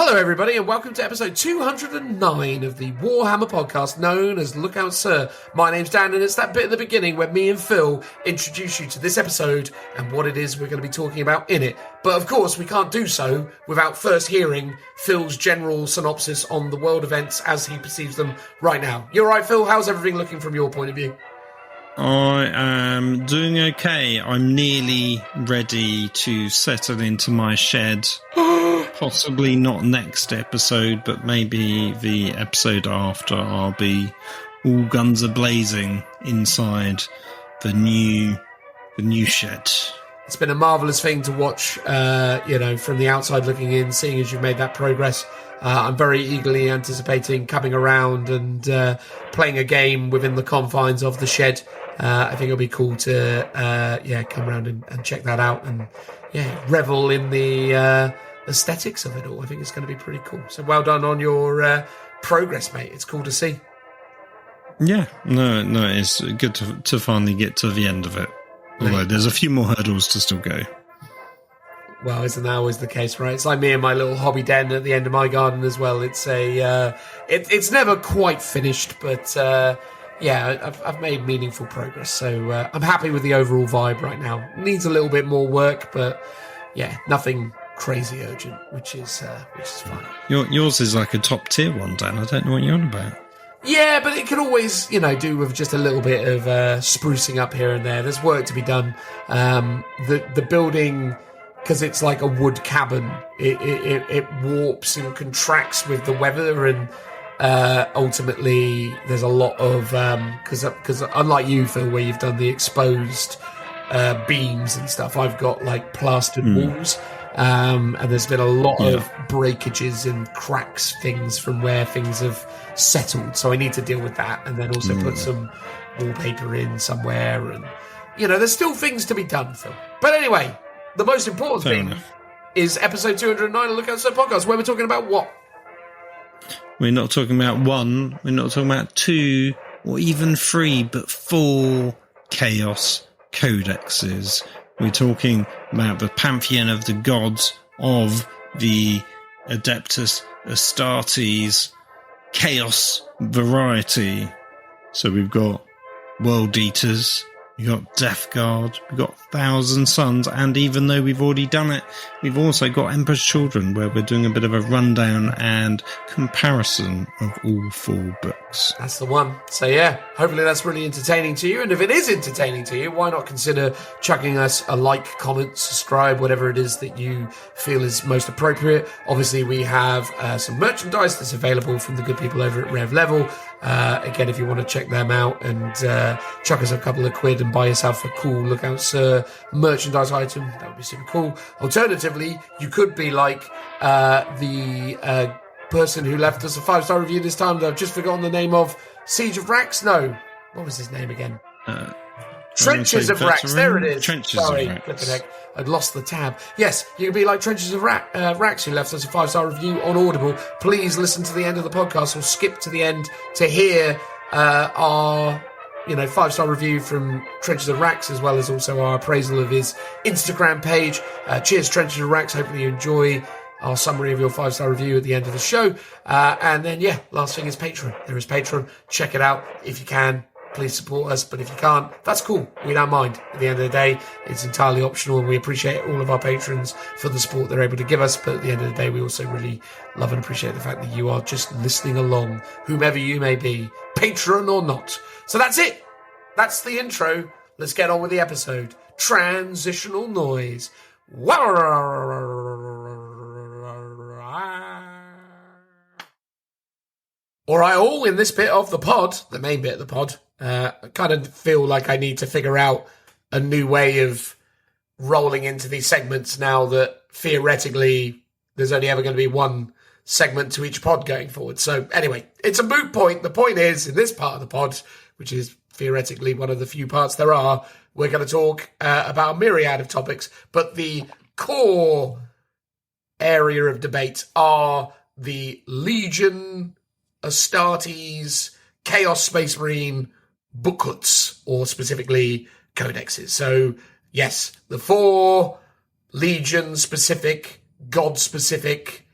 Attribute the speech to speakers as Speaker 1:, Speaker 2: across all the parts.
Speaker 1: Hello, everybody, and welcome to episode 209 of the Warhammer podcast known as Look Out Sir. My name's Dan, and it's that bit at the beginning where me and Phil introduce you to this episode and what it is we're going to be talking about in it. But of course, we can't do so without first hearing Phil's general synopsis on the world events as he perceives them right now. You all right, Phil? How's everything looking from your point of view?
Speaker 2: I am doing okay. I'm nearly ready to settle into my shed. Possibly not next episode, but maybe the episode after. I'll be all guns a-blazing inside the new shed.
Speaker 1: It's been a marvellous thing to watch, from the outside looking in, seeing as you've made that progress. I'm very eagerly anticipating coming around and playing a game within the confines of the shed. I think it'll be cool to come around and check that out and revel in the aesthetics of it all. I think it's going to be pretty cool. So well done on your progress, mate. It's cool to see.
Speaker 2: Yeah, no, it's good to finally get to the end of it. Although there's a few more hurdles to still go.
Speaker 1: Well, isn't that always the case, right? It's like me and my little hobby den at the end of my garden as well. It's it's never quite finished, but I've made meaningful progress. So I'm happy with the overall vibe right now. Needs a little bit more work, but nothing crazy urgent, which is fine.
Speaker 2: Yours is like a top tier one, Dan. I don't know what you're on about.
Speaker 1: Yeah, but it can always, do with just a little bit of sprucing up here and there. There's work to be done. The building, because it's like a wood cabin, it warps and contracts with the weather, and ultimately there's a lot of because unlike you, Phil, where you've done the exposed beams and stuff, I've got like plastered walls. And there's been a lot of breakages and cracks, things from where things have settled. So I need to deal with that, and then also put some wallpaper in somewhere. And, there's still things to be done, Phil. But anyway, the most important thing is episode 209 of Look Out Sir podcast, where we're talking about what?
Speaker 2: We're not talking about one, we're not talking about two, or even three, but 4 Chaos Codexes. We're talking about the pantheon of the gods of the Adeptus Astartes Chaos variety. So we've got World Eaters, we've got Death Guard, we've got Thousand Suns, and even though we've already done it, we've also got Emperor's Children, where we're doing a bit of a rundown and comparison of all 4 books.
Speaker 1: That's the one. So hopefully that's really entertaining to you, and if it is entertaining to you, why not consider chucking us a like, comment, subscribe, whatever it is that you feel is most appropriate. Obviously we have some merchandise that's available from the good people over at Rev Level. Again, if you want to check them out and chuck us a couple of quid and buy yourself a cool Look Out Sir merchandise item, that would be super cool. Alternatively, you could be like the person who left us a 5-star review this time that I've just forgotten the name of. Siege of Vrax? No. What was his name again? Trenches of Vrax. There it is. Sorry, flipping heck. I'd lost the tab. Yes, you can be like Trenches of Vrax, who left us a 5-star review on Audible. Please listen to the end of the podcast or skip to the end to hear our 5-star review from Trenches of Vrax, as well as also our appraisal of his Instagram page. Cheers, Trenches of Vrax. Hopefully you enjoy our summary of your 5-star review at the end of the show. And then, last thing is Patreon. There is Patreon. Check it out if you can. Please support us, but if you can't, that's cool. We don't mind. At the end of the day, it's entirely optional, and we appreciate all of our patrons for the support they're able to give us. But at the end of the day, we also really love and appreciate the fact that you are just listening along, whomever you may be, patron or not. So that's it. That's the intro. Let's get on with the episode. Transitional noise. All in this bit of the pod, the main bit of the pod, I kind of feel like I need to figure out a new way of rolling into these segments now that theoretically there's only ever going to be one segment to each pod going forward. So anyway, it's a moot point. The point is, in this part of the pod, which is theoretically one of the few parts there are, we're going to talk about a myriad of topics, but the core area of debate are the Legion, Astartes, Chaos Space Marine booklets, or specifically codexes. So, yes, the 4 Legion-specific, God-specific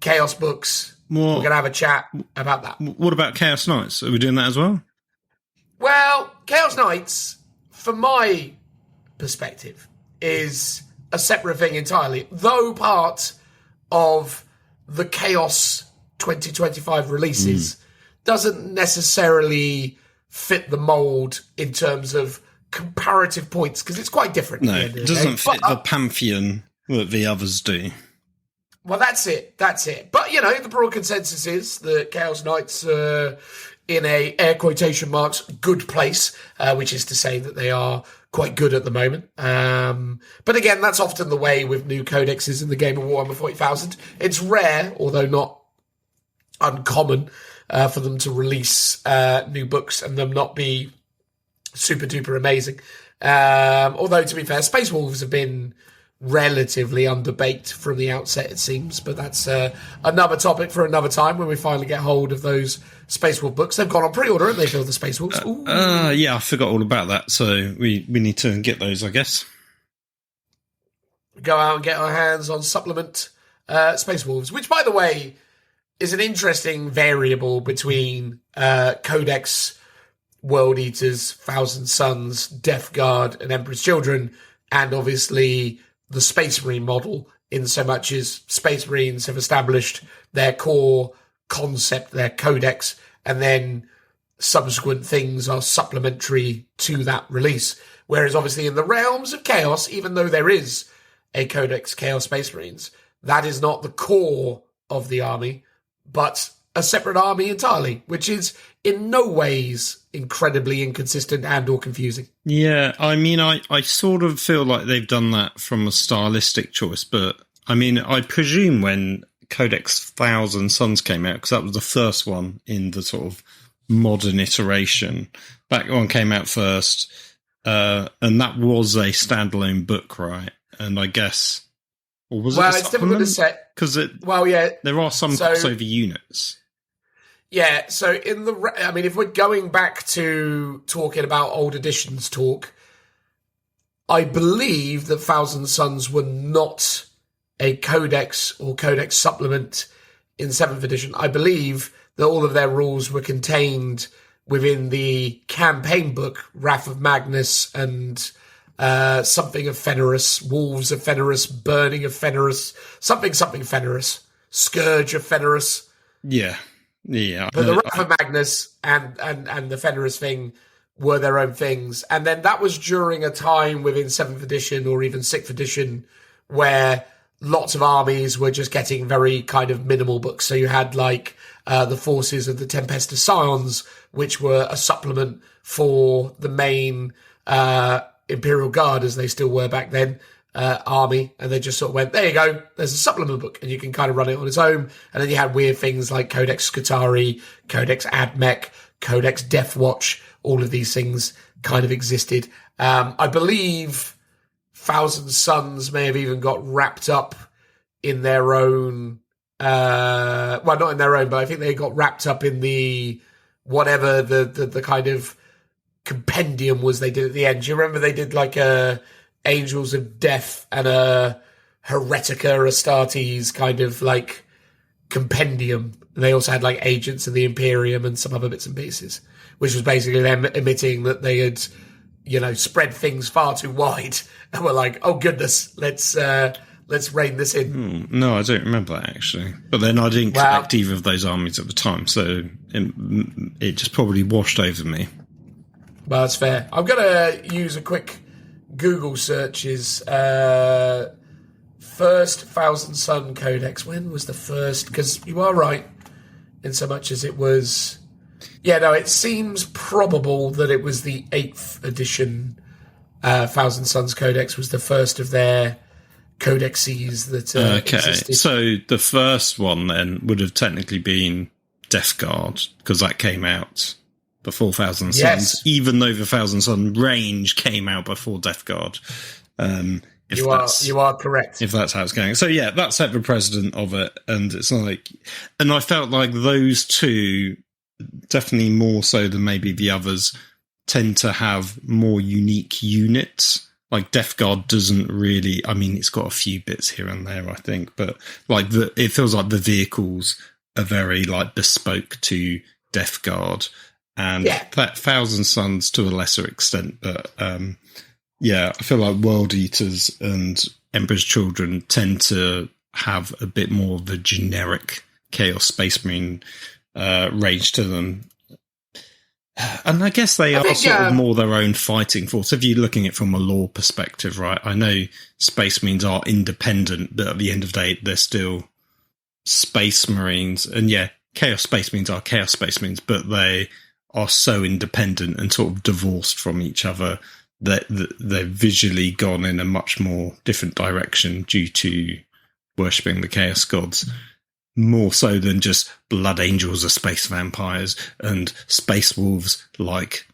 Speaker 1: Chaos books. We're going to have a chat about that.
Speaker 2: What about Chaos Knights? Are we doing that as well?
Speaker 1: Well, Chaos Knights, from my perspective, is a separate thing entirely, though part of the Chaos 2025 releases doesn't necessarily fit the mold in terms of comparative points, because it's quite different.
Speaker 2: No, it doesn't fit the pantheon that the others do.
Speaker 1: Well, that's it. But, the broad consensus is that Chaos Knights are in a, air quotation marks, good place, which is to say that they are quite good at the moment. But again, that's often the way with new codexes in the game of Warhammer 40,000. It's rare, although not uncommon, for them to release new books and them not be super duper amazing. Although, to be fair, Space Wolves have been relatively underbaked from the outset, it seems, but that's another topic for another time when we finally get hold of those Space Wolf books. They've gone on pre-order, haven't they, for the Space Wolves?
Speaker 2: Yeah, I forgot all about that, so we need to get those, I guess.
Speaker 1: Go out and get our hands on supplement Space Wolves, which, by the way, is an interesting variable between Codex, World Eaters, Thousand Suns, Death Guard, and Emperor's Children, and obviously the Space Marine model, in so much as Space Marines have established their core concept, their codex, and then subsequent things are supplementary to that release. Whereas obviously in the realms of Chaos, even though there is a Codex Chaos Space Marines, that is not the core of the army, but a separate army entirely, which is in no ways incredibly inconsistent and or confusing.
Speaker 2: Yeah, I mean, I sort of feel like they've done that from a stylistic choice, but I mean, I presume when Codex Thousand Suns came out, because that was the first one in the sort of modern iteration, that one came out first, and that was a standalone book, right? And I guess, or was it a supplement?
Speaker 1: It's difficult to say.
Speaker 2: Because there are some crossover units.
Speaker 1: Yeah, so if we're going back to talking about old editions talk, I believe that Thousand Suns were not a codex or codex supplement in 7th edition. I believe that all of their rules were contained within the campaign book, Wrath of Magnus and something of Fenris, Wolves of Fenris, Burning of Fenris, something Fenris, Scourge of Fenris.
Speaker 2: Yeah. Yeah,
Speaker 1: but the Wrath of Magnus and the Fenris thing were their own things. And then that was during a time within 7th edition or even 6th edition where lots of armies were just getting very kind of minimal books. So you had like the forces of the Tempestus Scions, which were a supplement for the main Imperial Guard, as they still were back then, army, and they just sort of went, there you go, there's a supplement book, and you can kind of run it on its own. And then you had weird things like Codex Scutari, Codex Admech, Codex Deathwatch. All of these things kind of existed. I believe Thousand Suns may have even got wrapped up in their own, well, not in their own, but I think they got wrapped up in the whatever the kind of compendium was they did at the end. Do you remember they did like a Angels of Death and a Heretica Astartes kind of like compendium? And they also had like Agents of the Imperium and some other bits and pieces, which was basically them admitting that they had, spread things far too wide and were like, oh goodness, let's rein this in.
Speaker 2: No, I don't remember that actually. But then I didn't collect either of those armies at the time, so it just probably washed over me.
Speaker 1: Well, that's fair. I'm going to use a quick Google searches. First Thousand Sun Codex. When was the first? Because you are right, in so much as it was... Yeah, no, it seems probable that it was the 8th edition Thousand Suns Codex was the first of their codexes that existed.
Speaker 2: So the first one then would have technically been Death Guard, because that came out before Thousand Suns, yes. Even though the Thousand Sun range came out before Death Guard.
Speaker 1: You are correct.
Speaker 2: If that's how it's going. So yeah, that set the precedent of it, and it's like, and I felt like those two, definitely more so than maybe the others, tend to have more unique units like Death Guard doesn't really. I mean, it's got a few bits here and there, I think, but like it feels like the vehicles are very like bespoke to Death Guard, and that Thousand Suns to a lesser extent. But I feel like World Eaters and Emperor's Children tend to have a bit more of a generic Chaos Space Marine range to them. And I guess they are sort of more their own fighting force. If you're looking at it from a lore perspective, right? I know Space Marines are independent, but at the end of the day, they're still Space Marines. And Chaos Space Marines are Chaos Space Marines, but they are so independent and sort of divorced from each other that they've visually gone in a much more different direction due to worshipping the Chaos Gods. More so than just Blood Angels are space vampires and Space Wolves like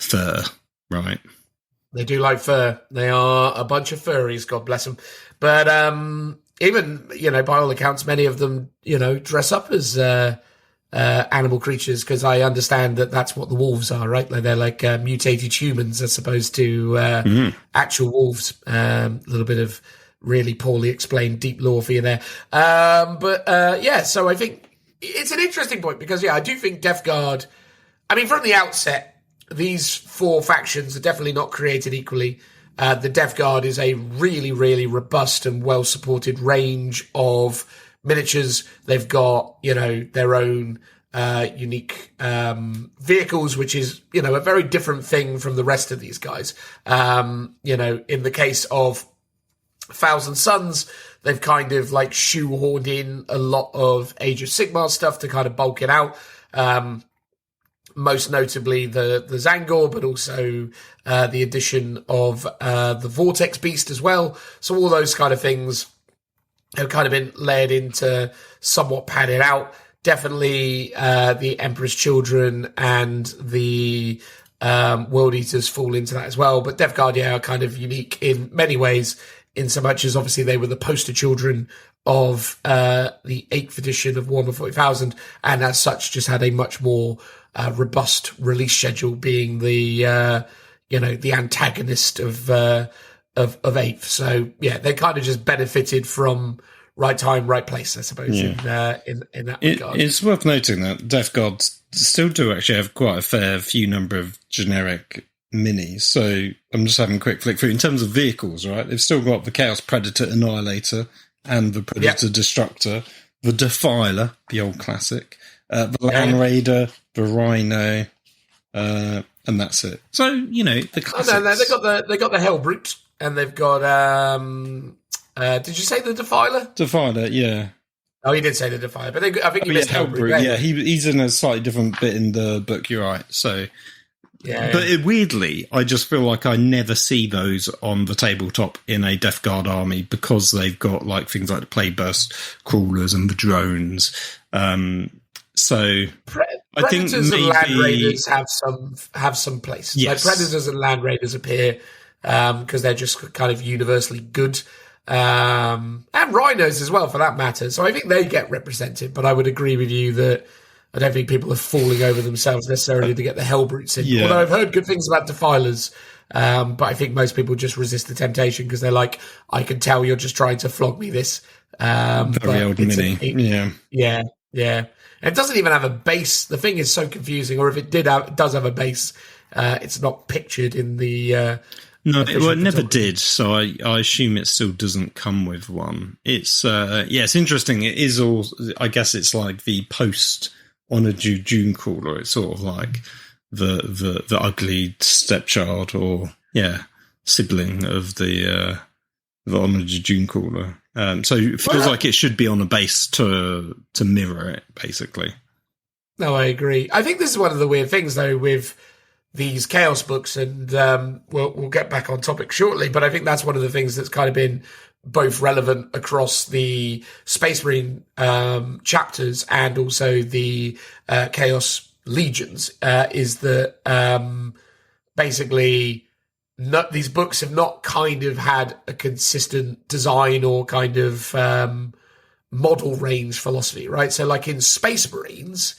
Speaker 2: fur, right?
Speaker 1: They do like fur. They are a bunch of furries, God bless them. But even, by all accounts, many of them, dress up as animal creatures, because I understand that that's what the wolves are, right? Like they're like mutated humans as opposed to actual wolves. A little bit of really poorly explained deep lore for you there. So I think it's an interesting point because, I do think Death Guard, I mean, from the outset, these four factions are definitely not created equally. The Death Guard is a really, really robust and well-supported range of miniatures. They've got, their own unique vehicles, which is, a very different thing from the rest of these guys. In the case of Thousand Suns, they've kind of like shoehorned in a lot of Age of Sigmar stuff to kind of bulk it out. Most notably the Zangor, but also the addition of the Vortex Beast as well. So all those kind of things have kind of been layered into somewhat padded out. Definitely the Emperor's Children and the World Eaters fall into that as well. But Death Guard, are kind of unique in many ways, in so much as obviously they were the poster children of the 8th edition of Warhammer 40,000, and as such just had a much more robust release schedule, being the the antagonist of 8th. So they kind of just benefited from right time, right place, I suppose, in that regard.
Speaker 2: It's worth noting that Death Guard still do actually have quite a fair few number of generic minis. So I'm just having a quick flick through. In terms of vehicles, right, they've still got the Chaos Predator Annihilator and the Predator Destructor, the Defiler, the old classic, the Land Raider, the Rhino, and that's it. So, the classics.
Speaker 1: No, they got the Hellbrute, and they've got did you say the Defiler?
Speaker 2: Defiler, yeah.
Speaker 1: Oh, he did say the Defiler, but I think you missed Hellbrute.
Speaker 2: Yeah, he's in a slightly different bit in the book, you're right. So but weirdly, I just feel like I never see those on the tabletop in a Death Guard army because they've got like things like the Playburst crawlers and the drones. So I think
Speaker 1: Predators
Speaker 2: maybe
Speaker 1: and Land Raiders have some place.
Speaker 2: Yes.
Speaker 1: Like Predators and Land Raiders appear because they're just kind of universally good. And Rhinos as well, for that matter. So I think they get represented, but I would agree with you that I don't think people are falling over themselves necessarily to get the Hellbrutes in. Although I've heard good things about Defilers, but I think most people just resist the temptation because they're like, I can tell you're just trying to flog me this.
Speaker 2: Very old mini.
Speaker 1: Yeah. And it doesn't even have a base. The thing is so confusing, or if it does have a base, it's not pictured in the...
Speaker 2: No, it never did, so I assume it still doesn't come with one. It's it's interesting. It is all, I guess it's like the post Onaju June Crawler. It's sort of like the ugly stepchild or sibling of the Onaju June Crawler. So it feels like it should be on a base to mirror it, basically.
Speaker 1: No, I agree. I think this is one of the weird things, though, with these Chaos books, and we'll get back on topic shortly, but I think that's one of the things that's kind of been both relevant across the Space Marine chapters and also the Chaos Legions, is that basically these books have not kind of had a consistent design or kind of model range philosophy, right? So like in Space Marines,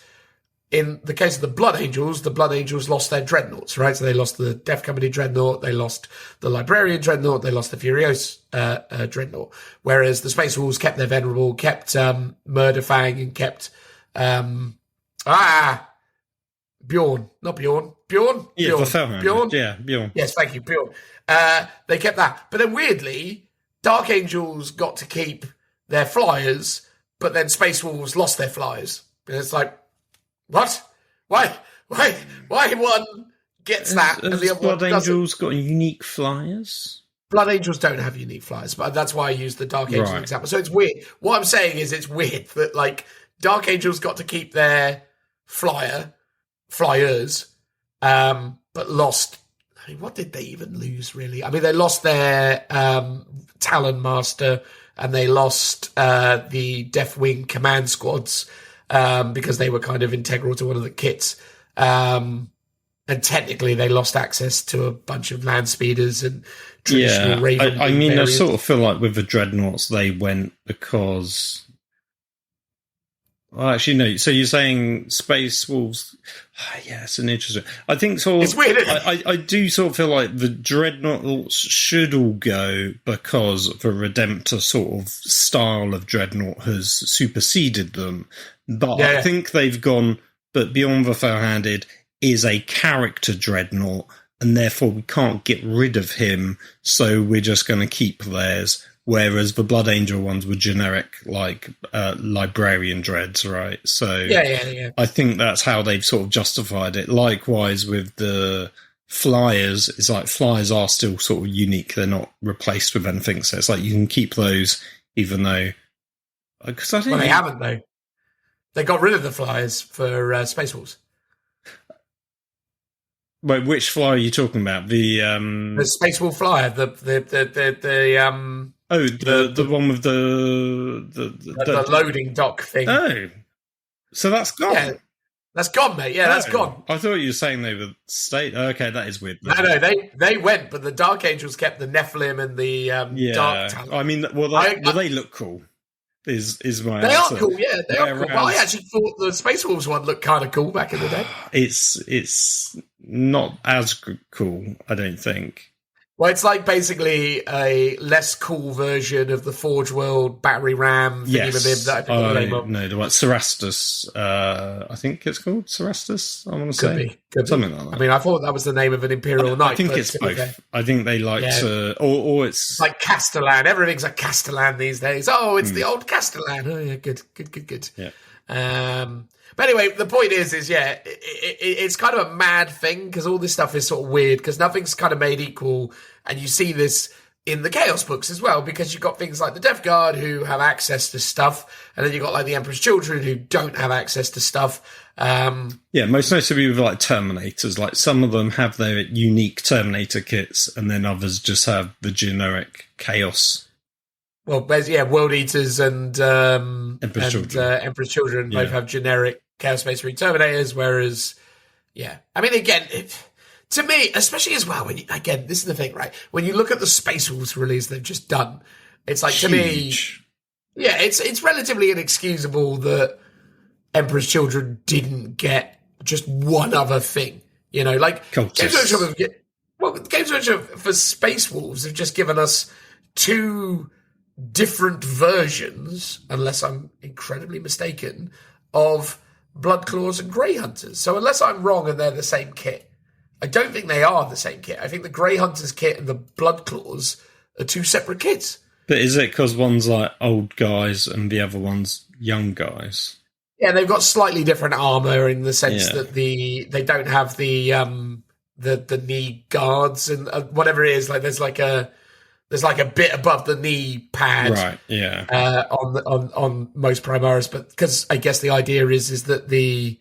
Speaker 1: in the case of the Blood Angels lost their dreadnoughts, right? So they lost the Death Company dreadnought, they lost the Librarian dreadnought, they lost the Furios dreadnought. Whereas the Space Wolves kept their Venerable, kept Murderfang, and kept Bjorn, not Bjorn. Bjorn?
Speaker 2: Yeah,
Speaker 1: Bjorn. Bjorn?
Speaker 2: Yeah, Bjorn.
Speaker 1: Yes, thank you, Bjorn. They kept that. But then weirdly, Dark Angels got to keep their flyers, but then Space Wolves lost their flyers. And it's like, what? Why one gets that and the other one doesn't?
Speaker 2: Blood Angels got unique flyers?
Speaker 1: Blood Angels don't have unique flyers, but that's why I used the Dark Angels example. So it's weird. What I'm saying is it's weird that, like, Dark Angels got to keep their flyers, but lost. I mean, what did they even lose, really? I mean, they lost their Talon Master, and they lost the Deathwing command squads because they were kind of integral to one of the kits. And technically, they lost access to a bunch of land speeders and traditional Raven.
Speaker 2: I mean, I sort of feel like with the Dreadnoughts, they went because... Well, actually, no. So you're saying Space Wolves? Yeah, it's an interesting. I think sort of.
Speaker 1: It's weird. Isn't it?
Speaker 2: I do sort of feel like the Dreadnoughts should all go because the Redemptor sort of style of Dreadnought has superseded them. But I think they've gone. But Beyond the Four-Handed is a character Dreadnought, and therefore we can't get rid of him. So we're just going to keep theirs. Whereas the Blood Angel ones were generic, like Librarian Dreads, right? So
Speaker 1: yeah.
Speaker 2: I think that's how they've sort of justified it. Likewise with the Flyers, it's like Flyers are still sort of unique. They're not replaced with anything. So it's like you can keep those even though... Well,
Speaker 1: they haven't, though. They got rid of the Flyers for Space Wolves.
Speaker 2: Wait, which Flyer are you talking about? The
Speaker 1: Space Wolf Flyer, the
Speaker 2: one with the
Speaker 1: loading dock thing.
Speaker 2: Oh, so that's gone.
Speaker 1: Yeah, that's gone, mate. Yeah, that's gone.
Speaker 2: I thought you were saying they were state. Okay, that is weird.
Speaker 1: No, they went, but the Dark Angels kept the Nephilim and the Dark Talent.
Speaker 2: I mean, they look cool. Is my
Speaker 1: they
Speaker 2: answer.
Speaker 1: Are cool, yeah. They are cool. Well, I actually thought the Space Wolves one looked kind of cool back in the day.
Speaker 2: It's not as cool, I don't think.
Speaker 1: Well, it's like basically a less cool version of the Forge World battery ram thingy-mabib that I forgot the name of.
Speaker 2: No, the one, Cerastus. I think it's called Cerastus, I want to say.
Speaker 1: Could be.
Speaker 2: Something like that.
Speaker 1: I mean, I thought that was the name of an Imperial Knight.
Speaker 2: I think it's both. I think they like to... Or it's
Speaker 1: like Castellan. Everything's like Castellan these days. Oh, it's the old Castellan. Oh, yeah, good. Yeah. But anyway, the point is it's kind of a mad thing because all this stuff is sort of weird because nothing's kind of made equal. And you see this in the Chaos books as well because you've got things like the Death Guard who have access to stuff. And then you've got like the Emperor's Children who don't have access to stuff.
Speaker 2: Most notably with like Terminators. Like some of them have their unique Terminator kits and then others just have the generic Chaos.
Speaker 1: Well, World Eaters and
Speaker 2: Emperor's
Speaker 1: Children both have generic Chaos Space Marine Terminators, whereas, I mean, again, to me, especially as well, this is the thing, right? When you look at the Space Wolves release they've just done, it's like, to me, it's relatively inexcusable that Emperor's Children didn't get just one other thing, like, Games Workshop for Space Wolves have just given us two different versions, unless I'm incredibly mistaken, of Bloodclaws and Grey Hunters. So unless I'm wrong and they're the same kit, I don't think they are the same kit. I think the Grey Hunters kit and the Bloodclaws are two separate kits.
Speaker 2: But is it because one's like old guys and the other one's young guys?
Speaker 1: Yeah, they've got slightly different armor in the sense that they don't have the knee guards and whatever it is. Like there's like a bit above the knee pad,
Speaker 2: right? Yeah,
Speaker 1: on most Primaris, but because I guess the idea is that the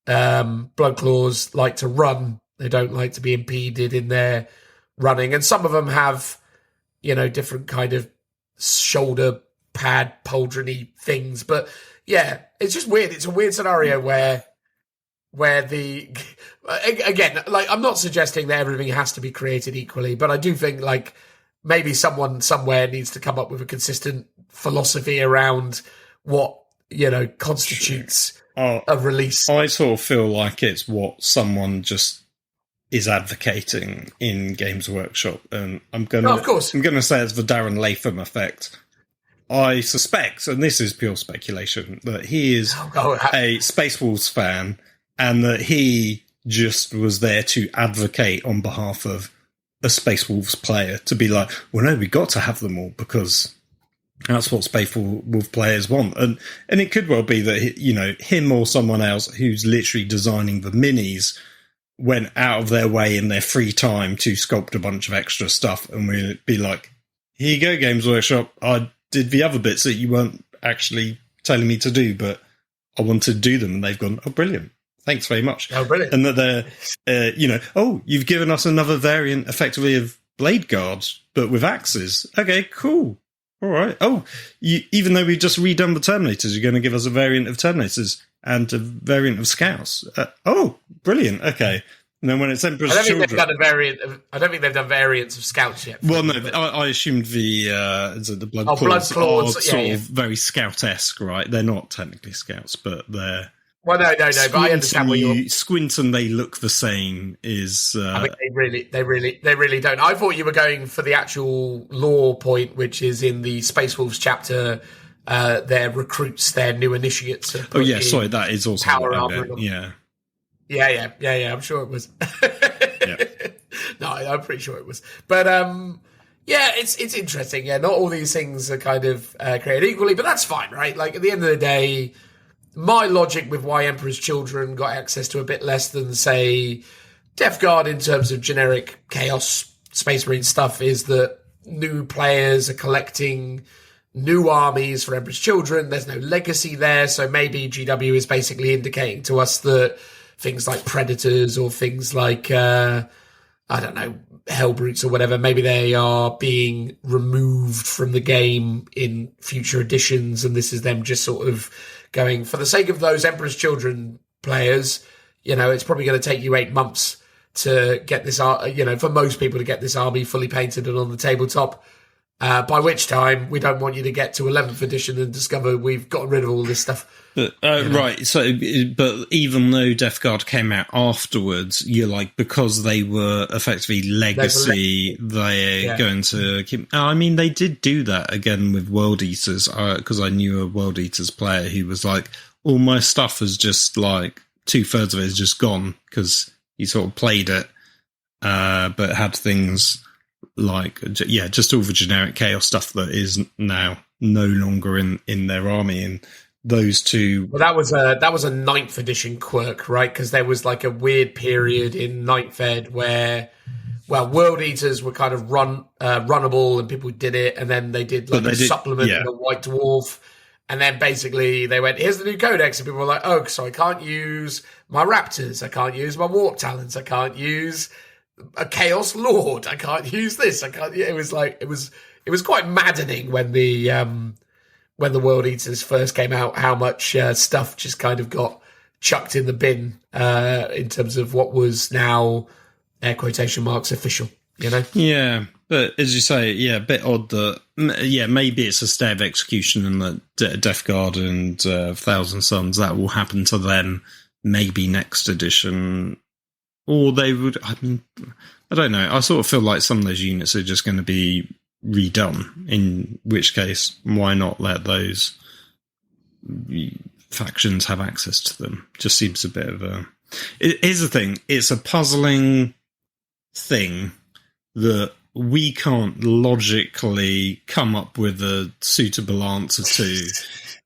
Speaker 1: Bloodclaws like to run; they don't like to be impeded in their running, and some of them have, different kind of shoulder pad pauldrony things. But it's just weird. It's a weird scenario where the again, like I'm not suggesting that everything has to be created equally, but I do think like. Maybe someone somewhere needs to come up with a consistent philosophy around what, constitutes a release.
Speaker 2: I sort of feel like it's what someone just is advocating in Games Workshop, and I'm going to say it's the Darren Latham effect. I suspect, and this is pure speculation, that he is a Space Wolves fan, and that he just was there to advocate on behalf of a Space Wolves player to be like, well, no, we got to have them all because that's what Space Wolf players want. And it could well be that, you know, him or someone else who's literally designing the minis went out of their way in their free time to sculpt a bunch of extra stuff, and we'd be like, here you go, Games Workshop, I did the other bits that you weren't actually telling me to do, but I wanted to do them. And they've gone, oh, brilliant. Thanks very much.
Speaker 1: Oh, brilliant.
Speaker 2: And that they're, you know, oh, you've given us another variant effectively of Blade Guards, but with axes. Okay, cool. All right. Oh, even though we've just redone the Terminators, you're going to give us a variant of Terminators and a variant of Scouts. Oh, brilliant. Okay. And then when it's Emperor's Children...
Speaker 1: I don't think they've done variants of Scouts yet.
Speaker 2: Well, no, I assumed the Blood Claws are sort of very Scout-esque, right? They're not technically Scouts, but they're...
Speaker 1: Well, no, but I understand what you're...
Speaker 2: Squint and they look the same is...
Speaker 1: I mean, they really don't. I thought you were going for the actual lore point, which is in the Space Wolves chapter, their recruits, their new initiates.
Speaker 2: Oh, yeah, sorry, that is also
Speaker 1: power armor.
Speaker 2: Yeah.
Speaker 1: Yeah, I'm sure it was.
Speaker 2: Yeah.
Speaker 1: No, I'm pretty sure it was. But, yeah, it's interesting. Yeah, not all these things are kind of created equally, but that's fine, right? Like, at the end of the day... My logic with why Emperor's Children got access to a bit less than, say, Death Guard in terms of generic Chaos Space Marine stuff is that new players are collecting new armies for Emperor's Children. There's no legacy there, so maybe GW is basically indicating to us that things like Predators or things like, I don't know, Hellbrutes or whatever, maybe they are being removed from the game in future editions, and this is them just sort of going, for the sake of those Emperor's Children players, you know, it's probably going to take you 8 months to get this, you know, for most people to get this army fully painted and on the tabletop, by which time we don't want you to get to 11th edition and discover we've gotten rid of all this stuff.
Speaker 2: But, right, so, but even though Death Guard came out afterwards, you're like, because they were effectively legacy, they're going to keep... I mean, they did do that again with World Eaters, because I knew a World Eaters player who was like, all my stuff is just like, 2/3 of it is just gone, because he sort of played it, but had things like, just all the generic Chaos stuff that is now no longer in their army, and those two...
Speaker 1: Well, that was a 9th edition quirk, right? Because there was like a weird period in 9th ed where, well, World Eaters were kind of runnable and people did it, and then they did like supplement and a White Dwarf, and then basically they went, here's the new Codex, and people were like, oh, so I can't use my Raptors, I can't use my Warp Talons, I can't use a Chaos Lord, I can't use this, I can't... It was like, it was quite maddening when the World Eaters first came out, how much stuff just kind of got chucked in the bin in terms of what was now, air quotation marks, official, you know?
Speaker 2: Yeah, but as you say, a bit odd that, maybe it's a stay of execution and that Death Guard and Thousand Suns, that will happen to them maybe next edition. Or they would, I mean, I don't know. I sort of feel like some of those units are just going to be redone, in which case why not let those factions have access to them? Just seems a bit of a... Here's the thing, it's a puzzling thing that we can't logically come up with a suitable answer to.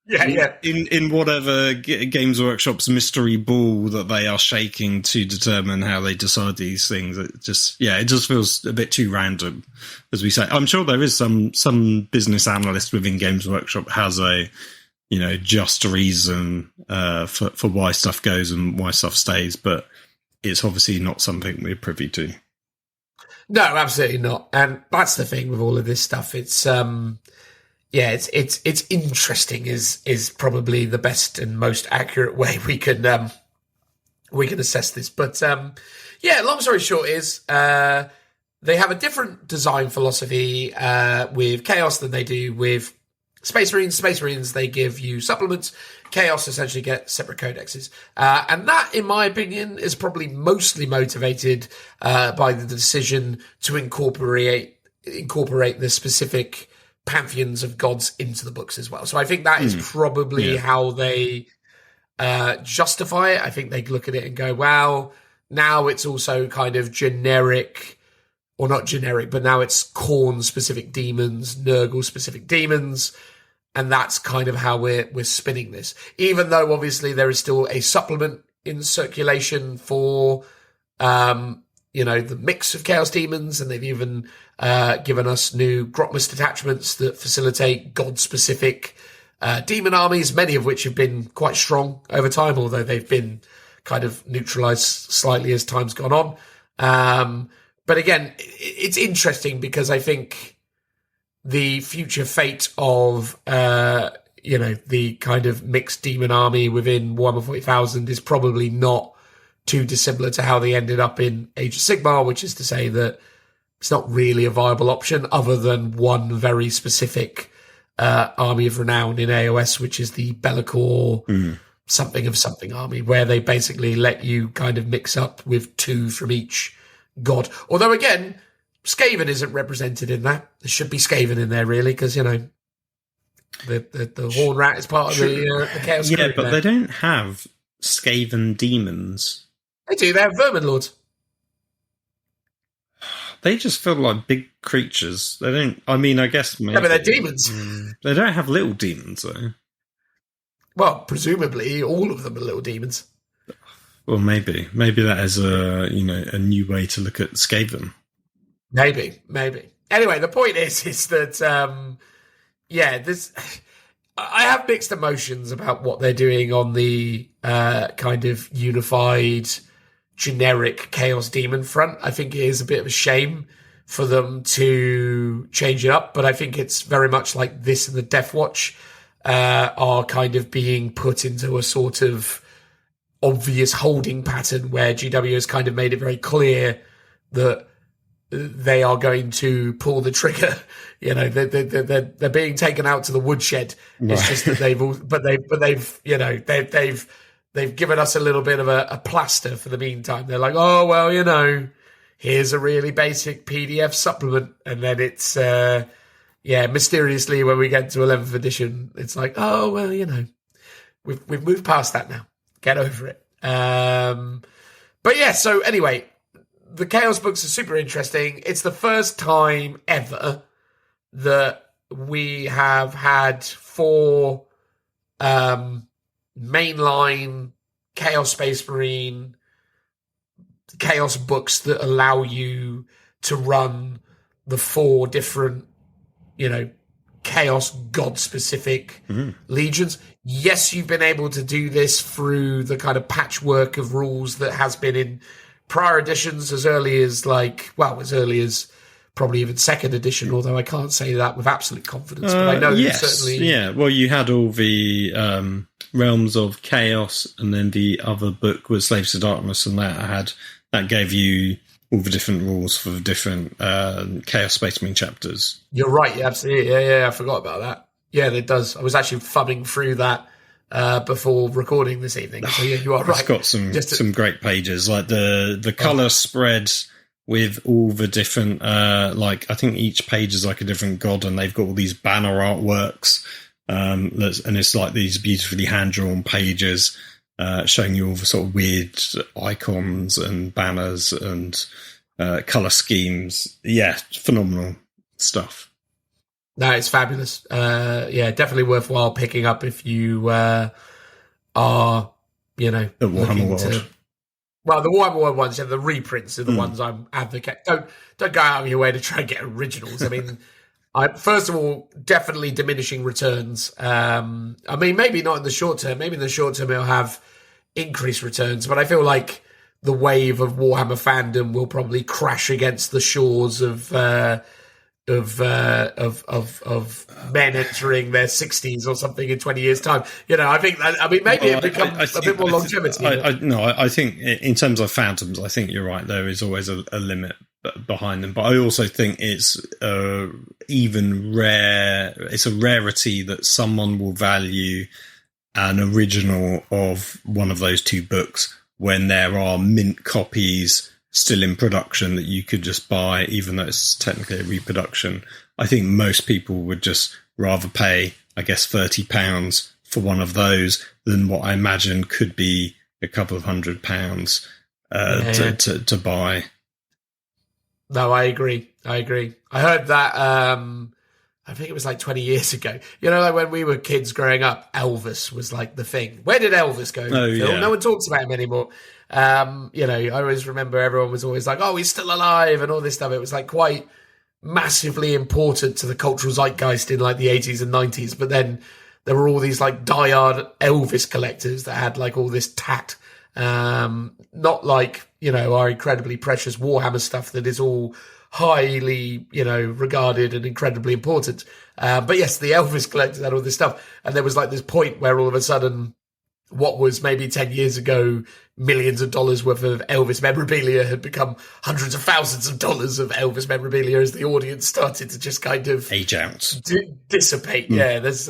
Speaker 2: In whatever Games Workshop's mystery ball that they are shaking to determine how they decide these things. It just feels a bit too random, as we say. I'm sure there is some business analyst within Games Workshop has a, you know, just reason for why stuff goes and why stuff stays, but it's obviously not something we're privy to.
Speaker 1: No, absolutely not. And that's the thing with all of this stuff. It's it's interesting is probably the best and most accurate way we can assess this. But long story short is they have a different design philosophy with Chaos than they do with Space Marines. Space Marines, they give you supplements. Chaos essentially get separate codexes. And that, in my opinion, is probably mostly motivated by the decision to incorporate the specific pantheons of gods into the books as well. So I think that is probably how they justify it. I think they look at it and go, wow, now it's also kind of generic, or not generic, but now it's Khorne-specific demons, Nurgle-specific demons, and that's kind of how we're spinning this. Even though, obviously, there is still a supplement in circulation for, the mix of Chaos Demons, and they've even given us new Grotmust detachments that facilitate God-specific demon armies, many of which have been quite strong over time, although they've been kind of neutralized slightly as time's gone on. But again, it's interesting because I think the future fate of, the kind of mixed demon army within Warhammer 40,000 is probably not too dissimilar to how they ended up in Age of Sigmar, which is to say that it's not really a viable option other than one very specific army of renown in AOS, which is the Be'lakor something of something army, where they basically let you kind of mix up with two from each god. Although, again, Skaven isn't represented in that. There should be Skaven in there, really, because, the Horn Rat is part of the Chaos
Speaker 2: Yeah, but
Speaker 1: there.
Speaker 2: they don't have Skaven demons.
Speaker 1: They do. They have Vermin Lords.
Speaker 2: They just feel like big creatures. They don't... I mean, I guess maybe...
Speaker 1: Yeah, but they're demons.
Speaker 2: They don't have little demons, though.
Speaker 1: Well, presumably, all of them are little demons.
Speaker 2: Well, maybe. Maybe that is a new way to look at Skaven.
Speaker 1: Maybe. Anyway, the point is that, I have mixed emotions about what they're doing on the kind of unified, generic Chaos Demon front. I think it is a bit of a shame for them to change it up, but I think it's very much like this and the Death Watch are kind of being put into a sort of obvious holding pattern where GW has kind of made it very clear that they are going to pull the trigger. They're being taken out to the woodshed. It's just that they've given us a little bit of a plaster for the meantime. They're like, oh well, here's a really basic PDF supplement, and then it's mysteriously when we get to 11th edition, it's like, oh well, we've moved past that now. Get over it. But yeah, so anyway, the Chaos books are super interesting. It's the first time ever that we have had 4 mainline Chaos Space Marine Chaos books that allow you to run the 4 different, Chaos God-specific legions. Yes, you've been able to do this through the kind of patchwork of rules that has been in prior editions as early as probably even 2nd edition, although I can't say that with absolute confidence. But I know
Speaker 2: yes.
Speaker 1: certainly...
Speaker 2: Yeah, well, you had all the Realms of Chaos, and then the other book was Slaves to Darkness, and that gave you all the different rules for the different Chaos Space Marine chapters.
Speaker 1: You're right, yeah, absolutely. Yeah, I forgot about that. Yeah, it does. I was actually thumbing through that before recording this evening. So yeah, you are right.
Speaker 2: It's got some great pages, like the colour spread with all the different, I think each page is like a different god, and they've got all these banner artworks, and it's like these beautifully hand-drawn pages showing you all the sort of weird icons and banners and colour schemes. Yeah, phenomenal stuff.
Speaker 1: No, it's fabulous. Definitely worthwhile picking up if you are,
Speaker 2: the Warhammer World.
Speaker 1: Well, the Warhammer World ones, the reprints are the ones I'm advocating. Don't go out of your way to try and get originals. I mean, first of all, definitely diminishing returns. Maybe not in the short term. Maybe in the short term it'll have increased returns, but I feel like the wave of Warhammer fandom will probably crash against the shores of of men entering their 60s or something in 20 years' time. I think maybe it becomes a bit more longevity.
Speaker 2: I think in terms of phantoms, I think you're right. There is always a limit behind them, but I also think it's even rare. It's a rarity that someone will value an original of one of those two books when there are mint copies still in production that you could just buy, even though it's technically a reproduction. I think most people would just rather pay, I guess, £30 for one of those than what I imagine could be a couple of £100 to buy.
Speaker 1: No, I agree. I heard that, I think it was like 20 years ago. Like when we were kids growing up, Elvis was like the thing. Where did Elvis go?
Speaker 2: Oh, yeah.
Speaker 1: No one talks about him anymore. I always remember everyone was always like, oh, he's still alive and all this stuff. It was like quite massively important to the cultural zeitgeist in like the 80s and 90s. But then there were all these like diehard Elvis collectors that had like all this tat. Not like, our incredibly precious Warhammer stuff that is all highly, regarded and incredibly important. But yes, the Elvis collectors had all this stuff. And there was like this point where all of a sudden, what was maybe 10 years ago, millions of dollars worth of Elvis memorabilia had become hundreds of thousands of dollars of Elvis memorabilia as the audience started to just kind of
Speaker 2: age out,
Speaker 1: dissipate. Yeah, there's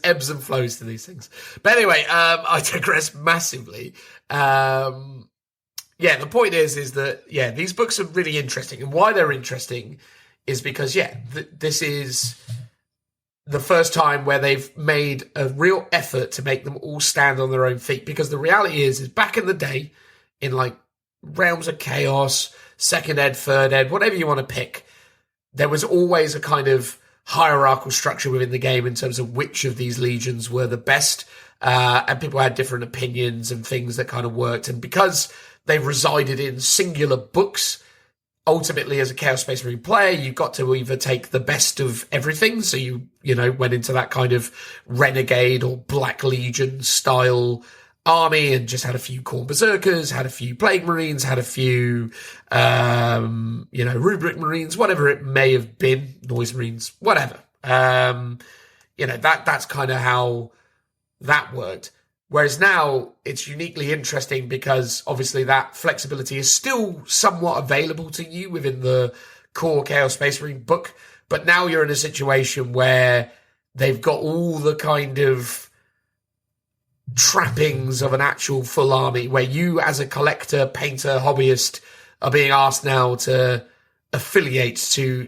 Speaker 1: ebbs and flows to these things. But anyway, I digress massively. The point is that, these books are really interesting. And why they're interesting is because, this is the first time where they've made a real effort to make them all stand on their own feet. Because the reality is back in the day, in like Realms of Chaos, Second Ed, Third Ed, whatever you want to pick, there was always a kind of hierarchical structure within the game in terms of which of these legions were the best. And people had different opinions and things that kind of worked. And because they resided in singular books, ultimately, as a Chaos Space Marine player, you got to either take the best of everything. So you went into that kind of Renegade or Black Legion style army and just had a few Khorne Berserkers, had a few Plague Marines, had a few, Rubric Marines, whatever it may have been, Noise Marines, whatever. That's kind of how that worked. Whereas now it's uniquely interesting because obviously that flexibility is still somewhat available to you within the core Chaos Space Marine book. But now you're in a situation where they've got all the kind of trappings of an actual full army, where you as a collector, painter, hobbyist are being asked now to affiliate to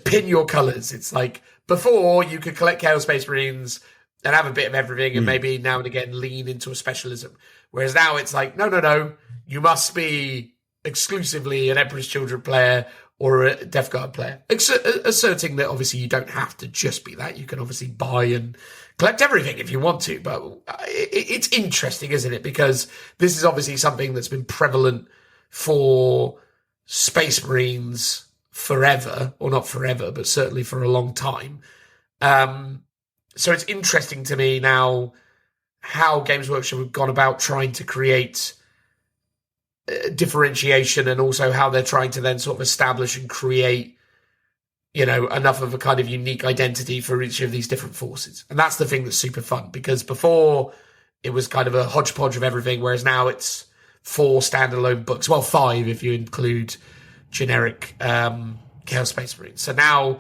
Speaker 1: pin your colors. It's like before you could collect Chaos Space Marines and have a bit of everything and maybe now and again lean into a specialism. Whereas now it's like, no, you must be exclusively an Emperor's Children player or a Death Guard player. Asserting that obviously you don't have to just be that. You can obviously buy and collect everything if you want to. But it's interesting, isn't it? Because this is obviously something that's been prevalent for Space Marines forever, or not forever, but certainly for a long time. So it's interesting to me now how Games Workshop have gone about trying to create differentiation, and also how they're trying to then sort of establish and create, enough of a kind of unique identity for each of these different forces. And that's the thing that's super fun, because before it was kind of a hodgepodge of everything, whereas now it's 4 standalone books. Well, 5 if you include generic Chaos Space Marines. So now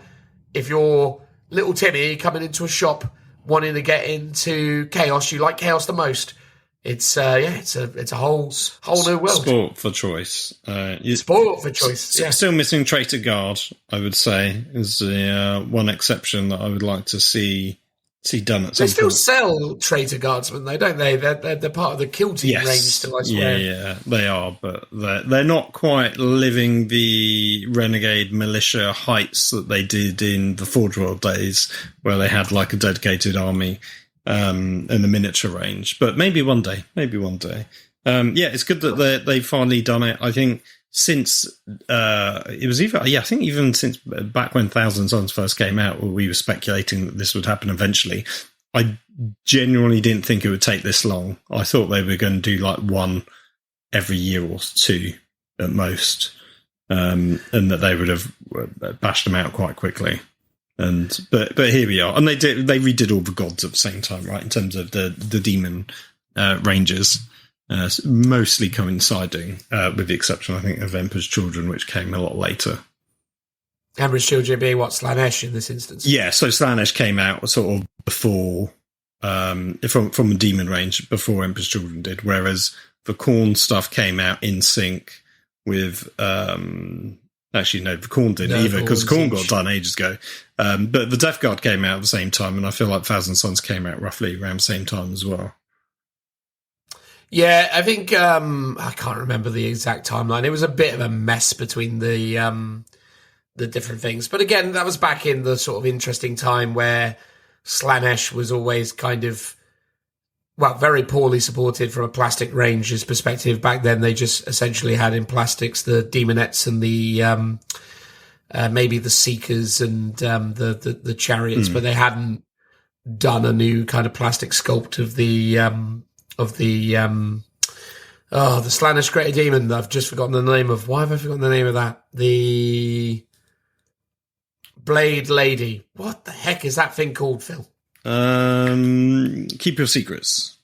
Speaker 1: if you're little Timmy coming into a shop wanting to get into Chaos, you like Chaos the most, it's a whole new world.
Speaker 2: Sport for choice.
Speaker 1: Sport for choice. Yeah.
Speaker 2: Still missing Traitor Guard, I would say, is the one exception that I would like to see done at some point.
Speaker 1: They still sell Traitor Guardsmen, though, don't they? They're part of the Kill Team range still, I swear.
Speaker 2: Yeah, they are, but they're not quite living the Renegade Militia heights that they did in the Forge World days, where they had like a dedicated army in the miniature range. But maybe one day. It's good that they've finally done it. I think since it was even since back when Thousand Suns first came out, we were speculating that this would happen eventually. I genuinely didn't think it would take this long. I thought they were going to do like one every year or two at most. and that they would have bashed them out quite quickly. But here we are, and they redid all the gods at the same time, right? In terms of the demon ranges, mostly coinciding, with the exception, I think, of Emperor's Children, which came a lot later.
Speaker 1: Emperor's Children being what, Slaanesh in this instance?
Speaker 2: Yeah, so Slaanesh came out sort of before, from the demon range before Emperor's Children did, whereas the Khorne stuff came out in sync with. Actually, no, the Khorne didn't either, because Khorne got done ages ago. But the Death Guard came out at the same time, and I feel like Thousand Sons came out roughly around the same time as well.
Speaker 1: Yeah, I think I can't remember the exact timeline. It was a bit of a mess between the different things. But again, that was back in the sort of interesting time where Slaanesh was always kind of, well, very poorly supported from a plastic ranger's perspective. Back then, they just essentially had in plastics the Demonettes and the maybe the Seekers and the Chariots, but they hadn't done a new kind of plastic sculpt of the Slaanesh Greater Demon. I've just forgotten the name of. Why have I forgotten the name of that? The Blade Lady. What the heck is that thing called, Phil?
Speaker 2: Keep Your Secrets.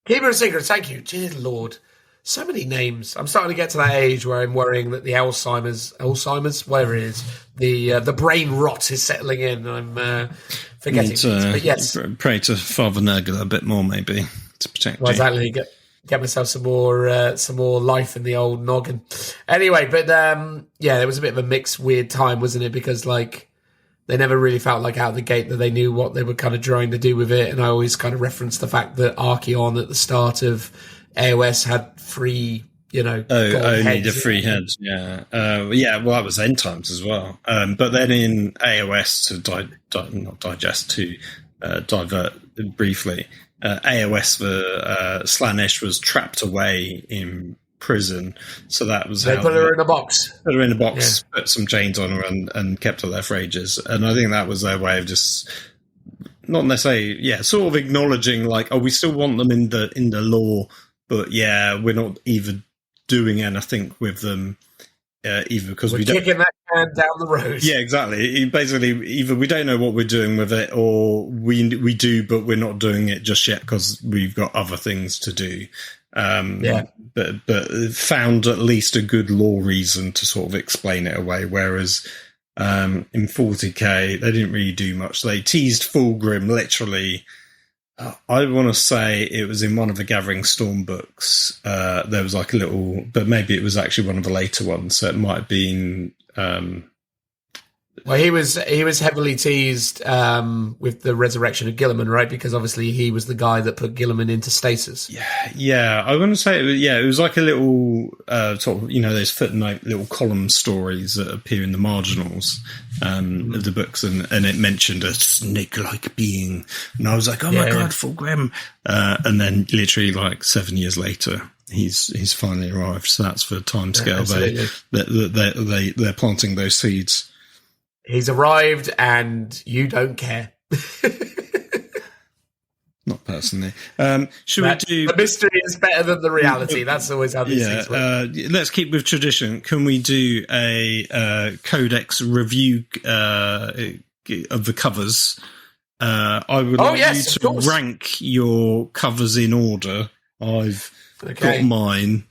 Speaker 1: Keep Your Secrets, thank you. Dear Lord. So many names. I'm starting to get to that age where I'm worrying that the Alzheimer's, whatever it is, the brain rot is settling in. I'm forgetting things. But yes.
Speaker 2: Pray to Father Nurgle a bit more, maybe, to protect you.
Speaker 1: Exactly. Get myself some more life in the old noggin. Anyway, but yeah, there was a bit of a mixed, weird time, wasn't it? Because like they never really felt like out of the gate that they knew what they were kind of trying to do with it. And I always kind of reference the fact that Archeon at the start of AOS had 3,
Speaker 2: only the 3 heads. Yeah, yeah. Well, that was End Times as well. But then in AOS to divert briefly. AOS for Slaanesh was trapped away in prison, so that was
Speaker 1: they put her in a box.
Speaker 2: Put her in a box, put some chains on her, and kept her there for ages. And I think that was their way of just not necessarily, sort of acknowledging like, oh, we still want them in the lore, but we're not even doing anything with them. Either because
Speaker 1: we're kicking that can down the road. Yeah,
Speaker 2: exactly. Basically, either we don't know what we're doing with it, or we do, but we're not doing it just yet because we've got other things to do. But found at least a good lore reason to sort of explain it away. Whereas in 40k, they didn't really do much. They teased Fulgrim literally. I want to say it was in one of the Gathering Storm books. There was like a little, but maybe it was actually one of the later ones. So it might have been.
Speaker 1: Well, he was heavily teased with the resurrection of Guilliman, right? Because obviously he was the guy that put Guilliman into stasis.
Speaker 2: Yeah. I want to say it was like a little sort of those footnote little column stories that appear in the marginals of the books, and it mentioned a snake-like being, and I was like, oh my god, Fulgrim! And then literally like 7 years later, he's finally arrived. So that's the timescale they're planting those seeds.
Speaker 1: He's arrived, and you don't care.
Speaker 2: Not personally.
Speaker 1: Should we do... The mystery is better than the reality. That's always how these things work.
Speaker 2: Let's keep with tradition. Can we do a Codex review of the covers? I would like you to rank your covers in order. I've got mine.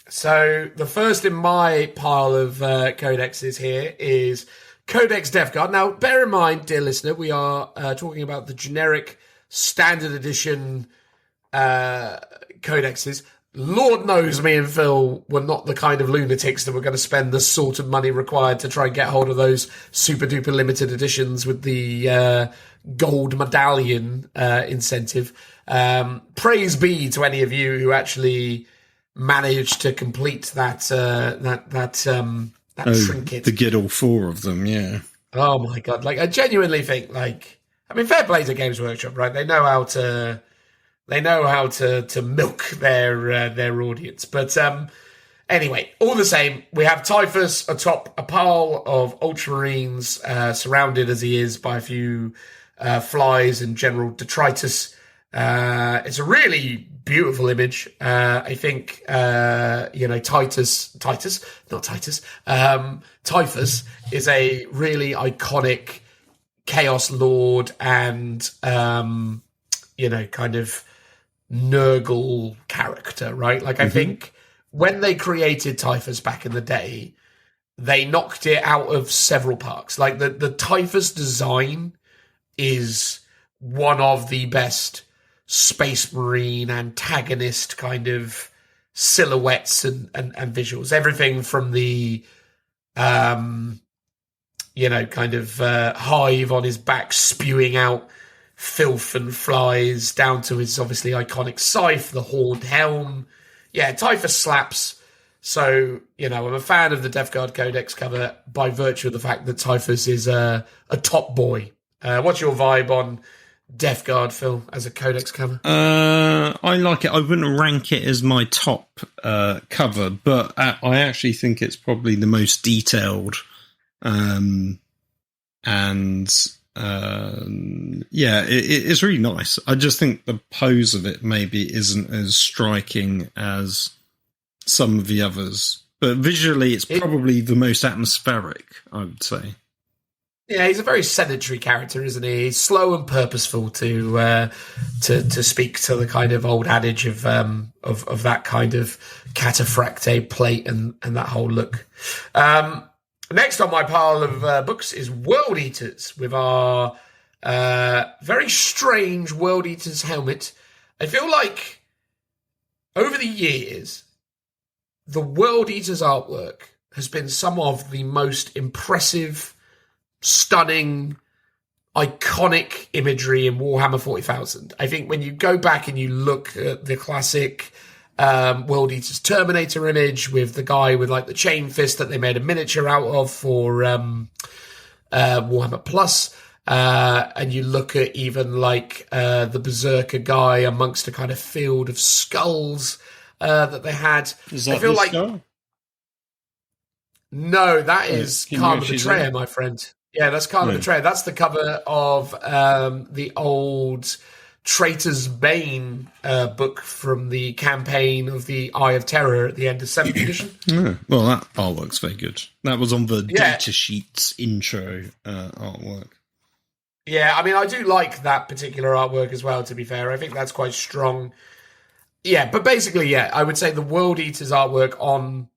Speaker 1: So the first in my pile of codexes here is Codex Death Guard. Now, bear in mind, dear listener, we are talking about the generic standard edition codexes. Lord knows me and Phil were not the kind of lunatics that were going to spend the sort of money required to try and get hold of those super duper limited editions with the gold medallion incentive. Praise be to any of you who actually managed to complete that trinket.
Speaker 2: To get all 4 of them, yeah.
Speaker 1: Oh my god! Like I genuinely think, fair play to Games Workshop, right? They know how to milk their audience. But anyway, all the same, we have Typhus atop a pile of Ultramarines, surrounded as he is by a few flies and general detritus. It's a really beautiful image. I think, Typhus is a really iconic Chaos Lord and, kind of Nurgle character, right? Like, I think when they created Typhus back in the day, they knocked it out of several parks. Like, the Typhus design is one of the best Space Marine antagonist kind of silhouettes and visuals. Everything from the hive on his back spewing out filth and flies, down to his obviously iconic scythe, the horned helm. Yeah, Typhus slaps. So, I'm a fan of the Death Guard Codex cover by virtue of the fact that Typhus is a top boy. What's your vibe on Death Guard, Phil, as a Codex cover?
Speaker 2: I like it. I wouldn't rank it as my top cover, but I actually think it's probably the most detailed. It's really nice. I just think the pose of it maybe isn't as striking as some of the others, but visually it's probably the most atmospheric, I would say.
Speaker 1: Yeah, he's a very sedentary character, isn't he? He's slow and purposeful to speak to the kind of old adage of that kind of cataphracte plate and that whole look. Next on my pile of books is World Eaters, with our very strange World Eaters helmet. I feel like over the years, the World Eaters artwork has been some of the most impressive, stunning, iconic imagery in Warhammer 40,000. I think when you go back and you look at the classic World Eaters Terminator image with the guy with like the chain fist that they made a miniature out of for Warhammer Plus, and you look at even like the Berserker guy amongst a kind of field of skulls that they had.
Speaker 2: Is that
Speaker 1: I feel like
Speaker 2: skull?
Speaker 1: No, that is Khan the Betrayer, my friend. Yeah, that's Khan the Betrayer. That's the cover of the old Traitor's Bane book from the campaign of the Eye of Terror at the end of 7th edition.
Speaker 2: Yeah. Well, that artwork's very good. That was on the data sheets intro artwork.
Speaker 1: Yeah, I mean, I do like that particular artwork as well, to be fair. I think that's quite strong. Yeah, but basically, I would say the World Eaters artwork on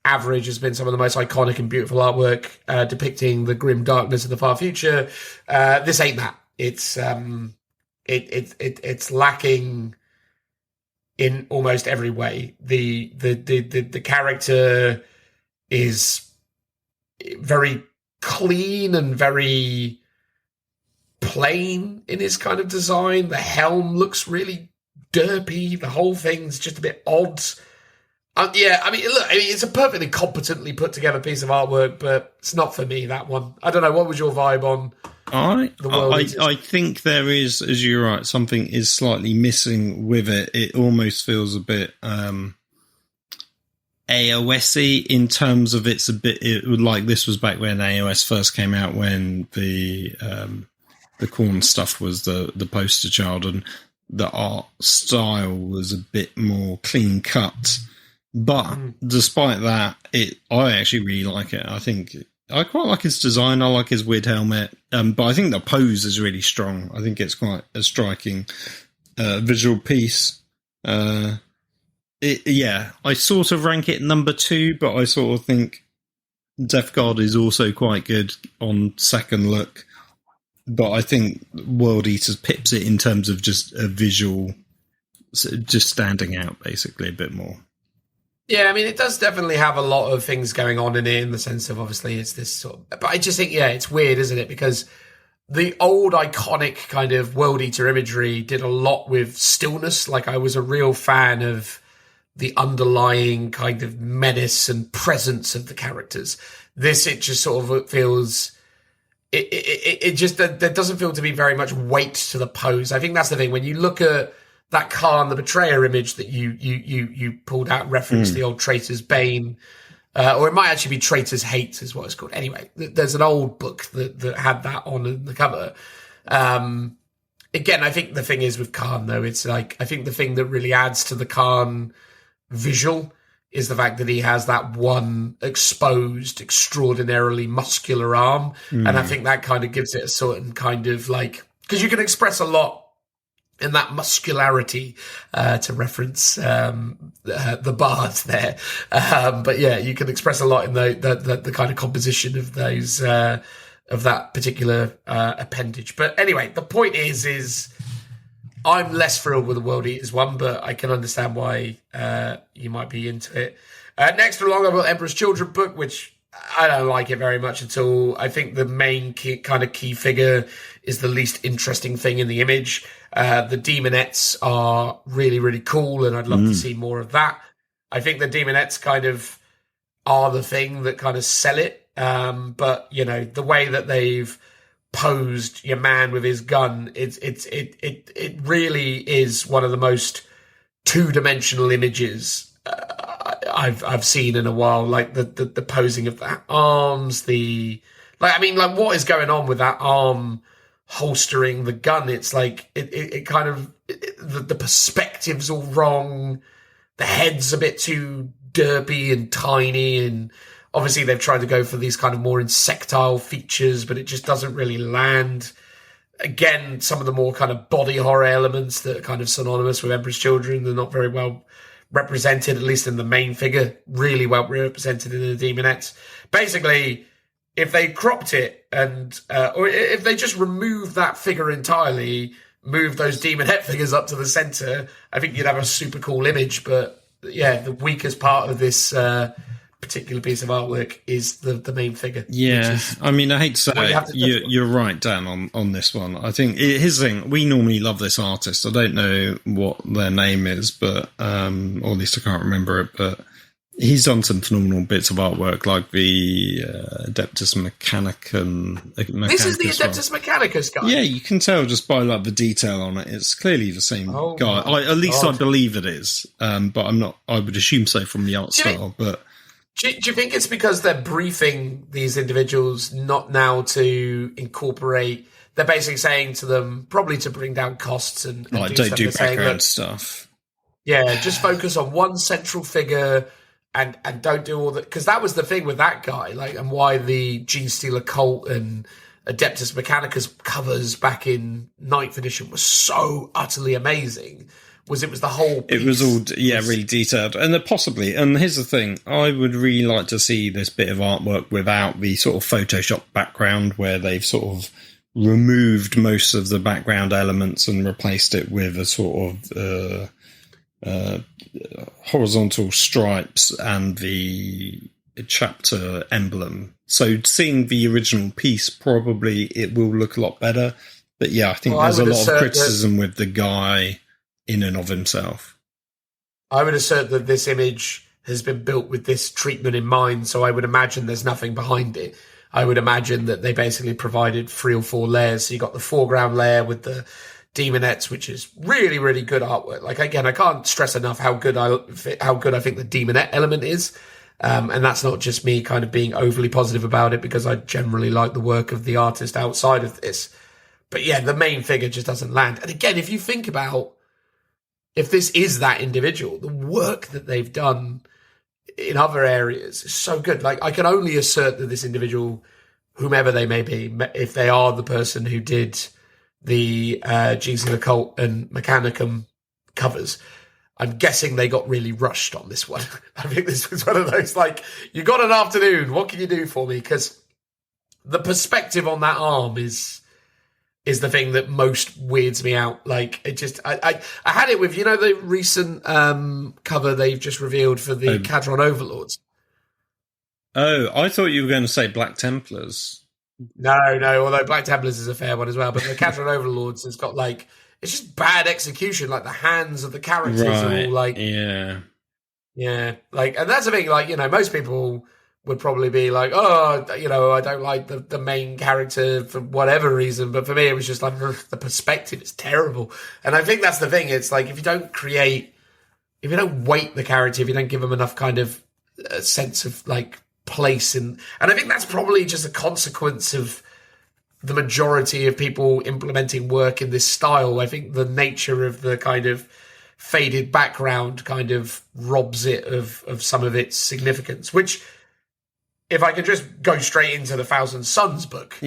Speaker 1: average has been some of the most iconic and beautiful artwork depicting the grim darkness of the far future. This ain't that. It's it's lacking in almost every way. The character is very clean and very plain in his kind of design. The helm looks really derpy. The whole thing's just a bit odd. It's a perfectly competently put together piece of artwork, but it's not for me, that one. I don't know, what was your vibe on the World Eaters? I
Speaker 2: think there is, as you're right, something is slightly missing with it. It almost feels a bit AOS-y in terms of it's a bit like this was back when AOS first came out, when the Khorne stuff was the poster child, and the art style was a bit more clean cut. But despite that, I actually really like it. I think I quite like his design. I like his weird helmet. But I think the pose is really strong. I think it's quite a striking visual piece. I sort of rank it number 2, but I sort of think Death Guard is also quite good on second look. But I think World Eaters pips it in terms of just a visual, just standing out basically a bit more.
Speaker 1: Yeah, I mean, it does definitely have a lot of things going on in it, in the sense of, obviously, it's this sort of... But I just think, it's weird, isn't it? Because the old iconic kind of World Eater imagery did a lot with stillness. Like, I was a real fan of the underlying kind of menace and presence of the characters. This, it just sort of feels... It just... There doesn't feel to be very much weight to the pose. I think that's the thing. When you look at that Khan the Betrayer image that you pulled out, reference the old Traitor's Bane, or it might actually be Traitor's Hate is what it's called. Anyway, there's an old book that had that on the cover. again, I think the thing is with Khan, though, it's like, I think the thing that really adds to the Khan visual is the fact that he has that one exposed, extraordinarily muscular arm. And I think that kind of gives it a certain kind of like, because you can express a lot in that muscularity, to reference the bard there. But yeah, you can express a lot in the kind of composition of those, of that particular appendage. But anyway, the point is I'm less thrilled with the World Eaters one, but I can understand why you might be into it. Next along, I've got Emperor's Children book, which I don't like it very much at all. I think the main key figure is the least interesting thing in the image. The demonettes are really, really cool, and I'd love to see more of that. I think the demonettes kind of are the thing that kind of sell it. But, you know, the way that they've posed your man with his gun, it really is one of the most two-dimensional images I've seen in a while. Like the posing of the arms, what is going on with that arm holstering the gun? It's like it kind of the perspective's all wrong. The head's a bit too derpy and tiny, and obviously they've tried to go for these kind of more insectile features, but it just doesn't really land. Again, some of the more kind of body horror elements that are kind of synonymous with Emperor's Children, they're not very well represented, at least in the main figure. Really well represented in the demonettes. Basically, if they cropped it and or if they just removed that figure entirely, move those demonette figures up to the center, I think you'd have a super cool image. But yeah, the weakest part of this particular piece of artwork is the main figure.
Speaker 2: Yeah, I mean, I hate to say you're right, Dan, on this one. I think his thing, we normally love this artist. I don't know what their name is, but or at least I can't remember it, but he's done some phenomenal bits of artwork, like the Adeptus Mechanicum.
Speaker 1: This is the Adeptus Mechanicus guy?
Speaker 2: Yeah, you can tell just by like the detail on it. It's clearly the same guy. At least I believe it is, but I'm not. I would assume so from the art style, but...
Speaker 1: Do you think it's because they're briefing these individuals not now to incorporate? They're basically saying to them, probably to bring down costs and
Speaker 2: like, don't do background stuff.
Speaker 1: Yeah, just focus on one central figure and don't do all that. Because that was the thing with that guy, like, and why the Gene Stealer Cult and Adeptus Mechanicus covers back in 9th edition was so utterly amazing. It was the whole piece. It was all,
Speaker 2: really detailed. And possibly, and here's the thing, I would really like to see this bit of artwork without the sort of Photoshop background where they've sort of removed most of the background elements and replaced it with a sort of horizontal stripes and the chapter emblem. So seeing the original piece, probably it will look a lot better. But yeah, I think there's a lot of criticism with the guy in and of himself.
Speaker 1: I would assert that this image has been built with this treatment in mind, so I would imagine there's nothing behind it. I would imagine that they basically provided 3 or 4 layers. So you got the foreground layer with the demonettes, which is really, really good artwork. Like, again, I can't stress enough how good I think the demonette element is. And that's not just me kind of being overly positive about it, because I generally like the work of the artist outside of this. But yeah, the main figure just doesn't land. And again, if you think about, if this is that individual, the work that they've done in other areas is so good. Like, I can only assert that this individual, whomever they may be, if they are the person who did the Gene Stealer Cult and Mechanicum covers, I'm guessing they got really rushed on this one. I think this was one of those, like, you got an afternoon, what can you do for me? Because the perspective on that arm is the thing that most weirds me out. Like, it just, I had it with, you know, the recent cover they've just revealed for the Cadron Overlords.
Speaker 2: Oh, I thought you were going to say Black Templars.
Speaker 1: No, although Black Templars is a fair one as well. But the Cadron Overlords has got, like, it's just bad execution. Like, the hands of the characters are all, like... Yeah. Like, and that's the thing, like, you know, most people would probably be like, oh, you know, I don't like the main character for whatever reason. But for me, it was just like, the perspective is terrible. And I think that's the thing. It's like, if you don't weight the character, if you don't give them enough kind of sense of, like, place. And I think that's probably just a consequence of the majority of people implementing work in this style. I think the nature of the kind of faded background kind of robs it of some of its significance, which, if I could just go straight into the Thousand Suns book,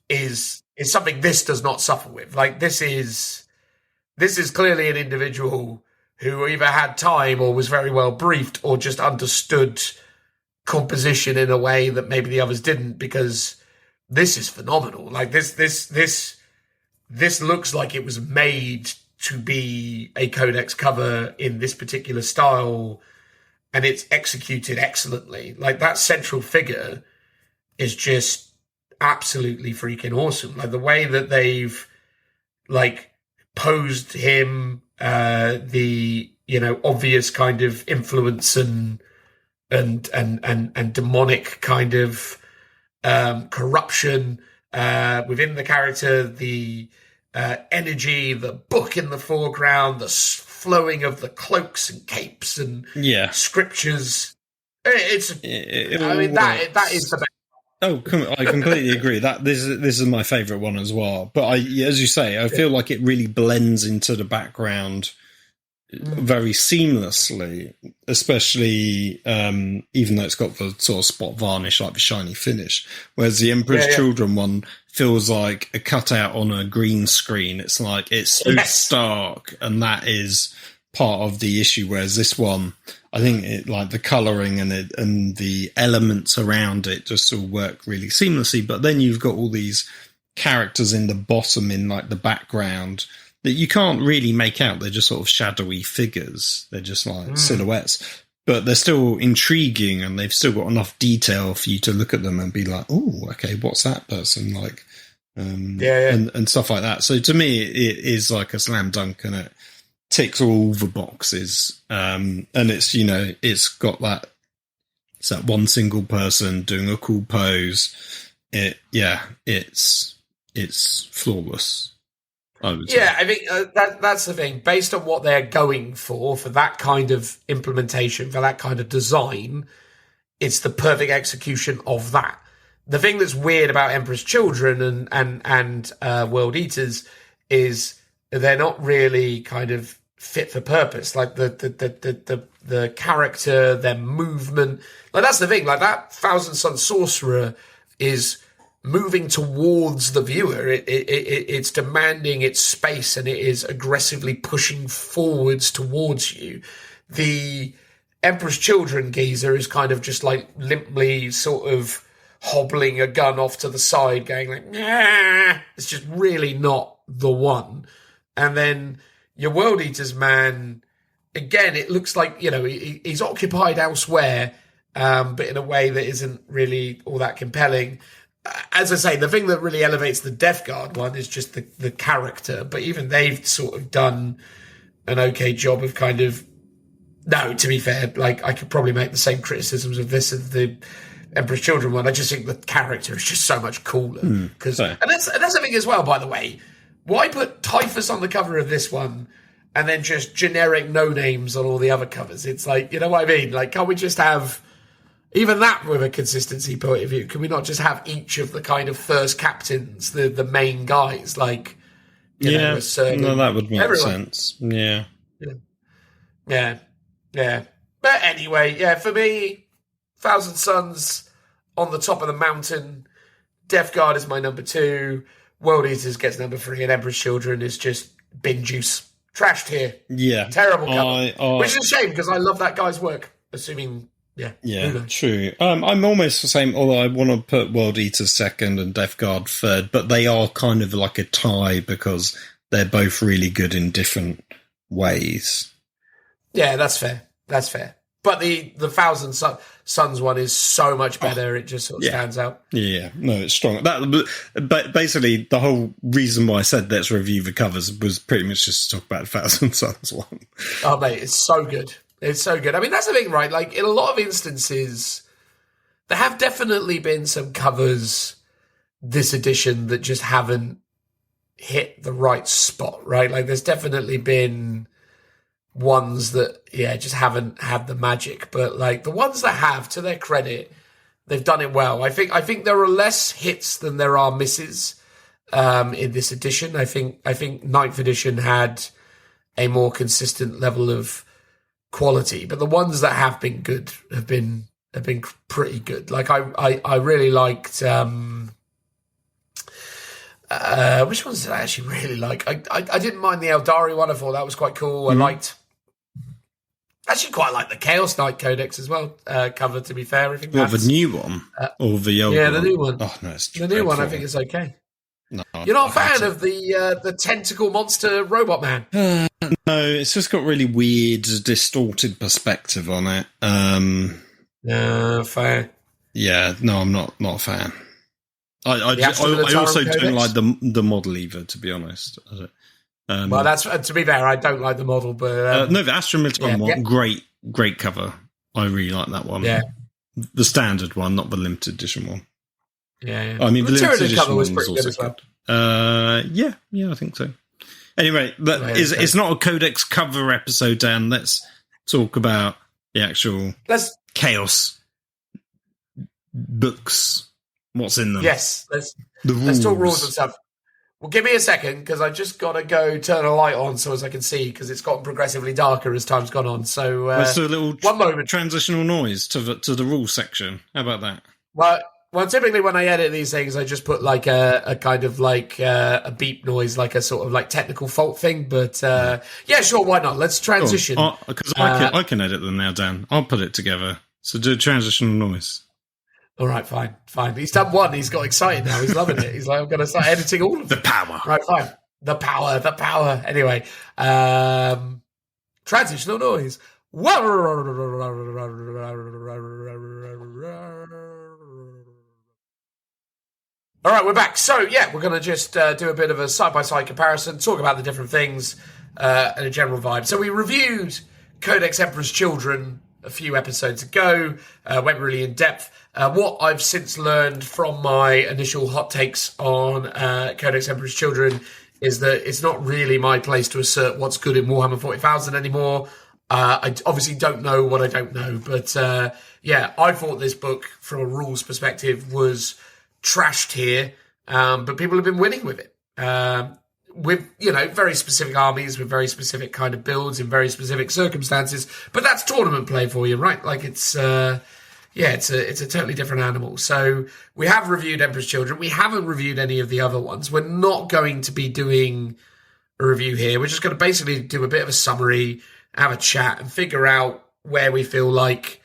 Speaker 1: is something this does not suffer with. Like, this is clearly an individual who either had time or was very well briefed or just understood composition in a way that maybe the others didn't, because this is phenomenal. Like, this looks like it was made to be a Codex cover in this particular style, and it's executed excellently. Like, that central figure is just absolutely freaking awesome. Like, the way that they've like posed him, the, you know, obvious kind of influence and demonic kind of corruption within the character, the energy, the book in the foreground, the flowing of the cloaks and capes and scriptures. I mean, that is the best.
Speaker 2: Oh, I completely agree. That this is my favourite one as well. But as you say, I feel like it really blends into the background very seamlessly, especially even though it's got the sort of spot varnish, like the shiny finish. Whereas the Emperor's Children one feels like a cutout on a green screen. It's like, it's so stark, and that is part of the issue. Whereas this one, I think it, like, the colouring and the elements around it just all work really seamlessly. But then you've got all these characters in the bottom, in like the background, that you can't really make out. They're just sort of shadowy figures. They're just like silhouettes, but they're still intriguing, and they've still got enough detail for you to look at them and be like, oh, okay, what's that person like? And stuff like that. So to me, it is like a slam dunk, and it ticks all the boxes. And it's, you know, it's got that, it's that one single person doing a cool pose. It's flawless.
Speaker 1: I think that's the thing. Based on what they're going for that kind of implementation, for that kind of design, it's the perfect execution of that. The thing that's weird about Emperor's Children and World Eaters is they're not really kind of fit for purpose. Like the character, their movement. Like, that's the thing. Like, that Thousand Sun Sorcerer is moving towards the viewer. It's demanding its space, and it is aggressively pushing forwards towards you. The Emperor's Children geezer is kind of just like limply sort of hobbling a gun off to the side, going like, nah. It's just really not the one. And then your World Eaters man, again, it looks like, you know, he's occupied elsewhere, but in a way that isn't really all that compelling. As I say, the thing that really elevates the Death Guard one is just the character, but even they've sort of done an okay job of kind of, no, to be fair, like, I could probably make the same criticisms of this as the Emperor's Children one. I just think the character is just so much cooler. And that's the thing as well, by the way. Why put Typhus on the cover of this one and then just generic no names on all the other covers? It's like, you know what I mean? Like, can't we just have even that with a consistency point of view? Can we not just have each of the kind of first captains, the main guys, like, you know,
Speaker 2: no, that would make sense. Yeah.
Speaker 1: But anyway, for me, Thousand Suns on the top of the mountain. Death Guard is my number 2. World Eaters gets number 3, and Emperor's Children is just bin juice. Trashed here.
Speaker 2: Yeah.
Speaker 1: Terrible cover. Which is a shame, because I love that guy's work, assuming... Yeah,
Speaker 2: true. I'm almost the same, although I want to put World Eaters second and Death Guard third, but they are kind of like a tie because they're both really good in different ways. Yeah,
Speaker 1: that's fair. But the Thousand Suns one is so much better. It just sort of stands out.
Speaker 2: Yeah, no, it's strong. But basically, the whole reason why I said let's review the covers was pretty much just to talk about Thousand Suns one.
Speaker 1: Oh, mate, it's so good. It's so good. I mean, that's the thing, right? Like, in a lot of instances, there have definitely been some covers this edition that just haven't hit the right spot, right? Like, there's definitely been ones that, just haven't had the magic. But, like, the ones that have, to their credit, they've done it well. I think there are less hits than there are misses. in this edition. I think ninth edition had a more consistent level of quality, but the ones that have been good have been pretty good. Like I really liked which ones did I actually really like? I didn't mind the Eldari one. I thought that was quite cool. I liked actually quite like the Chaos Knight Codex as well cover, to be fair. I think
Speaker 2: the new one or the old
Speaker 1: the
Speaker 2: one?
Speaker 1: new one.
Speaker 2: Oh no, it's
Speaker 1: the new one. I think it's okay.
Speaker 2: No,
Speaker 1: you're not a fan of the tentacle monster robot man?
Speaker 2: No, it's just got really weird, distorted perspective on it.
Speaker 1: Fair.
Speaker 2: Yeah, no, I'm not a fan. I also don't like the model either, to be honest.
Speaker 1: Well, that's to be fair. I don't like the model, but
Speaker 2: no, the Astra Militarum one, great cover. I really like that one.
Speaker 1: Yeah,
Speaker 2: the standard one, not the limited edition one.
Speaker 1: Yeah.
Speaker 2: I mean, the limited edition
Speaker 1: cover
Speaker 2: one
Speaker 1: was
Speaker 2: was
Speaker 1: pretty
Speaker 2: also
Speaker 1: good as well.
Speaker 2: good. Yeah, I think so. Anyway, it's not a Codex cover episode, Dan. Let's talk about the actual Chaos books. What's in them?
Speaker 1: Yes, let's talk rules and stuff. Well, give me a second, because I just got to go turn a light on so as I can see, because it's gotten progressively darker as time's gone on. So
Speaker 2: let's do a little
Speaker 1: one moment.
Speaker 2: Transitional noise to the rules section. How about that?
Speaker 1: Well, typically when I edit these things, I just put like a kind of like a beep noise, like a sort of like technical fault thing. But yeah, sure, why not? Let's transition.
Speaker 2: Because I can edit them now, Dan. I'll put it together. So do a transitional noise.
Speaker 1: All right, fine. He's done one. He's got excited now. He's loving it. He's like, I'm going to start editing all of them.
Speaker 2: The power.
Speaker 1: Right, fine. The power. Anyway, transitional noise. All right, we're back. So, yeah, we're going to just do a bit of a side-by-side comparison, talk about the different things and a general vibe. So we reviewed Codex Emperor's Children a few episodes ago, went really in depth. What I've since learned from my initial hot takes on Codex Emperor's Children is that it's not really my place to assert what's good in Warhammer 40,000 anymore. I obviously don't know what I don't know, but yeah, I thought this book, from a rules perspective, was trashed here, but people have been winning with it. With, very specific armies, with very specific kind of builds in very specific circumstances. But that's tournament play for you, right? Like it's a totally different animal. So we have reviewed Emperor's Children. We haven't reviewed any of the other ones. We're not going to be doing a review here. We're just going to basically do a bit of a summary, have a chat, and figure out where we feel like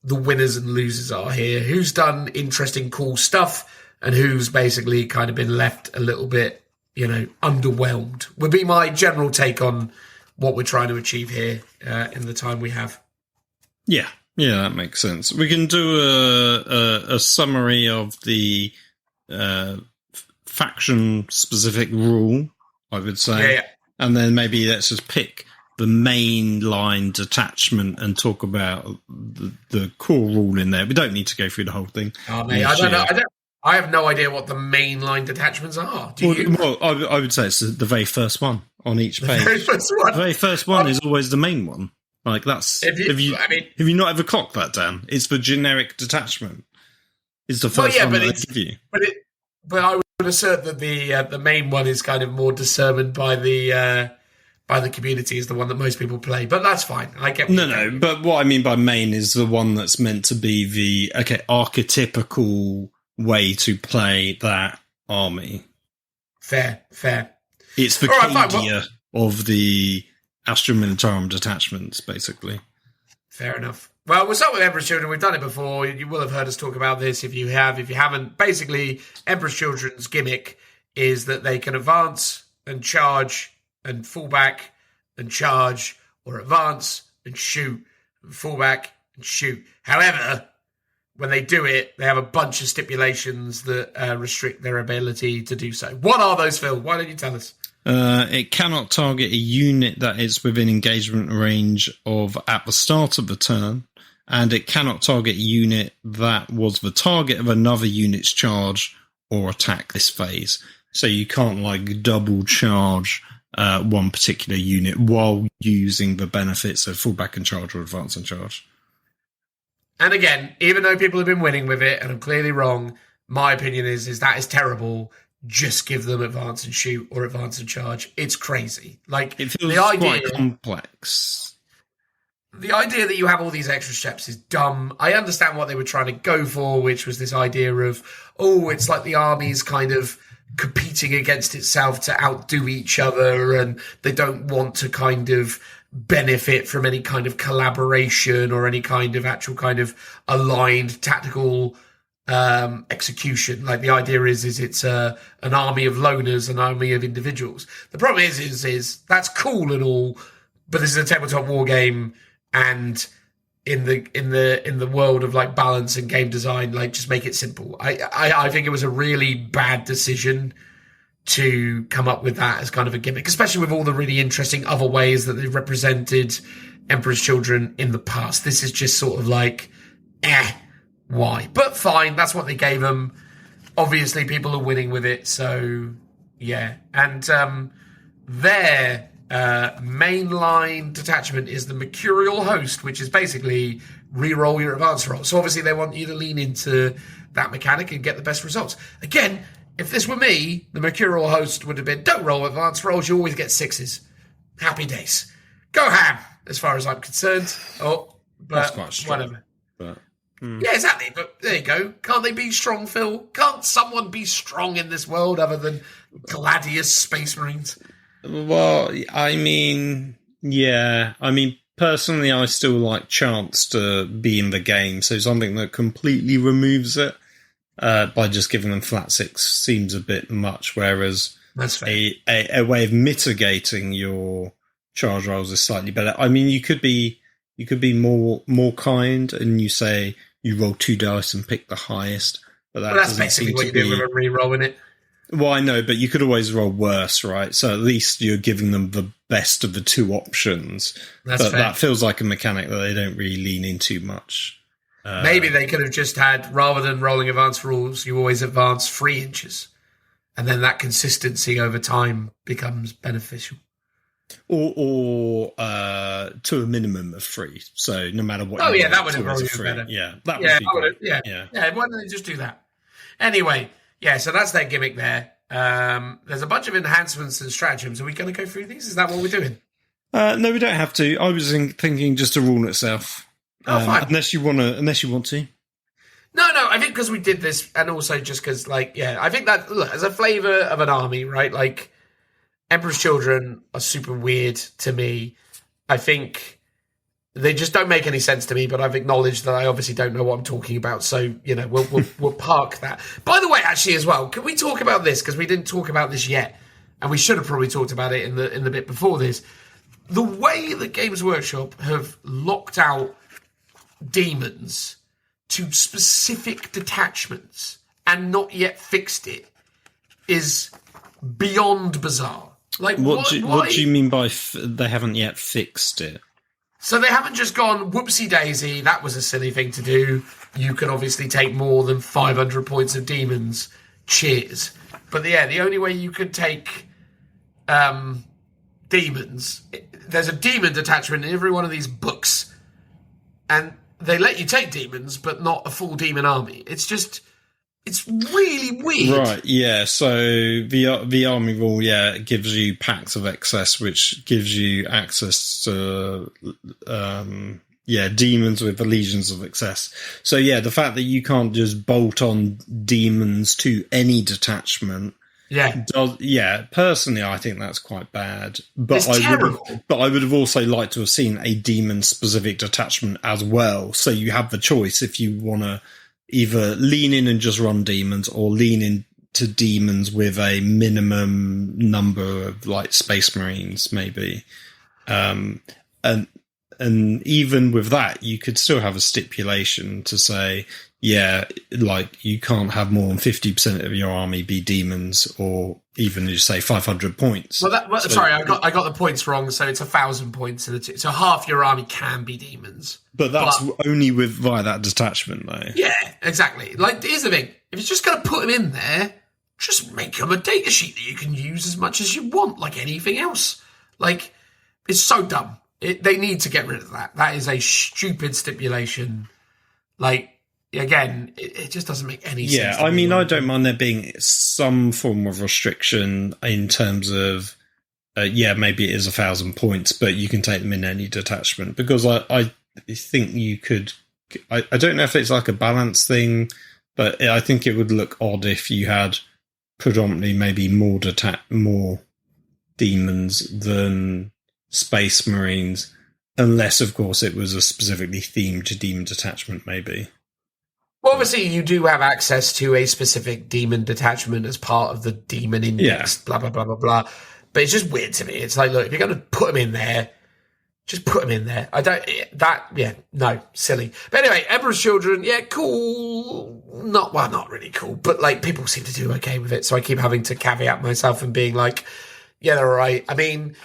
Speaker 1: the winners and losers are here. Who's done interesting, cool stuff, and who's basically kind of been left a little bit, underwhelmed, would be my general take on what we're trying to achieve here in the time we have.
Speaker 2: Yeah, that makes sense. We can do a summary of the faction-specific rule, I would say.
Speaker 1: Yeah.
Speaker 2: And then maybe let's just pick the main line detachment and talk about the core rule in there. We don't need to go through the whole thing.
Speaker 1: Oh, mate, I don't know. I have no idea what the main line detachments are. Do you?
Speaker 2: Well, I would say it's the very first one on each page.
Speaker 1: The very first one.
Speaker 2: The very first one is always the main one. Like that's have you not ever clocked that, Dan? It's the generic detachment. It's the first one that I give you.
Speaker 1: But I would assert that the main one is kind of more determined by the community, is the one that most people play. But that's fine. I get
Speaker 2: no. But what I mean by main is the one that's meant to be the archetypical way to play that army.
Speaker 1: Fair.
Speaker 2: It's the Cadia of the Astra Militarum detachments, basically.
Speaker 1: Fair enough. Well, we'll start with Emperor's Children. We've done it before. You will have heard us talk about this if you have. If you haven't, basically, Emperor's Children's gimmick is that they can advance and charge and fall back and charge, or advance and shoot and fall back and shoot. However, when they do it, they have a bunch of stipulations that restrict their ability to do so. What are those, Phil? Why don't you tell us?
Speaker 2: It cannot target a unit that is within engagement range of at the start of the turn, and it cannot target a unit that was the target of another unit's charge or attack this phase. So you can't double charge one particular unit while using the benefits of fallback and charge or advance and charge.
Speaker 1: And again, even though people have been winning with it, and I'm clearly wrong, my opinion is that is terrible. just give them advance and shoot or advance and charge. It's crazy. Like,
Speaker 2: It feels
Speaker 1: the idea,
Speaker 2: quite complex.
Speaker 1: the idea that you have all these extra steps is dumb. I understand what they were trying to go for, which was this idea of, it's like the army's kind of competing against itself to outdo each other, and they don't want to kind of benefit from any kind of collaboration or any kind of actual kind of aligned tactical execution. Like, the idea is it's an army of loners, an army of individuals. The problem is that's cool and all, but this is a tabletop war game, and in the world of like balance and game design, like, just make it simple. I think it was a really bad decision to come up with that as kind of a gimmick, especially with all the really interesting other ways that they've represented Emperor's Children in the past. This is just sort of like, why? But fine, that's what they gave them. Obviously, people are winning with it, so yeah. And their mainline detachment is the Mercurial Host, which is basically re-roll your advance roll. So obviously they want you to lean into that mechanic and get the best results. Again, if this were me, the Mercurial Host would have been, don't roll advance rolls, you always get 6s. Happy days. Go ham, as far as I'm concerned. But
Speaker 2: That's quite strong,
Speaker 1: whatever.
Speaker 2: But,
Speaker 1: Yeah, exactly. But there you go. Can't they be strong, Phil? Can't someone be strong in this world other than Gladius Space Marines?
Speaker 2: Well, I mean, yeah. I mean, personally, I still like chance to be in the game, so something that completely removes it by just giving them flat 6 seems a bit much, whereas
Speaker 1: That's fair.
Speaker 2: a way of mitigating your charge rolls is slightly better. I mean, you could be more kind, and you say you roll 2 dice and pick the highest, but
Speaker 1: that's basically what you do with a re-roll, isn't it?
Speaker 2: Well, I know, but you could always roll worse, right? So at least you're giving them the best of the 2 options.
Speaker 1: That's
Speaker 2: but
Speaker 1: fair.
Speaker 2: that feels like a mechanic that they don't really lean into much.
Speaker 1: Maybe they could have just had, rather than rolling advance rules, you always advance 3 inches. And then that consistency over time becomes beneficial.
Speaker 2: Or to a minimum of 3. So no matter what.
Speaker 1: Oh,
Speaker 2: you
Speaker 1: yeah,
Speaker 2: roll,
Speaker 1: that would
Speaker 2: it's
Speaker 1: have
Speaker 2: always
Speaker 1: rolled
Speaker 2: a
Speaker 1: even
Speaker 2: 3.
Speaker 1: better.
Speaker 2: Yeah, that would be great.
Speaker 1: Yeah, why don't they just do that? Anyway, yeah, so that's their gimmick there. There's a bunch of enhancements and stratagems. Are we going to go through these? Is that what we're doing?
Speaker 2: No, we don't have to. I was thinking just a rule itself.
Speaker 1: Fine.
Speaker 2: Unless you want to.
Speaker 1: No, I think because we did this, and also just because, like, yeah, I think that, look, as a flavour of an army, right, like, Emperor's Children are super weird to me. I think they just don't make any sense to me, but I've acknowledged that I obviously don't know what I'm talking about, so, you know, we'll park that. By the way, actually, as well, can we talk about this? Because we didn't talk about this yet, and we should have probably talked about it in the bit before this. The way that Games Workshop have locked out demons to specific detachments and not yet fixed it is beyond bizarre. Like,
Speaker 2: What do you mean by they haven't yet fixed it?
Speaker 1: So they haven't just gone, whoopsie daisy, that was a silly thing to do. You can obviously take more than 500 points of demons. Cheers. But yeah, the only way you could take demons, there's a demon detachment in every one of these books. And they let you take demons, but not a full demon army. It's really weird.
Speaker 2: Right, yeah. So the army rule, yeah, it gives you packs of excess, which gives you access to, demons with the legions of excess. So yeah, the fact that you can't just bolt on demons to any detachment. Yeah. Personally, I think that's quite bad. But I would have also liked to have seen a demon-specific detachment as well. So you have the choice if you want to either lean in and just run demons, or lean into demons with a minimum number of like Space Marines, maybe. And even with that, you could still have a stipulation to say, yeah, like you can't have more than 50% of your army be demons, or even just say 500 points.
Speaker 1: Sorry, I got the points wrong. So it's 1,000 points, so half your army can be demons.
Speaker 2: But that's only via that detachment, though.
Speaker 1: Yeah, exactly. Like, here's the thing: if you're just going to put them in there, just make them a data sheet that you can use as much as you want, like anything else. Like, it's so dumb. They need to get rid of that. That is a stupid stipulation. Like, again, it just doesn't make any sense.
Speaker 2: Yeah, I mean, I don't mind there being some form of restriction in terms of, maybe it is 1,000 points, but you can take them in any detachment, because I think you could. I don't know if it's like a balance thing, but I think it would look odd if you had predominantly maybe more demons than Space Marines, unless, of course, it was a specifically themed demon detachment, maybe.
Speaker 1: Well, obviously, you do have access to a specific demon detachment as part of the demon index, blah, blah, blah, blah, blah. But it's just weird to me. It's like, look, if you're going to put them in there, just put them in there. Silly. But anyway, Emperor's Children, cool. Not really cool, but like people seem to do okay with it. So I keep having to caveat myself and being like, yeah, they're all right. I mean,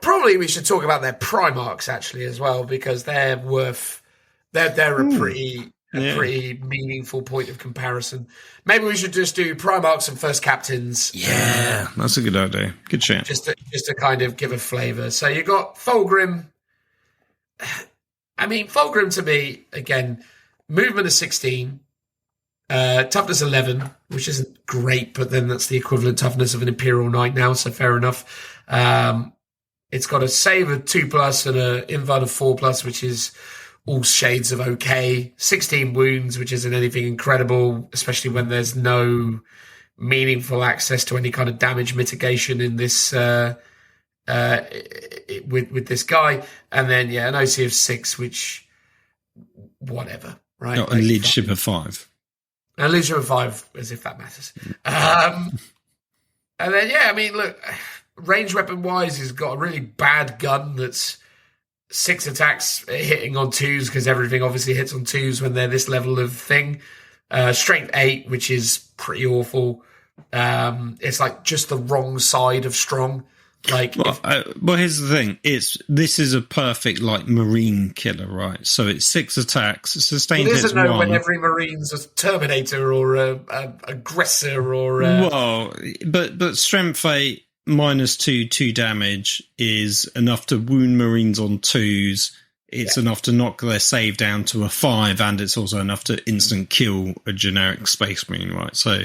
Speaker 1: probably we should talk about their Primarchs actually as well, because they're a pretty meaningful point of comparison. Maybe we should just do Primarchs and First Captains.
Speaker 2: Yeah, that's a good idea. Good shout.
Speaker 1: Just to kind of give a flavour. So you got Fulgrim. I mean, Fulgrim to me, again, movement of 16, toughness 11, which isn't great, but then that's the equivalent toughness of an Imperial Knight now, so fair enough. It's got a save of 2+ and an invuln of 4+, which is all shades of okay. 16 wounds, which isn't anything incredible, especially when there's no meaningful access to any kind of damage mitigation in this with this guy. And then an OC of 6, which whatever, right?
Speaker 2: No, and leadership of 5.
Speaker 1: And leadership of 5, as if that matters. And then I mean, look, range weapon wise, he's got a really bad gun that's 6 attacks hitting on 2s, because everything obviously hits on 2s when they're this level of thing. Strength 8, which is pretty awful. It's like just the wrong side of strong. Like,
Speaker 2: well, here's the thing: this is a perfect like Marine killer, right? So it's 6 attacks, sustained hits 1.
Speaker 1: It doesn't know when every Marine's a Terminator or a aggressor or.
Speaker 2: But strength 8 -2, 2 damage is enough to wound Marines on 2s. It's enough to knock their save down to a 5, and it's also enough to instant kill a generic Space Marine, right? So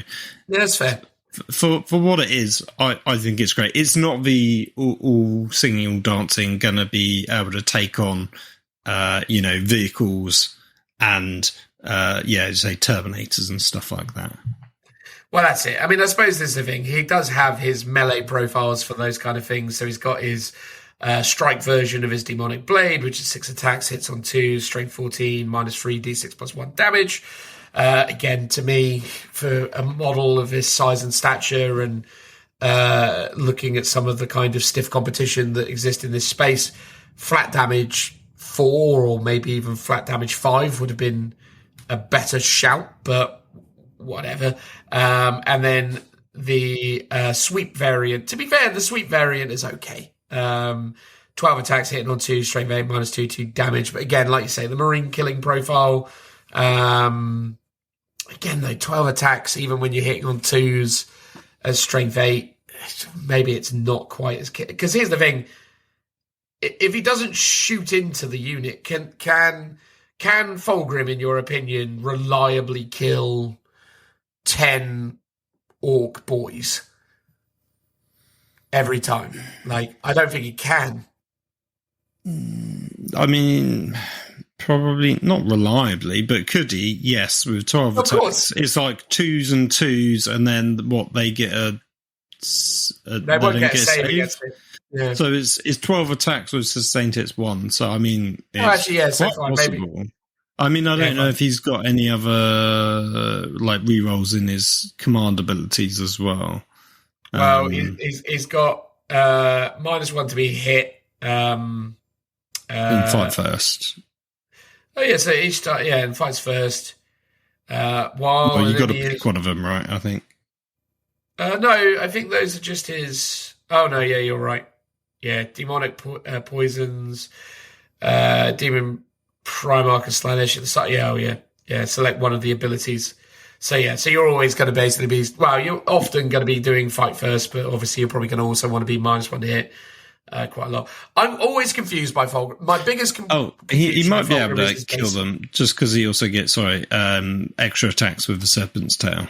Speaker 1: that's fair.
Speaker 2: For what it is, I think it's great. It's not the all singing, all dancing, gonna be able to take on, vehicles and, say Terminators and stuff like that.
Speaker 1: Well, that's it. I mean, I suppose this is the thing. He does have his melee profiles for those kind of things. So he's got his strike version of his Demonic Blade, which is 6 attacks, hits on 2, strength 14, -3, d6 +1 damage. Again, to me, for a model of his size and stature and looking at some of the kind of stiff competition that exists in this space, flat damage 4 or maybe even flat damage 5 would have been a better shout, but whatever. And then the sweep variant. To be fair, the sweep variant is okay. 12 attacks hitting on 2, strength 8, -2, 2 damage. But again, like you say, the Marine killing profile. Again, though, 12 attacks, even when you're hitting on 2s as strength 8, maybe it's not quite as... Because here's the thing. If he doesn't shoot into the unit, can Fulgrim, in your opinion, reliably kill 10 orc boys every time? Like, I don't think he can.
Speaker 2: I mean, probably not reliably, but could he? Yes, with 12 attacks.
Speaker 1: Course.
Speaker 2: It's like 2s and 2s, and then they get
Speaker 1: they won't get a save against it. Yeah.
Speaker 2: So it's 12 attacks with sustained hits 1. So, I mean, it's
Speaker 1: so
Speaker 2: quite possible. Maybe. I mean, I don't know if he's got any other like rerolls in his command abilities as well.
Speaker 1: Well, he's got -1 to be hit.
Speaker 2: In fight first.
Speaker 1: Oh yeah, so each time, and fights first.
Speaker 2: Well, you got to pick one of them, right? I think.
Speaker 1: No, I think those are just his. Oh no, yeah, you're right. Yeah, demonic poisons, demon Primarch and Slaanesh at the start. Yeah. Select one of the abilities. So you're always going to basically be. Well, you're often going to be doing fight first, but obviously you're probably going to also want to be -1 to hit. quite a lot. I'm always confused by Fulgrim. My biggest
Speaker 2: he might be able to
Speaker 1: is
Speaker 2: kill them just because he also gets extra attacks with the Serpent's Tail.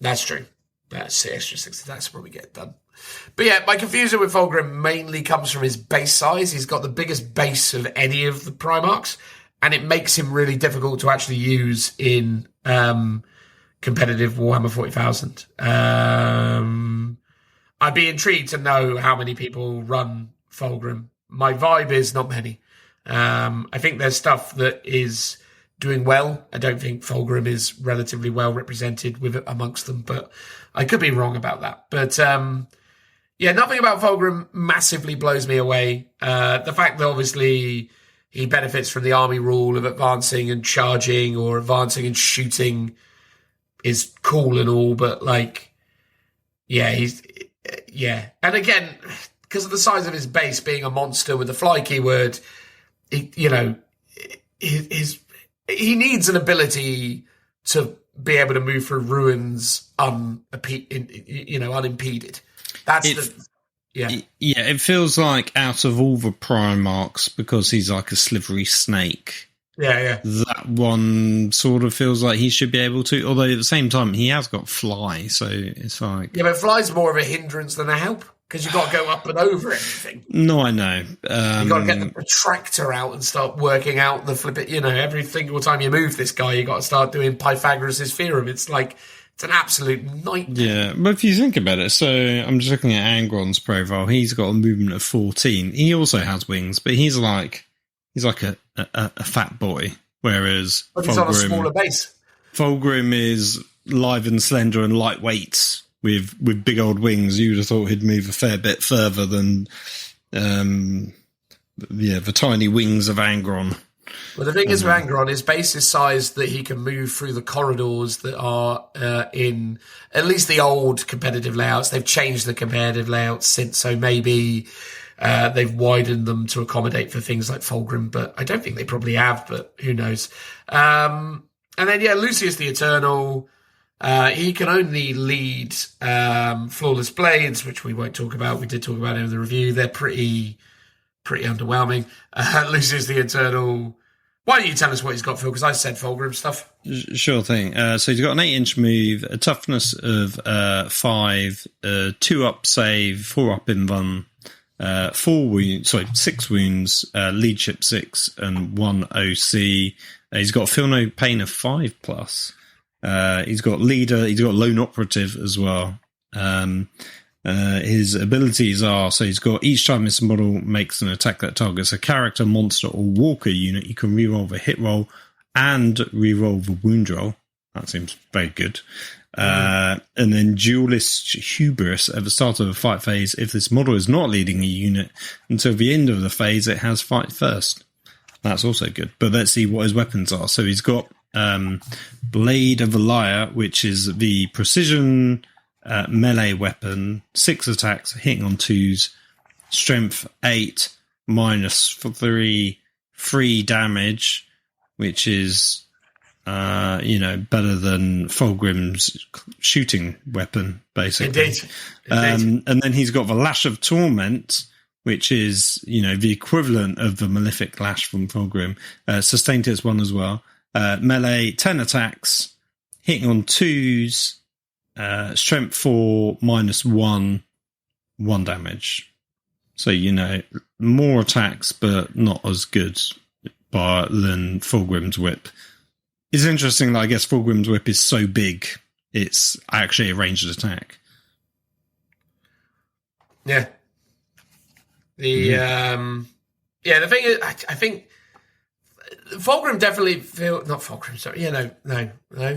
Speaker 1: That's true. That's the extra 6 attacks will probably get done. But yeah, my confusion with Fulgrim mainly comes from his base size. He's got the biggest base of any of the Primarchs, and it makes him really difficult to actually use in competitive Warhammer 40,000. I'd be intrigued to know how many people run Fulgrim. My vibe is not many. I think there's stuff that is doing well. I don't think Fulgrim is relatively well represented with amongst them, but I could be wrong about that. But yeah, nothing about Fulgrim massively blows me away. The fact that obviously he benefits from the army rule of advancing and charging or advancing and shooting is cool and all, but like, yeah, and again, because of the size of his base being a monster with the fly keyword, he needs an ability to be able to move through ruins unimpeded.
Speaker 2: It feels like out of all the Primarchs, because he's like a slithery snake.
Speaker 1: Yeah.
Speaker 2: That one sort of feels like he should be able to, although at the same time he has got fly, so it's like...
Speaker 1: Yeah, but fly's more of a hindrance than a help, because you've got to go up and over everything.
Speaker 2: No, I know.
Speaker 1: You've got to get the protractor out and start working out the flip it, every single time you move this guy, you've got to start doing Pythagoras' theorem. It's like, it's an absolute nightmare.
Speaker 2: Yeah, but if you think about it, so I'm just looking at Angron's profile, he's got a movement of 14. He also has wings, but he's like a fat boy, whereas
Speaker 1: he's on a smaller base.
Speaker 2: Fulgrim is live and slender and lightweight with big old wings. You would have thought he'd move a fair bit further than the tiny wings of Angron.
Speaker 1: Well, the thing is with Angron, his base is sized that he can move through the corridors that are in at least the old competitive layouts. They've changed the competitive layouts since, so maybe they've widened them to accommodate for things like Fulgrim, but I don't think they probably have, but who knows. And then, Lucius the Eternal, he can only lead Flawless Blades, which we won't talk about. We did talk about it in the review. They're pretty underwhelming. Lucius the Eternal, why don't you tell us what he's got, Phil? Because I said Fulgrim stuff.
Speaker 2: Sure thing. So he's got an 8-inch move, a toughness of 5, 2 up save, 4 up invuln, 6 wounds, leadership 6, and 1 OC. He's got feel no pain of 5+. He's got leader, he's got lone operative as well. His abilities are, so he's got each time this model makes an attack that targets a character, monster, or walker unit, you can reroll the hit roll and reroll the wound roll. That seems very good. And then Duelist Hubris at the start of the fight phase. If this model is not leading a unit until the end of the phase, it has fight first. That's also good. But let's see what his weapons are. So he's got Blade of the Liar, which is the precision melee weapon, 6 attacks, hitting on 2s, strength 8, -3, 3 damage, which is better than Fulgrim's shooting weapon, basically.
Speaker 1: Indeed.
Speaker 2: And then he's got the Lash of Torment, which is, the equivalent of the Malefic Lash from Fulgrim. Sustained hits 1 as well. Melee, 10 attacks, hitting on 2s, strength 4, -1, 1 damage. So, more attacks, but not as good than Fulgrim's Whip. It's interesting that I guess Fulgrim's Whip is so big, it's actually a ranged attack.
Speaker 1: Yeah. The thing is, I think Fulgrim definitely not Fulgrim, sorry. Yeah, no.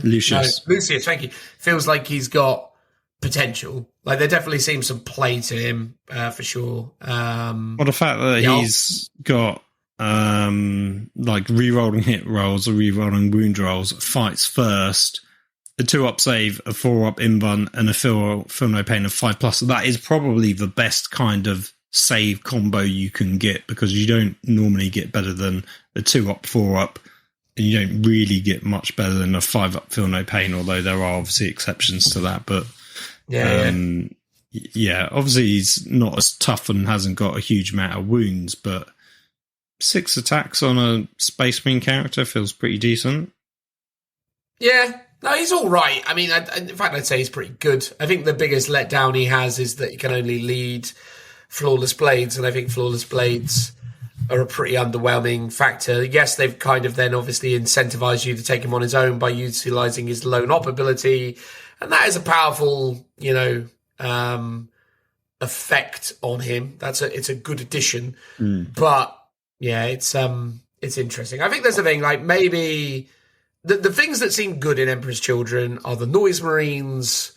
Speaker 2: Lucius.
Speaker 1: No, Lucius, thank you. Feels like he's got potential. Like there definitely seems some play to him, for sure. Well,
Speaker 2: the fact that he's got re-rolling hit rolls or re-rolling wound rolls, fights first, a 2-up save, a 4-up invuln, and a feel no pain of 5+. That is probably the best kind of save combo you can get, because you don't normally get better than a 2-up, 4-up, and you don't really get much better than a 5-up feel no pain, although there are obviously exceptions to that. But Yeah, obviously he's not as tough and hasn't got a huge amount of wounds, but 6 attacks on a Space Marine character feels pretty decent.
Speaker 1: Yeah, no, he's all right. I mean, in fact, I'd say he's pretty good. I think the biggest letdown he has is that he can only lead Flawless Blades, and I think Flawless Blades are a pretty underwhelming factor. Yes, they've kind of then obviously incentivized you to take him on his own by utilizing his lone op ability, and that is a powerful, effect on him. It's a good addition, but yeah, it's interesting. I think there's a thing like maybe the things that seem good in Emperor's Children are the Noise Marines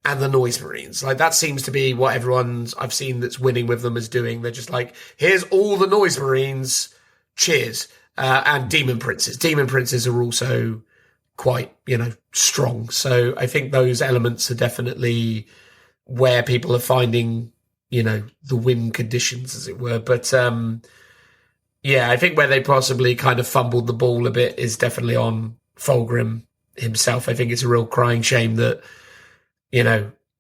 Speaker 1: and the Noise Marines. Like that seems to be what I've seen that's winning with them is doing. They're just like, here's all the Noise Marines, cheers, and Demon Princes. Demon Princes are also quite strong. So I think those elements are definitely where people are finding, the win conditions, as it were. But, yeah, I think where they possibly kind of fumbled the ball a bit is definitely on Fulgrim himself. I think it's a real crying shame that,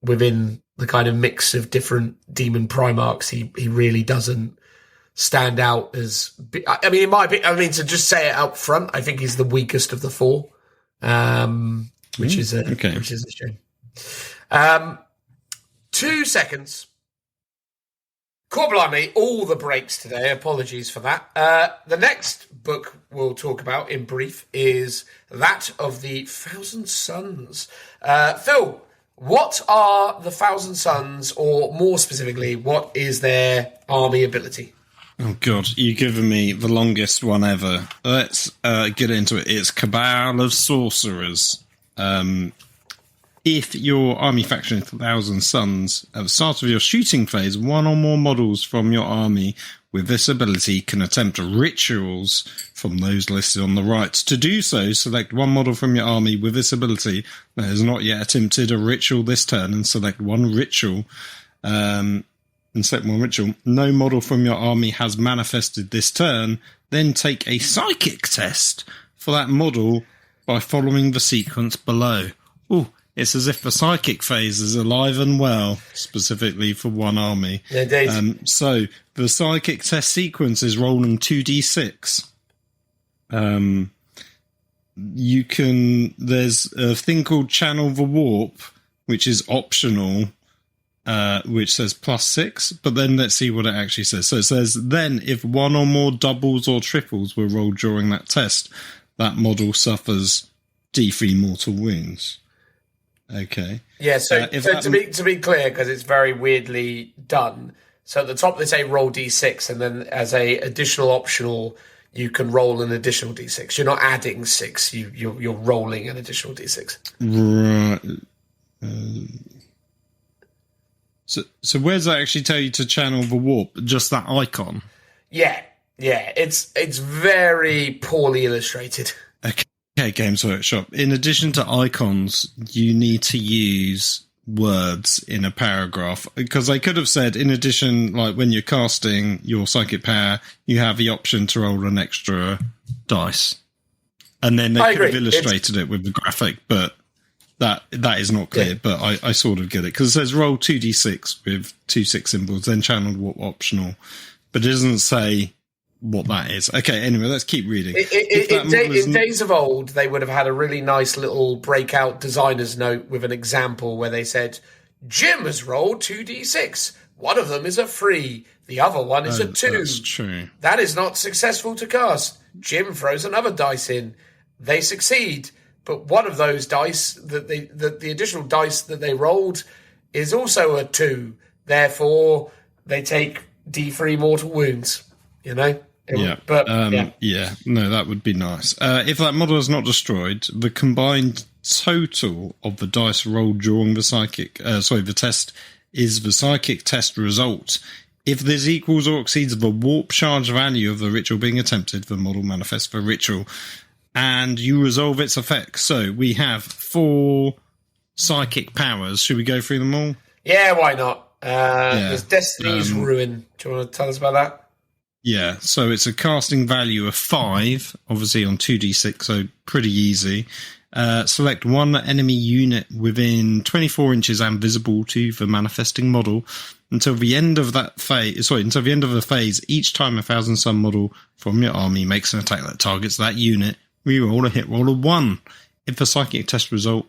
Speaker 1: within the kind of mix of different demon Primarchs, he really doesn't stand out as... I mean, to just say it up front, I think he's the weakest of the 4, which is a shame. 2 seconds. God blimey, all the breaks today. Apologies for that. The next book we'll talk about in brief is that of the Thousand Sons. Phil, what are the Thousand Sons, or more specifically, what is their army ability?
Speaker 2: Oh, God, you've given me the longest one ever. Let's get into it. It's Cabal of Sorcerers. If your army faction is 1,000 Sons, at the start of your shooting phase, 1 or more models from your army with this ability can attempt rituals from those listed on the right. To do so, select 1 model from your army with this ability that has not yet attempted a ritual this turn and select 1 ritual. And select 1 ritual. No model from your army has manifested this turn. Then take a psychic test for that model by following the sequence below. Ooh. It's as if the psychic phase is alive and well, specifically for 1 army.
Speaker 1: Indeed.
Speaker 2: So the psychic test sequence is rolling 2d6. There's a thing called Channel the Warp, which is optional, which says +6, but then let's see what it actually says. So it says, then if 1 or more doubles or triples were rolled during that test, that model suffers D3 mortal wounds. Okay.
Speaker 1: Yeah, to be clear, because it's very weirdly done. So at the top they say roll d6, and then as a additional optional, you can roll an additional d6. You're not adding 6; you're rolling an additional d6.
Speaker 2: Right. So where does that actually tell you to channel the warp? Just that icon?
Speaker 1: Yeah. It's very poorly illustrated.
Speaker 2: Okay, Games Workshop. In addition to icons, you need to use words in a paragraph, because they could have said, in addition, like when you're casting your psychic power, you have the option to roll an extra dice, and then they could have illustrated it with the graphic, but that is not clear. Yeah. But I sort of get it, because it says roll 2d6 with 2 6 symbols, then channeled warp optional, but it doesn't say what that is. Okay, anyway, let's keep reading.
Speaker 1: In days of old, they would have had a really nice little breakout designer's note with an example where they said, Jim has rolled 2d6. One of them is a 3. The other one is a 2.
Speaker 2: That's true.
Speaker 1: That is not successful to cast. Jim throws another dice in. They succeed. But one of those dice, the additional dice that they rolled, is also a 2. Therefore, they take D3 mortal wounds.
Speaker 2: No, that would be nice. If that model is not destroyed, the combined total of the dice rolled during the test is the psychic test result. If this equals or exceeds the warp charge value of the ritual being attempted, the model manifests the ritual, and you resolve its effects. So we have 4 psychic powers. Should we go through them all?
Speaker 1: Yeah, why not? There's Destiny's Ruin. Do you want to tell us about that?
Speaker 2: Yeah, so it's a casting value of 5, obviously on 2d6, so pretty easy. Select one enemy unit within 24 inches and visible to the manifesting model until the end of that phase. Until the end of the phase, each time a Thousand Sun model from your army makes an attack that targets that unit, reroll a hit roll of 1. If the psychic test result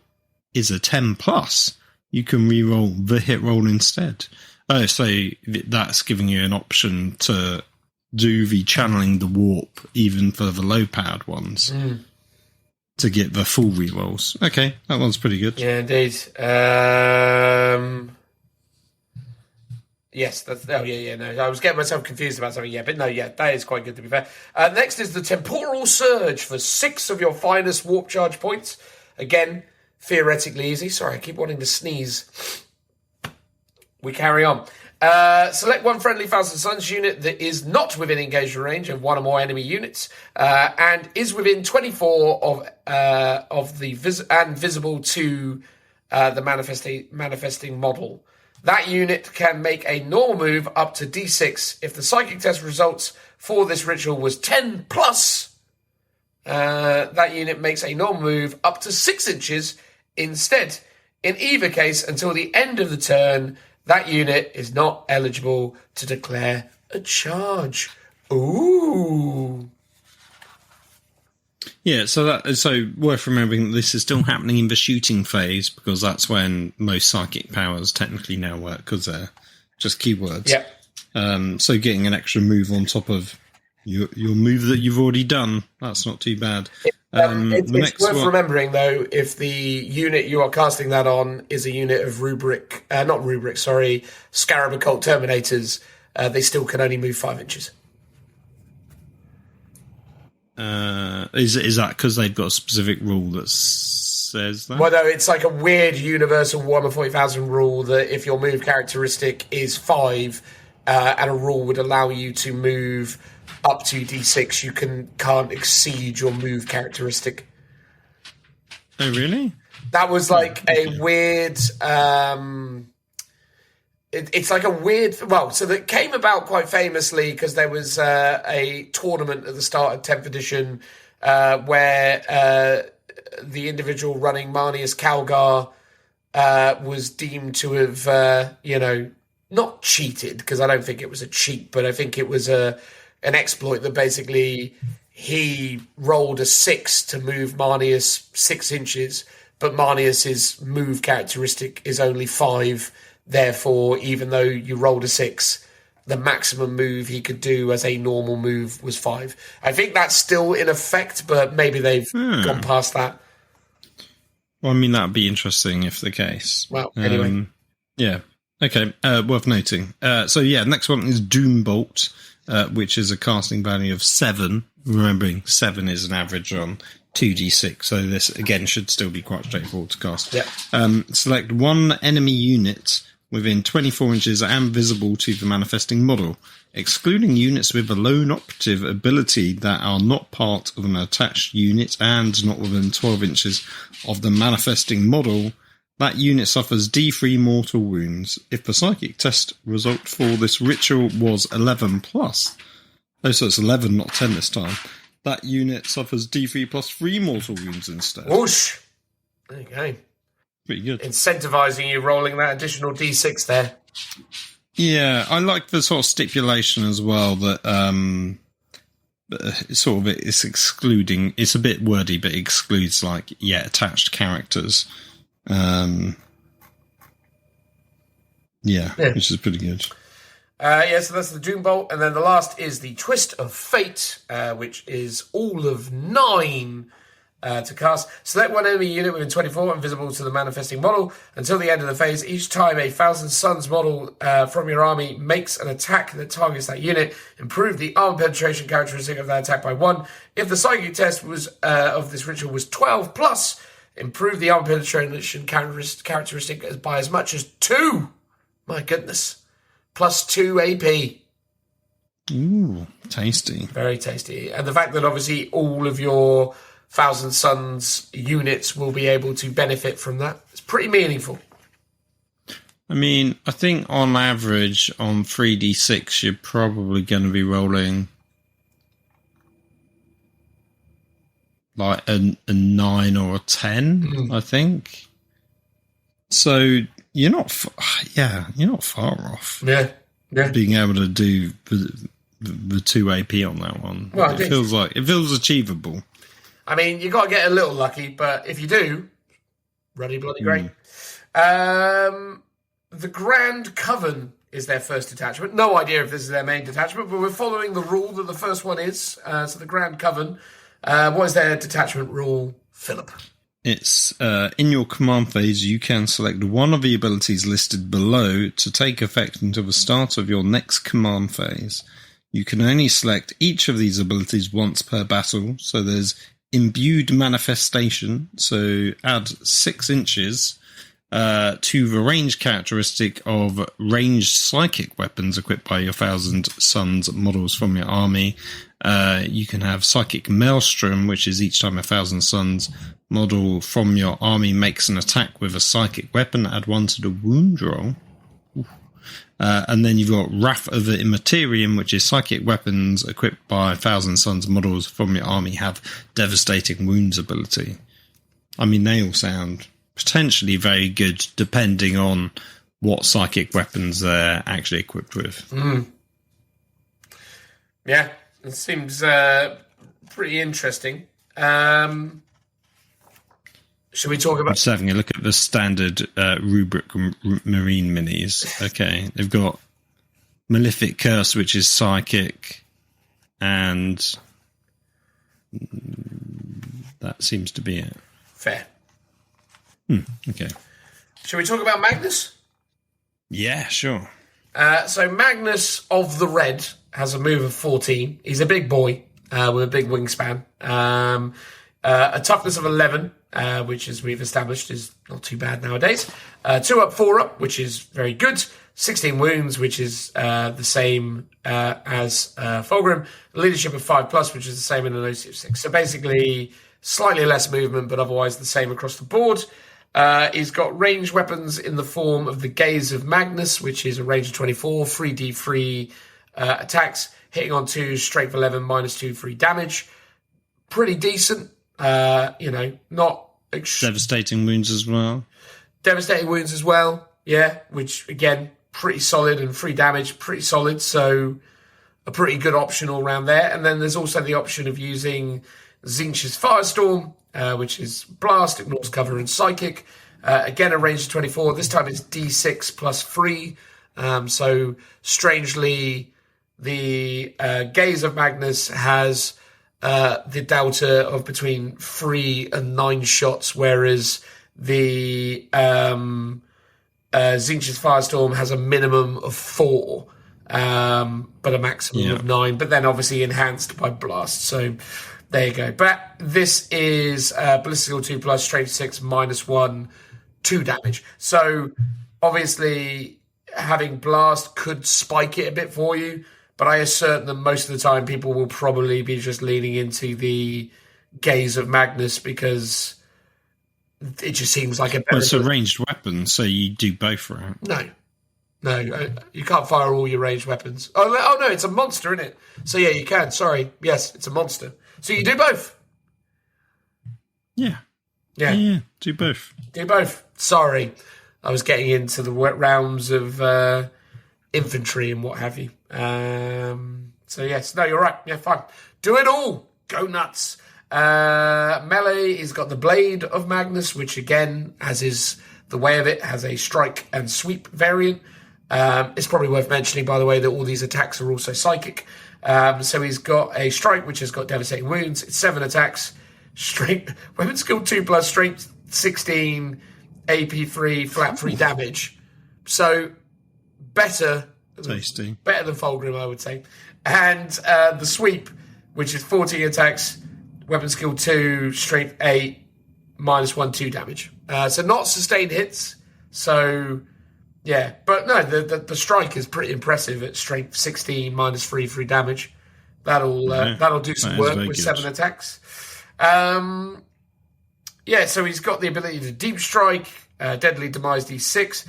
Speaker 2: is a 10+, you can reroll the hit roll instead. Oh, so that's giving you an option to do the channeling the warp even for the low-powered ones. To get the full rerolls. Okay, that one's pretty good.
Speaker 1: Yeah, indeed. Yes, that's... Oh, yeah, no. I was getting myself confused about something, but no, that is quite good, to be fair. Next is the Temporal Surge for 6 of your finest warp charge points. Again, theoretically easy. Sorry, I keep wanting to sneeze. We carry on. Select one friendly Thousand Suns unit that is not within engagement range of one or more enemy units, and is within 24 of the and visible to the manifesting model. That unit can make a normal move up to D6 if the psychic test results for this ritual was 10+. That unit makes a normal move up to 6 inches instead. In either case, until the end of the turn, that unit is not eligible to declare a charge. Ooh.
Speaker 2: Yeah, so worth remembering that this is still happening in the shooting phase, because that's when most psychic powers technically now work, because they're just keywords.
Speaker 1: Yeah.
Speaker 2: So getting an extra move on top of your move that you've already done, that's not too bad.
Speaker 1: It's worth remembering, though, if the unit you are casting that on is a unit of Scarab Occult Terminators, they still can only move 5 inches.
Speaker 2: Is that because they've got a specific rule that says that?
Speaker 1: Well, no, it's like a weird universal Warhammer 40,000 rule that if your move characteristic is 5, and a rule would allow you to move up to D6, you can't exceed your move characteristic.
Speaker 2: Oh, really?
Speaker 1: That was like a weird... It's like a weird... Well, so that came about quite famously because there was a tournament at the start of 10th edition where the individual running Marnius Calgar was deemed to have, not cheated, because I don't think it was a cheat, but I think it was an exploit that basically he rolled a 6 to move Marnius 6 inches, but Marnius's move characteristic is only 5. Therefore, even though you rolled a 6, the maximum move he could do as a normal move was 5. I think that's still in effect, but maybe they've gone past that.
Speaker 2: Well, I mean, that'd be interesting if the case.
Speaker 1: Well, anyway.
Speaker 2: Yeah. Okay, worth noting. Next one is Doombolt, which is a casting value of 7. Remembering 7 is an average on 2d6, so this, again, should still be quite straightforward to cast.
Speaker 1: Yeah.
Speaker 2: Select one enemy unit within 24 inches and visible to the manifesting model, excluding units with a lone operative ability that are not part of an attached unit and not within 12 inches of the manifesting model. That unit suffers D3 mortal wounds. If the psychic test result for this ritual was 11+, so it's 11, not 10 this time, that unit suffers D3 plus 3 mortal wounds instead.
Speaker 1: Whoosh! There you go.
Speaker 2: Pretty good.
Speaker 1: Incentivizing you rolling that additional D6 there.
Speaker 2: Yeah, I like the sort of stipulation as well that it's excluding. It's a bit wordy, but it excludes attached characters. Which is pretty good.
Speaker 1: So that's the Doombolt, and then the last is the Twist of Fate, which is all of 9 to cast. Select one enemy unit within 24 and visible to the manifesting model until the end of the phase. Each time a Thousand Suns model from your army makes an attack that targets that unit, improve the armor penetration characteristic of that attack by 1. If the psychic test was of this ritual was 12+, improve the armor penetration characteristic by as much as 2. My goodness. Plus 2 AP.
Speaker 2: Ooh, tasty.
Speaker 1: Very tasty. And the fact that obviously all of your Thousand Suns units will be able to benefit from that, it's pretty meaningful.
Speaker 2: I mean, I think on average on 3d6 you're probably going to be rolling like a 9 or a 10, I think. So you're not far off.
Speaker 1: Yeah.
Speaker 2: Being able to do the 2 AP on that one.
Speaker 1: Well,
Speaker 2: it feels achievable.
Speaker 1: I mean, you got to get a little lucky, but if you do, bloody great. The Grand Coven is their first detachment. No idea if this is their main detachment, but we're following the rule that the first one is. So the Grand Coven, what is their detachment rule, Philip?
Speaker 2: It's in your command phase, you can select one of the abilities listed below to take effect until the start of your next command phase. You can only select each of these abilities once per battle. So there's Imbued Manifestation, so add 6 inches to the range characteristic of ranged psychic weapons equipped by your 1,000 Suns models from your army. You can have Psychic Maelstrom, which is each time a 1,000 Suns model from your army makes an attack with a psychic weapon, add 1 to the wound roll. And then you've got Wrath of the Immaterium, which is psychic weapons equipped by 1,000 Suns models from your army have devastating wounds ability. I mean, they all sound potentially very good, depending on what psychic weapons they're actually equipped with.
Speaker 1: Yeah, it seems pretty interesting. Should we talk about...
Speaker 2: I'm just having a look at the standard rubric marine minis. Okay, they've got Malefic Curse, which is psychic, and that seems to be it.
Speaker 1: Fair.
Speaker 2: Okay.
Speaker 1: Should we talk about Magnus?
Speaker 2: Yeah, sure.
Speaker 1: So Magnus of the Red has a move of 14. He's a big boy with a big wingspan. A toughness of 11, which, as we've established, is not too bad nowadays. 2 up, 4 up, which is very good. 16 wounds, which is the same as Fulgrim. Leadership of 5+, which is the same in an OC of 6. So basically, slightly less movement, but otherwise the same across the board. He's got ranged weapons in the form of the Gaze of Magnus, which is a range of 24, 3d3 attacks, hitting on 2, strength 11, -2 free damage. Pretty decent. Not...
Speaker 2: Devastating wounds as well.
Speaker 1: Devastating wounds as well, yeah, which, again, pretty solid, and free damage, pretty solid, so a pretty good option all around there. And then there's also the option of using Tzeentch's Firestorm, which is Blast, ignores cover, and Psychic. Again, a range of 24. This time it's D6 plus 3. So, strangely, the Gaze of Magnus has the delta of between 3 and 9 shots, whereas the Tzeentch's Firestorm has a minimum of 4, but a maximum of 9, but then obviously enhanced by Blast. So there you go. But this is Ballistical 2+, Strength 6, -1, 2 damage. So obviously having Blast could spike it a bit for you, but I assert that most of the time people will probably be just leaning into the Gaze of Magnus because it just seems like a better...
Speaker 2: Well, it's a ranged weapon, so you do both, right?
Speaker 1: No, you can't fire all your ranged weapons. Oh no, it's a monster, isn't it? So yeah, you can. Sorry. Yes, it's a monster. So you do both?
Speaker 2: Yeah. Do both.
Speaker 1: Do both. Sorry. I was getting into the realms of infantry and what have you. So yes, no, you're right. Yeah, fine. Do it all. Go nuts. Melee, he's got the Blade of Magnus, which again, as is the way of it, has a strike and sweep variant. It's probably worth mentioning, by the way, that all these attacks are also psychic. So he's got a strike, which has got devastating wounds. It's 7 attacks. Strength, weapon skill 2+, strength 16, AP3, flat 3 damage. So better.
Speaker 2: Tasty.
Speaker 1: Better than Fulgrim, I would say. And the sweep, which is 14 attacks, weapon skill 2, strength 8, -1, 2 damage. So not sustained hits. So, yeah. But no, the strike is pretty impressive at strength 16, -3, 3 damage. That'll do some work with 7 attacks. So he's got the ability to deep strike, deadly demise D6,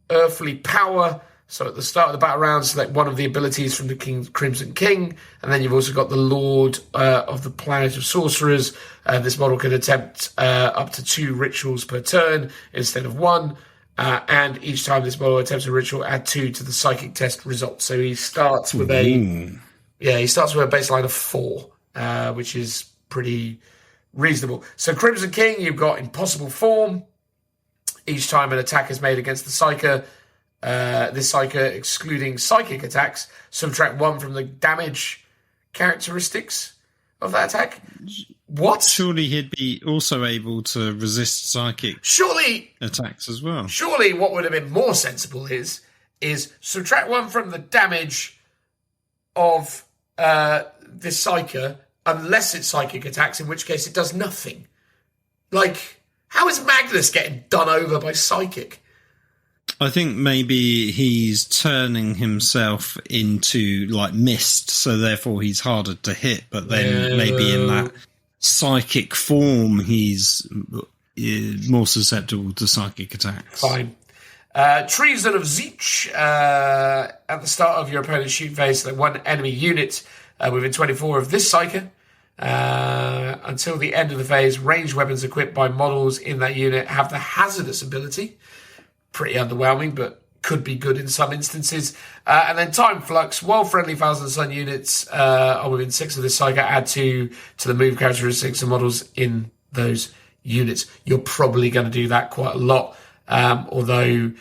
Speaker 1: unearthly power, So at the start of the battle round, select one of the abilities from the Crimson King, and then you've also got the Lord of the Planet of Sorcerers. This model can attempt up to 2 rituals per turn instead of 1, and each time this model attempts a ritual, add 2 to the psychic test result. So he starts with a baseline of 4, which is pretty reasonable. So Crimson King, you've got Impossible Form. Each time an attack is made against the Psyker, this Psyker, excluding psychic attacks, subtract 1 from the damage characteristics of that attack. What?
Speaker 2: Surely he'd be also able to resist psychic attacks as well.
Speaker 1: Surely what would have been more sensible is subtract 1 from the damage of this Psyker, unless it's psychic attacks, in which case it does nothing. Like, how is Magnus getting done over by psychic?
Speaker 2: I think maybe he's turning himself into like mist, so therefore he's harder to hit, but then maybe in that psychic form he's more susceptible to psychic attacks.
Speaker 1: Fine. Treason of Zeech. At the start of your opponent's shoot phase, select 1 enemy unit within 24 of this Psyker. Until the end of the phase, ranged weapons equipped by models in that unit have the hazardous ability. Pretty underwhelming, but could be good in some instances. And then Time Flux. While friendly Thousand Sun units are within 6 of this Psyker, add 2 to the move characteristics of models in those units. You're probably going to do that quite a lot, although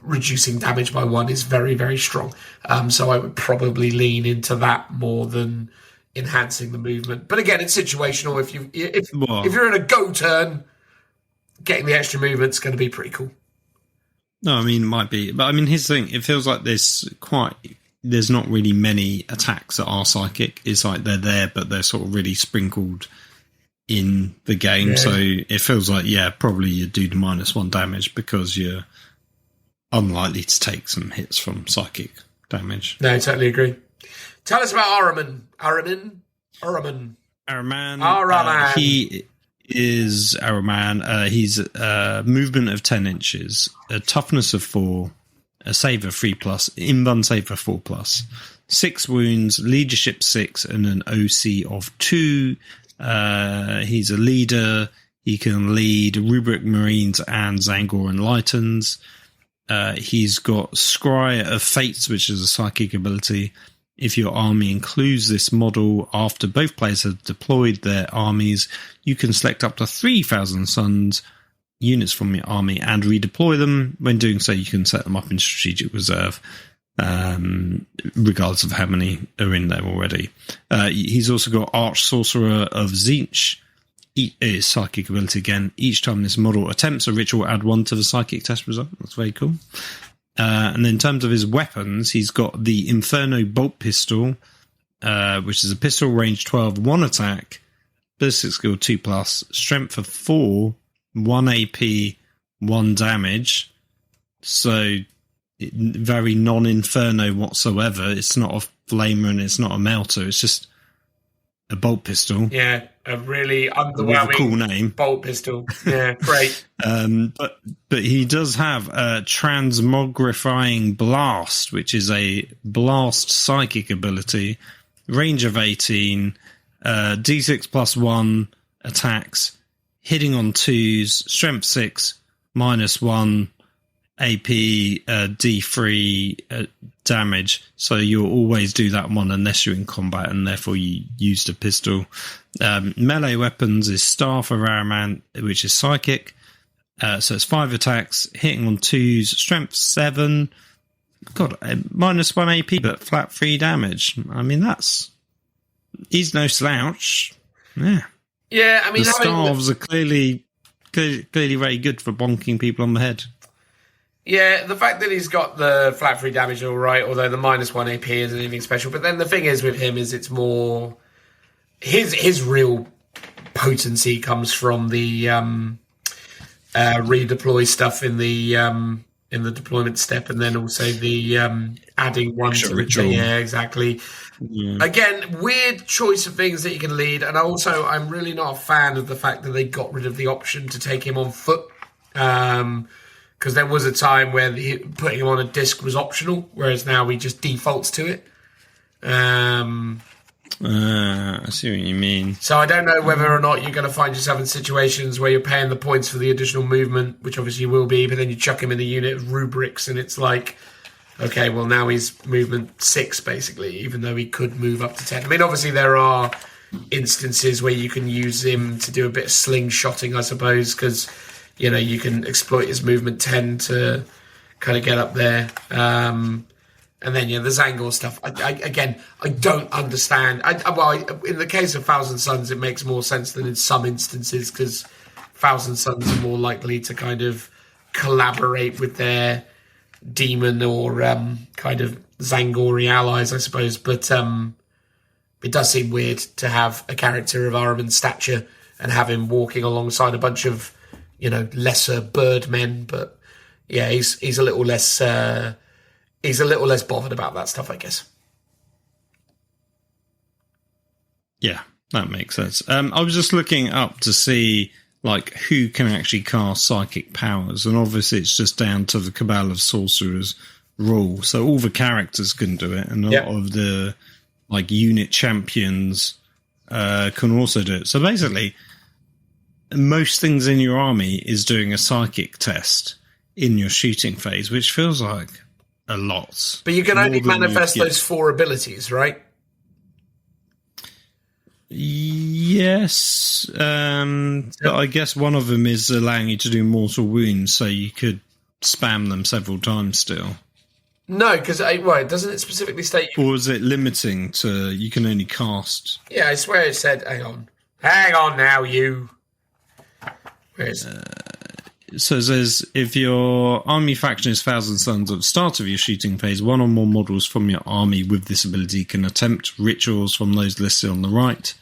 Speaker 1: reducing damage by 1 is very, very strong. So I would probably lean into that more than enhancing the movement. But again, it's situational. If you're in a go turn, getting the extra movement's going to be pretty cool.
Speaker 2: No, I mean, it might be. But I mean, here's the thing. It feels like there's not really many attacks that are psychic. It's like they're there, but they're sort of really sprinkled in the game. Yeah. So it feels like, probably you do the -1 damage because you're unlikely to take some hits from psychic damage.
Speaker 1: No, I totally agree. Tell us about Araman.
Speaker 2: He is Araman. He's a movement of 10 inches, a toughness of 4, a save of 3+, invuln save of 4+, 6 wounds, leadership 6, and an OC of 2. He's a leader. He can lead Rubric Marines and Zangor Enlightens. He's got Scry of Fates, which is a psychic ability. If your army includes this model after both players have deployed their armies, you can select up to 3,000 Suns units from your army and redeploy them. When doing so, you can set them up in strategic reserve, regardless of how many are in there already. He's also got Arch Sorcerer of Zinch. Is psychic ability again. Each time this model attempts a ritual, add 1 to the psychic test result. That's very cool. And then in terms of his weapons, he's got the Inferno Bolt Pistol, which is a pistol range 12, 1 attack, ballistic skill 2+, strength of 4, 1 AP, 1 damage. So very non-Inferno whatsoever. It's not a flamer and it's not a melter. It's just a bolt pistol.
Speaker 1: Yeah, a really underwhelming
Speaker 2: cool name.
Speaker 1: Bolt pistol. Yeah, great.
Speaker 2: But he does have a Transmogrifying Blast, which is a blast psychic ability, range of 18, D6+1 attacks, hitting on 2s, strength 6, -1, AP, D3 damage. So you'll always do that one unless you're in combat, and therefore you used a pistol. Melee weapons is Staff of Araman, which is psychic. So it's 5 attacks, hitting on 2s, strength 7. God, -1 AP, but flat 3 damage. I mean, he's no slouch. Yeah.
Speaker 1: Yeah, I mean,
Speaker 2: the staves are clearly very good for bonking people on the head.
Speaker 1: Yeah, the fact that he's got the flat 3 damage all right, although the -1 AP isn't anything special. But then the thing is with him is it's more his real potency comes from the redeploy stuff in the deployment step, and then also the adding 1 to the ritual. Yeah, exactly. Yeah. Again, weird choice of things that you can lead, and also I'm really not a fan of the fact that they got rid of the option to take him on foot. because there was a time where putting him on a disc was optional, whereas now he just defaults to it.
Speaker 2: I see what you mean.
Speaker 1: So I don't know whether or not you're going to find yourself in situations where you're paying the points for the additional movement, which obviously you will be, but then you chuck him in a unit of rubrics and it's like, okay, well now he's movement 6 basically, even though he could move up to 10. I mean, obviously there are instances where you can use him to do a bit of slingshotting, I suppose, because, you know, you can exploit his movement 10 to kind of get up there. And then, yeah, the Zangor stuff. I don't understand. In the case of Thousand Suns, it makes more sense than in some instances, because Thousand Suns are more likely to kind of collaborate with their demon or kind of Zangori allies, I suppose. But it does seem weird to have a character of Ahriman's stature and have him walking alongside a bunch of, you know, lesser birdmen. But yeah, he's a little less. He's a little less bothered about that stuff, I guess.
Speaker 2: Yeah, that makes sense. I was just looking up to see, like, who can actually cast psychic powers, and obviously it's just down to the Cabal of Sorcerers rule. So all the characters can do it, and a lot of the, like, unit champions can also do it. So basically, most things in your army is doing a psychic test in your shooting phase, which feels like a lot.
Speaker 1: But you can only manifest those 4 abilities, right?
Speaker 2: Yes. But I guess one of them is allowing you to do mortal wounds, so you could spam them several times still.
Speaker 1: No, because doesn't it specifically state...
Speaker 2: Or is it limiting to you can only cast...
Speaker 1: Yeah, I swear it said... Hang on now, you... Where is it?
Speaker 2: So it says, if your army faction is Thousand Suns at the start of your shooting phase, one or more models from your army with this ability can attempt rituals from those listed on the right.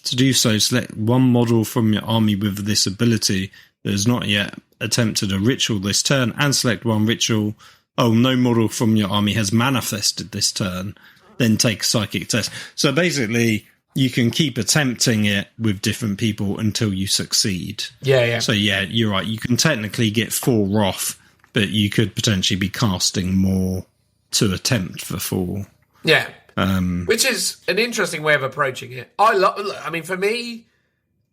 Speaker 2: To do so, select one model from your army with this ability that has not yet attempted a ritual this turn, and select one ritual. Oh, no model from your army has manifested this turn. Then take a psychic test. So basically, you can keep attempting it with different people until you succeed.
Speaker 1: Yeah.
Speaker 2: So, yeah, you're right. You can technically get 4 off, but you could potentially be casting more to attempt for 4.
Speaker 1: Yeah. Which is an interesting way of approaching it. For me,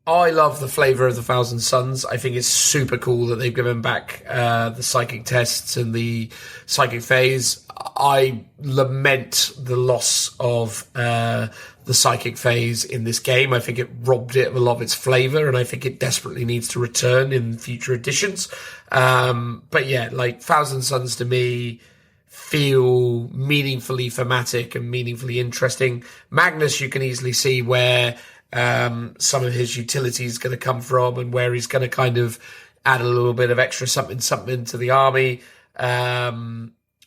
Speaker 1: I love the flavour of the Thousand Suns. I think it's super cool that they've given back the psychic tests and the psychic phase. I lament the loss of the psychic phase in this game. I think it robbed it of a lot of its flavour, and I think it desperately needs to return in future editions. But yeah, like Thousand Suns to me feel meaningfully thematic and meaningfully interesting. Magnus, you can easily see where some of his utility is going to come from and where he's going to kind of add a little bit of extra something to the army.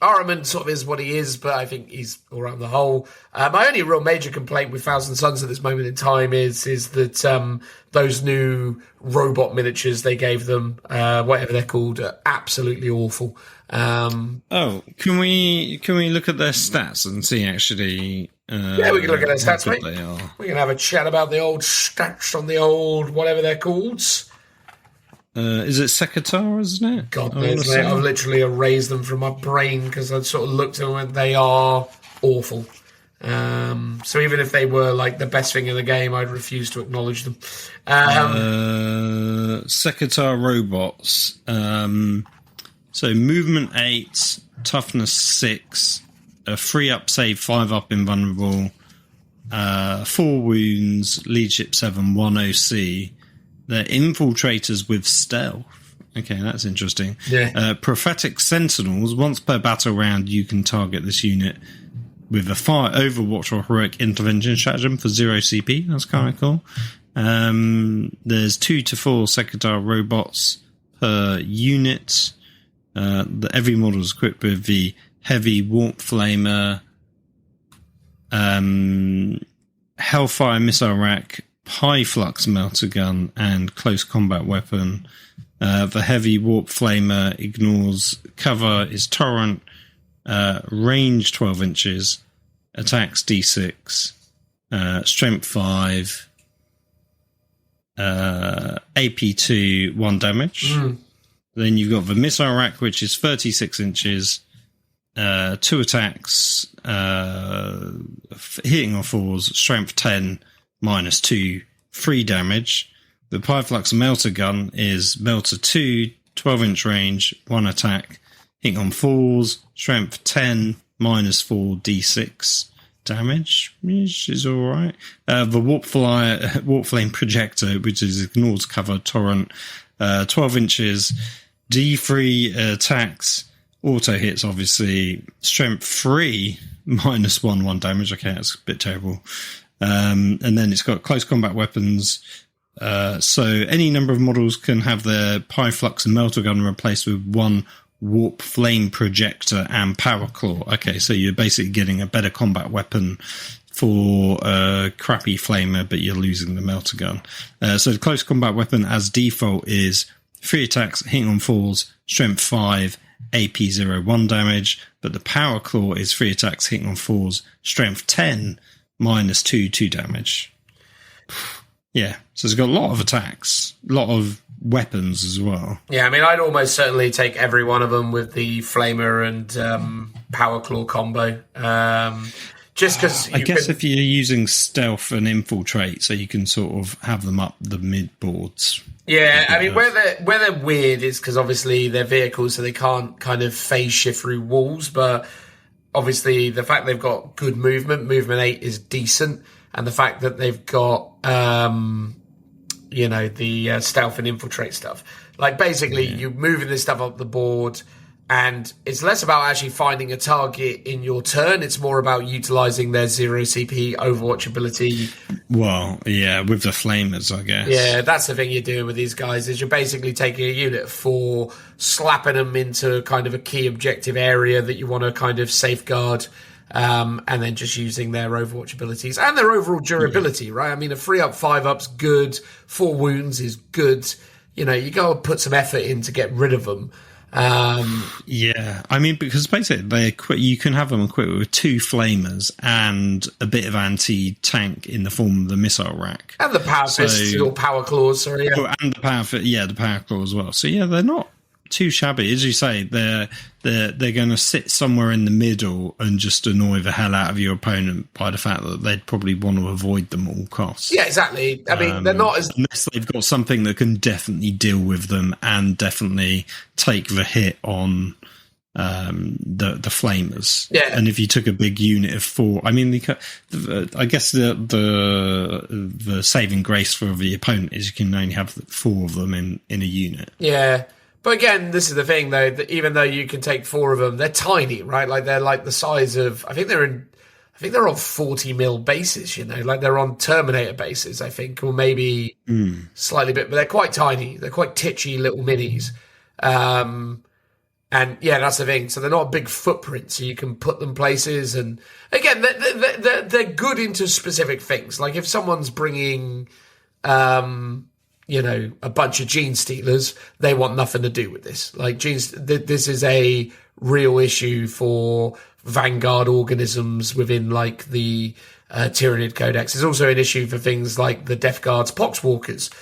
Speaker 1: Ahriman sort of is what he is, but I think he's all right on the whole. My only real major complaint with Thousand Suns at this moment in time is that those new robot miniatures they gave them, whatever they're called, are absolutely awful.
Speaker 2: Can we look at their stats and see actually?
Speaker 1: Yeah, we can look at their stats, mate.
Speaker 2: They are.
Speaker 1: We can have a chat about the old stats on the old whatever they're called.
Speaker 2: Is it Sekitar, isn't it?
Speaker 1: God knows, mate. I've literally erased them from my brain because I sort of looked at them and they are awful. So even if they were like the best thing in the game, I'd refuse to acknowledge them.
Speaker 2: Sekitar robots. So movement 8, toughness 6, a 3-up save, 5-up invulnerable, 4 wounds, leadership 7, 1 OC. They're infiltrators with stealth. Okay, that's interesting.
Speaker 1: Yeah.
Speaker 2: Prophetic Sentinels. Once per battle round, you can target this unit with a fire, Overwatch, or heroic intervention stratagem for 0 CP. That's kind of cool. There's 2 to 4 Sekitar robots per unit. Every model is equipped with the heavy warp flamer, Hellfire missile rack, high flux melter gun, and close combat weapon. The heavy warp flamer ignores cover, is torrent, range 12 inches, attacks D6, strength 5, AP2, 1 damage. Then you've got the missile rack, which is 36 inches, 2 attacks, hitting on 4s, strength 10, -2, 3 damage. The Pyflux melter gun is melter 2, 12-inch range, 1 attack, hitting on 4s, strength 10, -4, d6 damage, which is alright. The warp flame projector, which is ignored cover torrent, 12 inches, d3 attacks, auto hits, obviously, strength 3, -1, 1 damage. Okay, that's a bit terrible. And then it's got close combat weapons. So any number of models can have their Pyflux and melter gun replaced with 1 warp flame projector and power claw. Okay, so you're basically getting a better combat weapon for a crappy flamer, but you're losing the melter gun. So the close combat weapon as default is 3 attacks, hitting on 4s, strength 5, AP01 damage, but the power claw is 3 attacks, hitting on 4s, strength 10, -2, 2 damage. Yeah, so it's got a lot of attacks, a lot of weapons as well.
Speaker 1: Yeah, I mean, I'd almost certainly take every one of them with the flamer and power claw combo. Just because
Speaker 2: I guess if you're using stealth and infiltrate, so you can sort of have them up the mid boards.
Speaker 1: Yeah, I mean, where they're weird is because obviously they're vehicles, so they can't kind of phase shift through walls. But obviously, the fact they've got good movement 8 is decent, and the fact that they've got the stealth and infiltrate stuff. Like, basically, you're moving this stuff up the board, and it's less about actually finding a target in your turn. It's more about utilizing their 0 CP Overwatch ability.
Speaker 2: Well, yeah, with the flamers, I guess.
Speaker 1: Yeah, that's the thing you're doing with these guys, is you're basically taking a unit of 4, slapping them into kind of a key objective area that you want to kind of safeguard, and then just using their Overwatch abilities and their overall durability, right? I mean, a 3-up, 5-up's good, 4 wounds is good. You know, you go and put some effort in to get rid of them.
Speaker 2: Yeah, I mean, because basically you can have them equipped with 2 flamers and a bit of anti-tank in the form of the missile rack.
Speaker 1: And the power fists or power claws, sorry. Yeah.
Speaker 2: Oh, and the power claw as well. So yeah, they're not too shabby. As you say, they're going to sit somewhere in the middle and just annoy the hell out of your opponent by the fact that they'd probably want to avoid them at all costs.
Speaker 1: Yeah, exactly. I mean, they're not as...
Speaker 2: Unless they've got something that can definitely deal with them and definitely take the hit on the flamers.
Speaker 1: Yeah.
Speaker 2: And if you took a big unit of 4... I mean, I guess the saving grace for the opponent is you can only have 4 of them in a unit.
Speaker 1: Yeah. But again, this is the thing, though, that even though you can take 4 of them, they're tiny, right? Like, they're like the size of... I think they're on 40 mil bases, you know? Like, they're on Terminator bases, I think, or maybe slightly bit... But they're quite tiny. They're quite titchy little minis. And, yeah, that's the thing. So they're not a big footprint, so you can put them places. And, again, they're good into specific things. Like, if someone's bringing... a bunch of gene stealers, they want nothing to do with this. Like, this is a real issue for vanguard organisms within, like, the Tyranid Codex. It's also an issue for things like the Death Guard's Poxwalkers,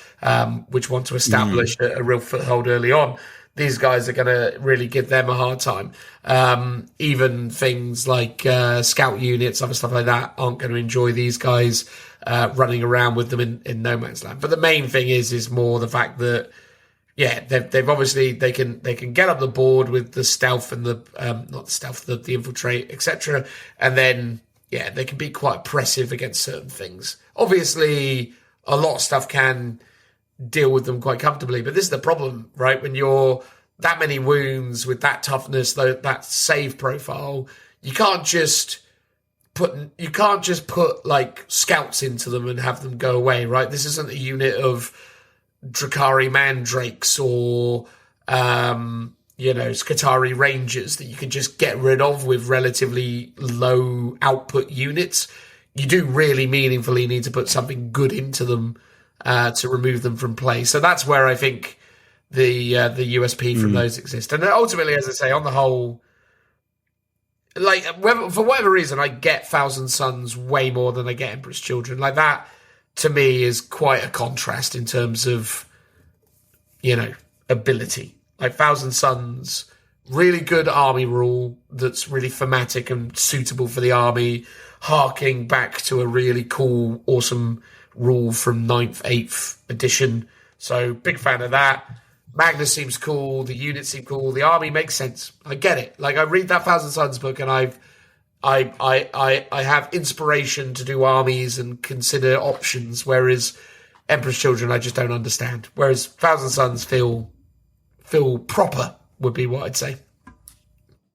Speaker 1: which want to establish a real foothold early on. These guys are going to really give them a hard time. Even things like scout units, other stuff like that, aren't going to enjoy these guys running around with them in no man's land. But the main thing is more the fact that, yeah, they've obviously they can get up the board with the stealth and the infiltrate, etc. And then, yeah, they can be quite oppressive against certain things. Obviously, a lot of stuff can deal with them quite comfortably, but this is the problem, right? When you're that many wounds with that toughness, that save profile, you can't just put like scouts into them and have them go away, right? This isn't a unit of Drakari Mandrakes or Skitari Rangers that you can just get rid of with relatively low output units. You do really meaningfully need to put something good into them to remove them from play. So that's where I think the USP from those exist. And ultimately, as I say, on the whole, like, for whatever reason, I get Thousand Sons way more than I get Emperor's Children. Like, that, to me, is quite a contrast in terms of, ability. like Thousand Suns, really good army rule that's really thematic and suitable for the army, harking back to a really cool, awesome rule from 9th, 8th edition. So big fan of that. Magnus seems cool. The units seem cool. The army makes sense. I get it. Like, I read that Thousand Suns book and I have inspiration to do armies and consider options, whereas Emperor's Children I just don't understand. Whereas Thousand Suns feel proper, would be what I'd say.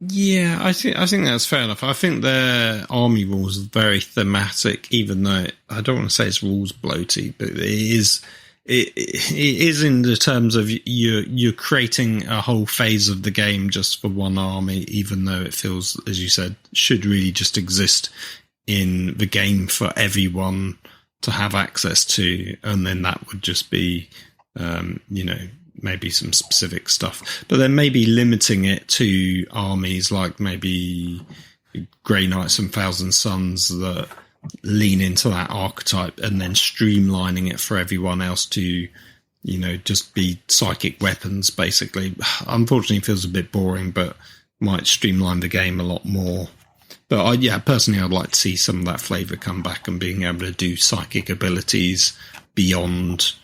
Speaker 2: Yeah, I think that's fair enough. I think their army rules are very thematic, even though I don't want to say it's rules bloaty, but it is in the terms of you're creating a whole phase of the game just for one army, even though it feels, as you said, should really just exist in the game for everyone to have access to, and then that would just be, maybe some specific stuff. But then maybe limiting it to armies like maybe Grey Knights and Thousand Suns that lean into that archetype, and then streamlining it for everyone else to, just be psychic weapons, basically. Unfortunately, it feels a bit boring, but might streamline the game a lot more. But personally, I'd like to see some of that flavour come back, and being able to do psychic abilities beyond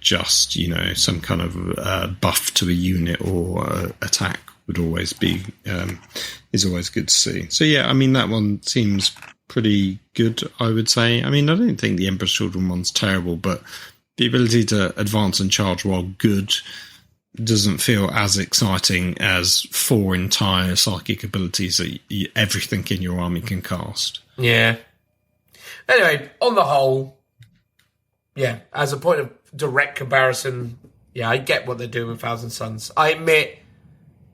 Speaker 2: just, some kind of buff to a unit or attack would always be, is always good to see. So yeah, I mean, that one seems pretty good, I would say. I mean, I don't think the Emperor's Children one's terrible, but the ability to advance and charge while good doesn't feel as exciting as 4 entire psychic abilities that everything in your army can cast.
Speaker 1: Yeah. Anyway, on the whole, yeah, as a point of direct comparison, yeah, I get what they're doing with Thousand Suns. I admit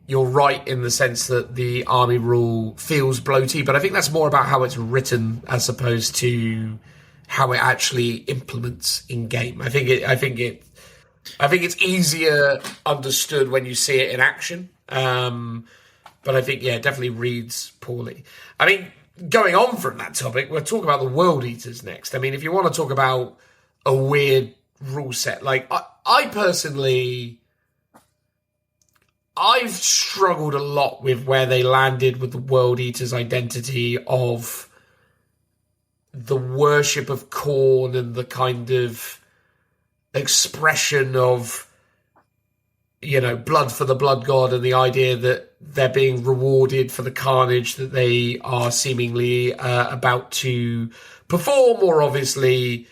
Speaker 1: you're right in the sense that the army rule feels bloaty, but I think that's more about how it's written as opposed to how it actually implements in game. I think it's easier understood when you see it in action. But I think, it definitely reads poorly. I mean, going on from that topic, we'll talk about the World Eaters next. I mean, if you want to talk about a weird rule set, like I personally, I've struggled a lot with where they landed with the World Eaters' identity of the worship of Khorne and the kind of expression of, blood for the blood god, and the idea that they're being rewarded for the carnage that they are seemingly about to perform, or obviously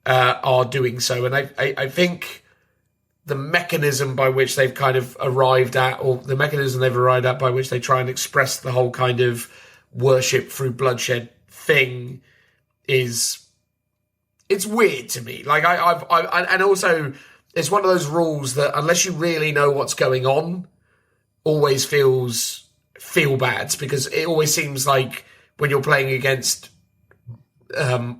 Speaker 1: are doing so. And I think the mechanism by which they've kind of arrived at, or the mechanism they've arrived at by which they try and express the whole kind of worship through bloodshed thing it's weird to me. Like and also it's one of those rules that unless you really know what's going on, always feel bad, because it always seems like when you're playing against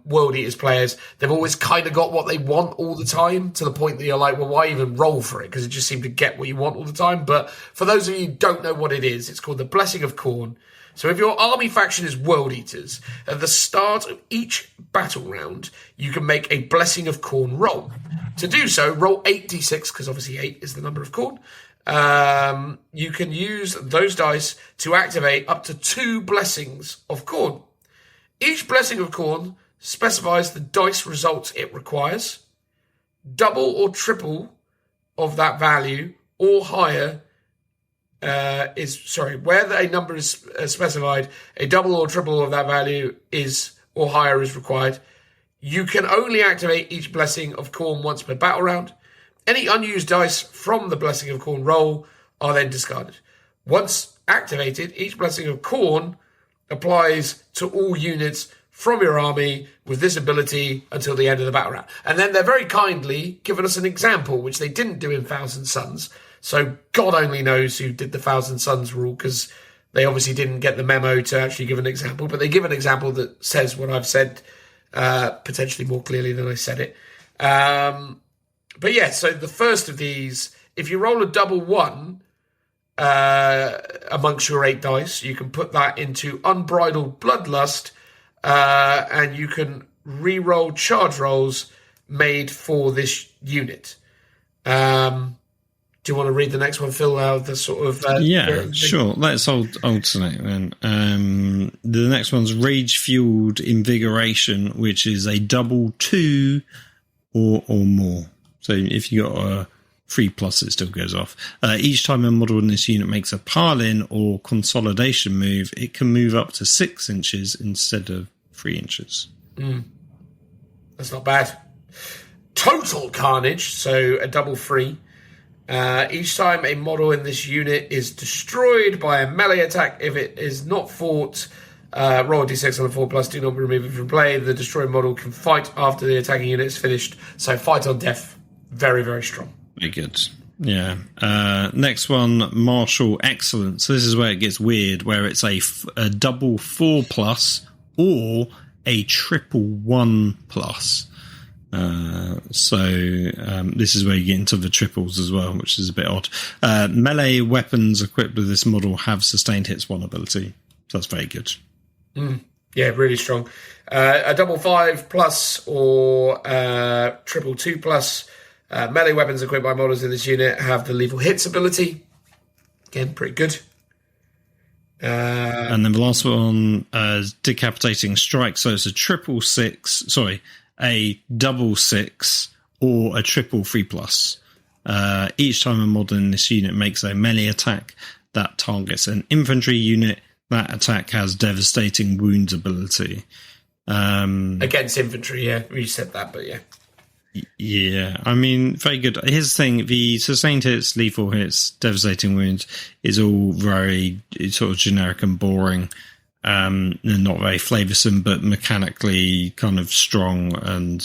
Speaker 1: World Eaters players, they've always kind of got what they want all the time, to the point that you're like, well, why even roll for it? Because it just seemed to get what you want all the time. But for those of you who don't know what it is, it's called the Blessing of Khorne. So if your army faction is World Eaters, at the start of each battle round, you can make a Blessing of Khorne roll. To do so, roll 8d6, because obviously 8 is the number of Khorne. You can use those dice to activate up to 2 Blessings of Khorne. Each Blessing of Khorne specifies the dice results it requires. Double or triple of that value or higher where a number is specified, a double or triple of that value is or higher is required. You can only activate each Blessing of Khorne once per battle round. Any unused dice from the Blessing of Khorne roll are then discarded. Once activated, each Blessing of Khorne applies to all units from your army with this ability until the end of the battle round. And then they're very kindly given us an example, which they didn't do in Thousand Suns. So God only knows who did the Thousand Suns rule, because they obviously didn't get the memo to actually give an example. But they give an example that says what I've said, potentially more clearly than I said it. But yeah, so the first of these, if you roll a double 1 amongst your 8 dice, you can put that into Unbridled Bloodlust, and you can re-roll charge rolls made for this unit. Do you want to read the next one, Phil? The sort of
Speaker 2: sure. Let's alternate then. The next one's Rage Fueled Invigoration, which is a double 2 or more. So if you got a 3+, it still goes off. Each time a model in this unit makes a pile-in or consolidation move, it can move up to 6 inches instead of 3 inches.
Speaker 1: That's not bad. Total Carnage, so a double 3. Each time a model in this unit is destroyed by a melee attack, if it is not fought, roll a d6 on the 4+, do not remove it from play. The destroyed model can fight after the attacking unit is finished. So fight on death. Very, very strong.
Speaker 2: Very good. Yeah. Next one, Martial Excellence. So this is where it gets weird, where it's a double 4+ or a triple 1+. This is where you get into the triples as well, which is a bit odd. Melee weapons equipped with this model have sustained hits 1 ability. So that's very good.
Speaker 1: Yeah, really strong. A double 5+ or triple 2+. Melee weapons equipped by models in this unit have the lethal hits ability. Again, pretty good.
Speaker 2: And then the last one is Decapitating Strike. So it's a a double 6 or a triple 3+. Each time a model in this unit makes a melee attack that targets an infantry unit, that attack has devastating wounds ability.
Speaker 1: Against infantry, yeah. We said that, but yeah.
Speaker 2: Yeah, I mean, very good. Here's the thing, the sustained hits, lethal hits, devastating wounds is all very sort of generic and boring. And not very flavoursome, but mechanically kind of strong and,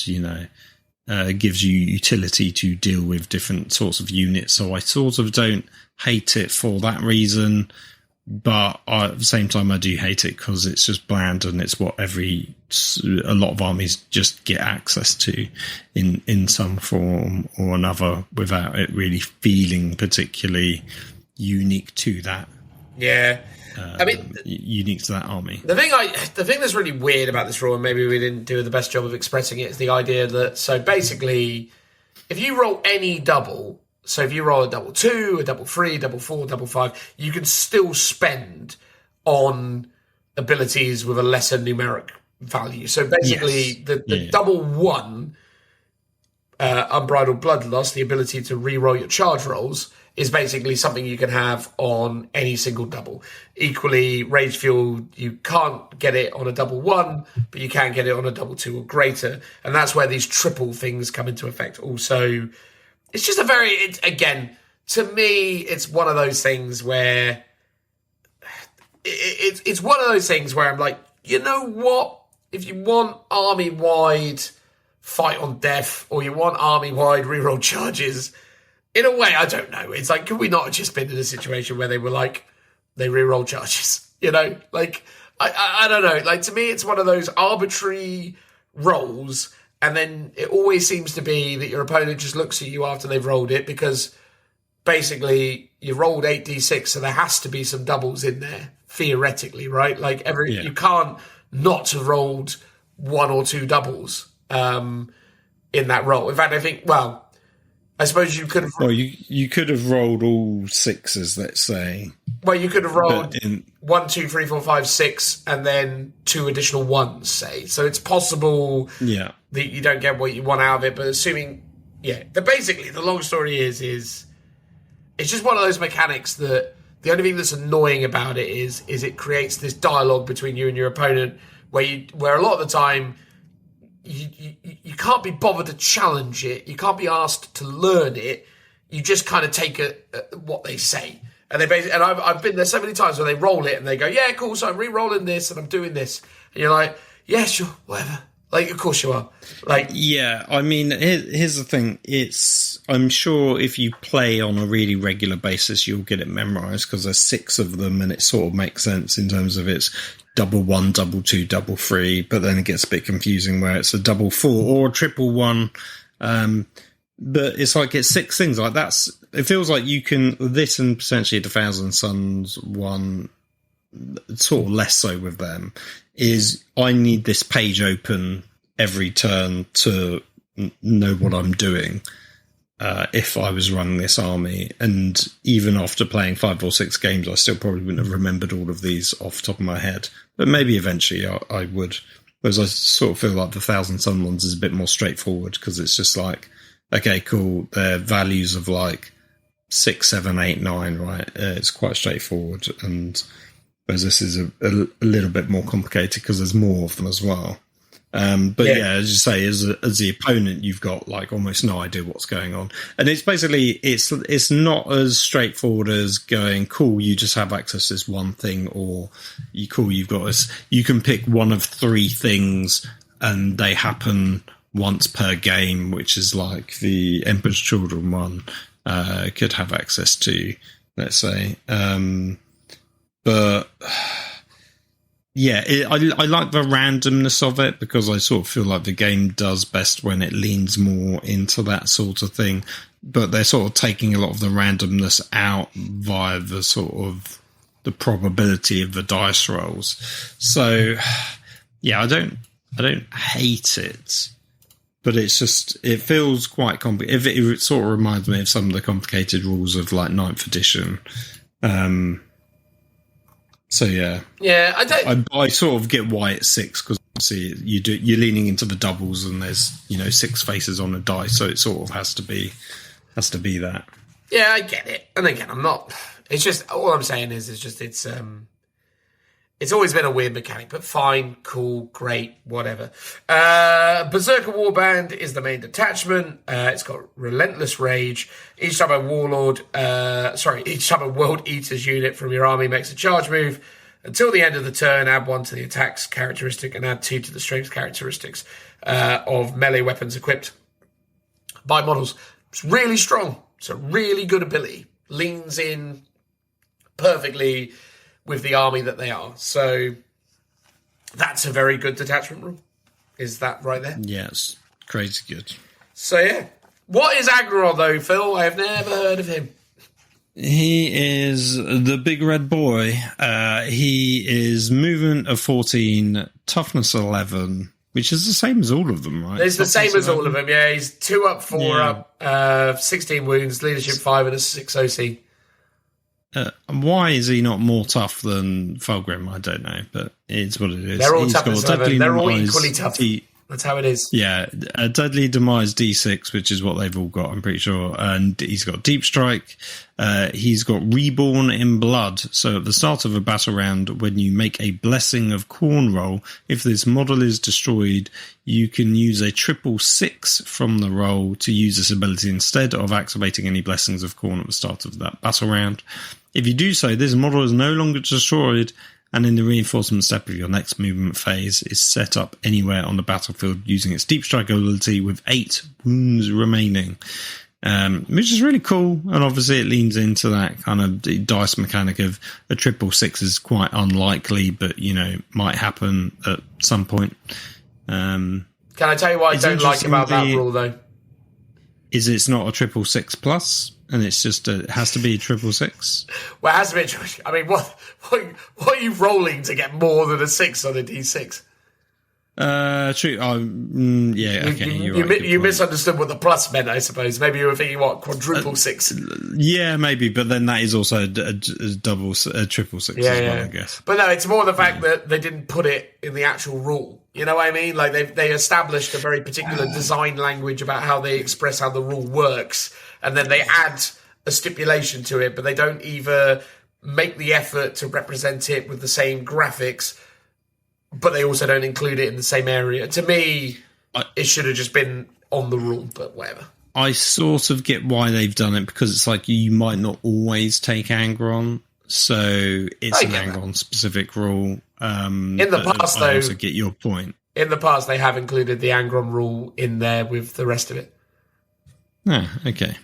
Speaker 2: gives you utility to deal with different sorts of units. So I sort of don't hate it for that reason, but at the same time I do hate it because it's just bland and it's what a lot of armies just get access to in some form or another without it really feeling particularly unique to that.
Speaker 1: Yeah.
Speaker 2: Unique to that army.
Speaker 1: The thing that's really weird about this rule, and maybe we didn't do the best job of expressing it, is the idea that, so basically, if you roll any double, so if you roll a double 2, a double 3, double 4, double 5, you can still spend on abilities with a lesser numeric value. So basically, the double 1, Unbridled Bloodlust, the ability to re-roll your charge rolls, is basically something you can have on any single double. Equally, Rage Fuel, you can't get it on a double 1, but you can get it on a double 2 or greater. And that's where these triple things come into effect. Also, it's just again, to me, it's one of those things where it's one of those things where I'm like, you know what? If you want army-wide fight on death, or you want army-wide reroll charges, in a way, I don't know. It's like, could we not have just been in a situation where they were like, they reroll charges? Like, I don't know. Like, to me, it's one of those arbitrary rolls, and then it always seems to be that your opponent just looks at you after they've rolled it, because basically you rolled 8d6, so there has to be some doubles in there, theoretically, right? Like, you can't not have rolled 1 or 2 doubles in that roll. In fact, I think, I suppose you could have...
Speaker 2: Well, you could have rolled all 6s, let's say.
Speaker 1: Well, you could have rolled 1, 2, 3, 4, 5, 6, and then 2 additional 1s, say. So it's possible that you don't get what you want out of it, but assuming... Yeah, basically, the long story is it's just one of those mechanics that the only thing that's annoying about it is it creates this dialogue between you and your opponent where a lot of the time... You can't be bothered to challenge it. You can't be asked to learn it. You just kind of take what they say. And I've been there so many times where they roll it and they go, yeah, cool, so I'm re-rolling this and I'm doing this. And you're like, yeah, sure, whatever. Like, of course you are. Like,
Speaker 2: yeah, I mean, here's the thing. I'm sure if you play on a really regular basis, you'll get it memorized because there's 6 of them and it sort of makes sense in terms of its double 1, double 2, double 3, but then it gets a bit confusing where it's a double 4 or a triple 1. But it's like it's 6 things like that's. It feels like you can this and potentially the Thousand Suns one, sort of less so with them. Is I need this page open every turn to know what I'm doing. if I was running this army. And even after playing 5 or 6 games, I still probably wouldn't have remembered all of these off the top of my head. But maybe eventually I would. Whereas I sort of feel like the Thousand Sun ones is a bit more straightforward, because it's just like, okay, cool, they're values of like 6, 7, 8, 9, right? It's quite straightforward. And whereas this is a little bit more complicated because there's more of them as well. But as you say, as the opponent, you've got like almost no idea what's going on, and it's basically it's not as straightforward as going, cool, you just have access to this one thing, or you can pick one of 3 things and they happen once per game, which is like the Emperor's Children one could have access to, let's say, but. Yeah, I like the randomness of it, because I sort of feel like the game does best when it leans more into that sort of thing. But they're sort of taking a lot of the randomness out via the sort of the probability of the dice rolls. So, yeah, I don't hate it, but it's just, it feels quite complicated. It sort of reminds me of some of the complicated rules of like 9th edition. So yeah, I sort of get why it's 6, because obviously you're leaning into the doubles, and there's 6 faces on a die, so it sort of has to be that.
Speaker 1: Yeah, I get it, and again, I'm not. It's just, all I'm saying is it's always been a weird mechanic, but fine, cool, great, whatever. Berserker Warband is the main detachment. It's got Relentless Rage. Each time a World Eaters unit from your army makes a charge move, until the end of the turn, add 1 to the attacks characteristic and add 2 to the strength characteristics of melee weapons equipped by models. It's really strong. It's a really good ability. Leans in perfectly with the army that they are. So that's a very good detachment rule. Is that right there?
Speaker 2: Yes, crazy good.
Speaker 1: So yeah. What is Agron though, Phil? I have never heard of him.
Speaker 2: He is the big red boy. He is movement of 14, toughness 11, which is the same as all of them, right?
Speaker 1: It's the same as all of them, yeah. He's 2 up, 4 up, 16 wounds, leadership 5 and a 6 OC.
Speaker 2: Why is he not more tough than Fulgrim? I don't know, but it's what it is.
Speaker 1: They're all tough. They're all equally tough. That's how it is.
Speaker 2: Yeah, a Deadly Demise D6, which is what they've all got, I'm pretty sure. And he's got Deep Strike. He's got Reborn in Blood. So at the start of a battle round, when you make a Blessing of Khorne roll, if this model is destroyed, you can use a 666 from the roll to use this ability instead of activating any Blessings of Khorne at the start of that battle round. If you do so, this model is no longer destroyed, and in the reinforcement step of your next movement phase is set up anywhere on the battlefield using its Deep Strike ability with 8 wounds remaining, which is really cool. And obviously it leans into that kind of dice mechanic of a 666 is quite unlikely, but might happen at some point.
Speaker 1: Can I tell you what I don't like about that rule though?
Speaker 2: Is it's not a 666 plus? And it's just it has to be 666.
Speaker 1: Well, it has to be. I mean, what are you rolling to get more than a 6 on a D6?
Speaker 2: True. Yeah. Okay.
Speaker 1: You misunderstood what the plus meant, I suppose. Maybe you were thinking quadruple 6.
Speaker 2: Yeah, maybe. But then that is also a double, a 666 as well, I guess.
Speaker 1: But no, it's more the fact that they didn't put it in the actual rule. You know what I mean? Like they established a very particular design language about how they express how the rule works, and then they add a stipulation to it, but they don't either make the effort to represent it with the same graphics, but they also don't include it in the same area. To me, it should have just been on the rule, but whatever. I
Speaker 2: sort of get why they've done it, because it's like you might not always take Angron, so it's an Angron-specific rule.
Speaker 1: In the past, though,
Speaker 2: I also get your point.
Speaker 1: In the past, they have included the Angron rule in there with the rest of it.
Speaker 2: Oh, okay.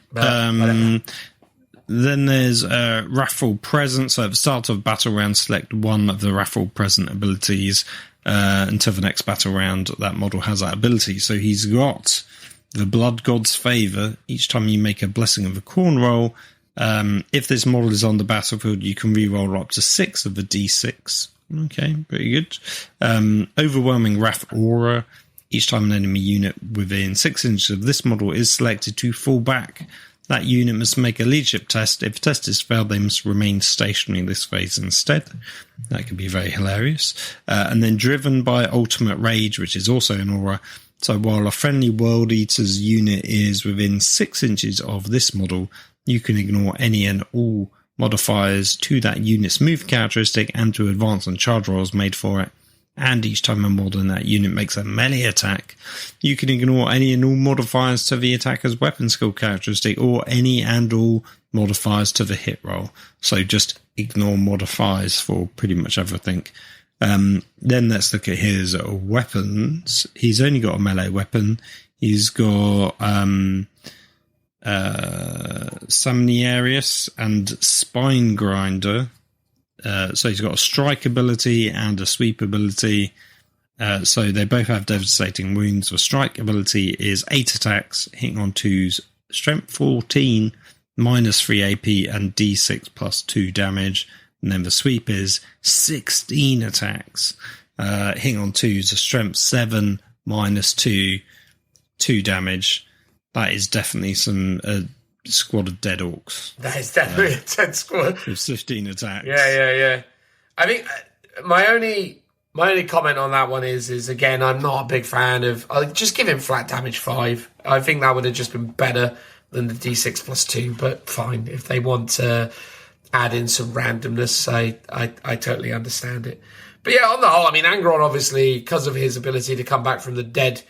Speaker 2: Then there's Raffle Present. So at the start of battle round, select one of the Raffle Present abilities until the next battle round. That model has that ability. So he's got the Blood God's Favour. Each time you make a Blessing of a Khorne roll, if this model is on the battlefield, you can re-roll up to 6 of the D6. Okay, pretty good. Overwhelming Wrath Aura. Each time an enemy unit within 6 inches of this model is selected to fall back, that unit must make a leadership test. If the test is failed, they must remain stationary in this phase instead. That could be very hilarious. And then driven by ultimate rage, which is also an aura. So while a friendly World Eater's unit is within 6 inches of this model, you can ignore any and all modifiers to that unit's move characteristic and to advance and charge rolls made for it. And each time a model in that unit makes a melee attack, you can ignore any and all modifiers to the attacker's weapon skill characteristic or any and all modifiers to the hit roll. So just ignore modifiers for pretty much everything. Then let's look at his weapons. He's only got a melee weapon. He's got Samniarius and Spine Grinder. So he's got a strike ability and a sweep ability. So they both have devastating wounds. The strike ability is 8 attacks, hitting on 2s, strength 14, minus 3 AP, and D6 plus 2 damage. And then the sweep is 16 attacks, hitting on 2s, a strength 7, minus 2 damage. That is definitely some squad of dead orcs.
Speaker 1: That is definitely a dead squad.
Speaker 2: With 15 attacks.
Speaker 1: Yeah. I think my only comment on that one is again, I'm not a big fan of... I'll just give him flat damage 5. I think that would have just been better than the D6 plus 2, but fine. If they want to add in some randomness, I totally understand it. But yeah, on the whole, I mean, Angron, obviously, because of his ability to come back from the dead,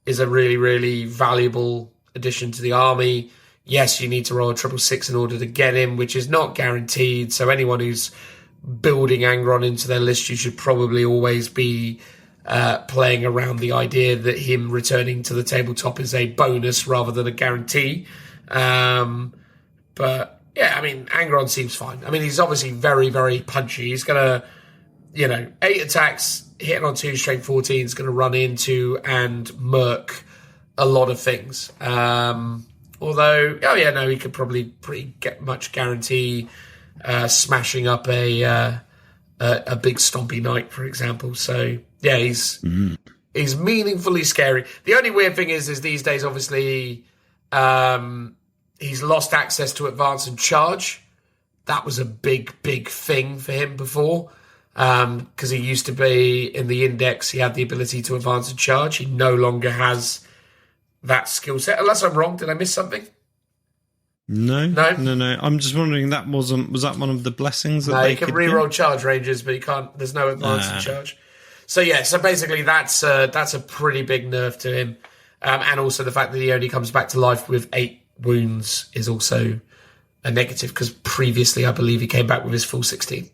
Speaker 1: is a really, really valuable addition to the army. Yes, you need to roll a 666 in order to get him, which is not guaranteed. So anyone who's building Angron into their list, you should probably always be playing around the idea that him returning to the tabletop is a bonus rather than a guarantee. But yeah, I mean, Angron seems fine. I mean, he's obviously very, very punchy. He's going to, 8 attacks, hitting on 2, strength 14, is going to run into and murk a lot of things. Although, he could probably pretty much guarantee smashing up a big stompy knight, for example. So yeah, he's meaningfully scary. The only weird thing is these days, obviously, he's lost access to advance and charge. That was a big thing for him before, because he used to be in the index. He had the ability to advance and charge. He no longer has that skill set. Unless I'm wrong, did I miss something?
Speaker 2: No. I'm just wondering, was that one of the blessings that
Speaker 1: no,
Speaker 2: they
Speaker 1: you can
Speaker 2: could
Speaker 1: reroll
Speaker 2: get?
Speaker 1: charge ranges, but you can't. There's no advance and charge. So yeah, so basically that's a pretty big nerf to him, and also the fact that he only comes back to life with 8 wounds is also a negative, because previously I believe he came back with his full 16.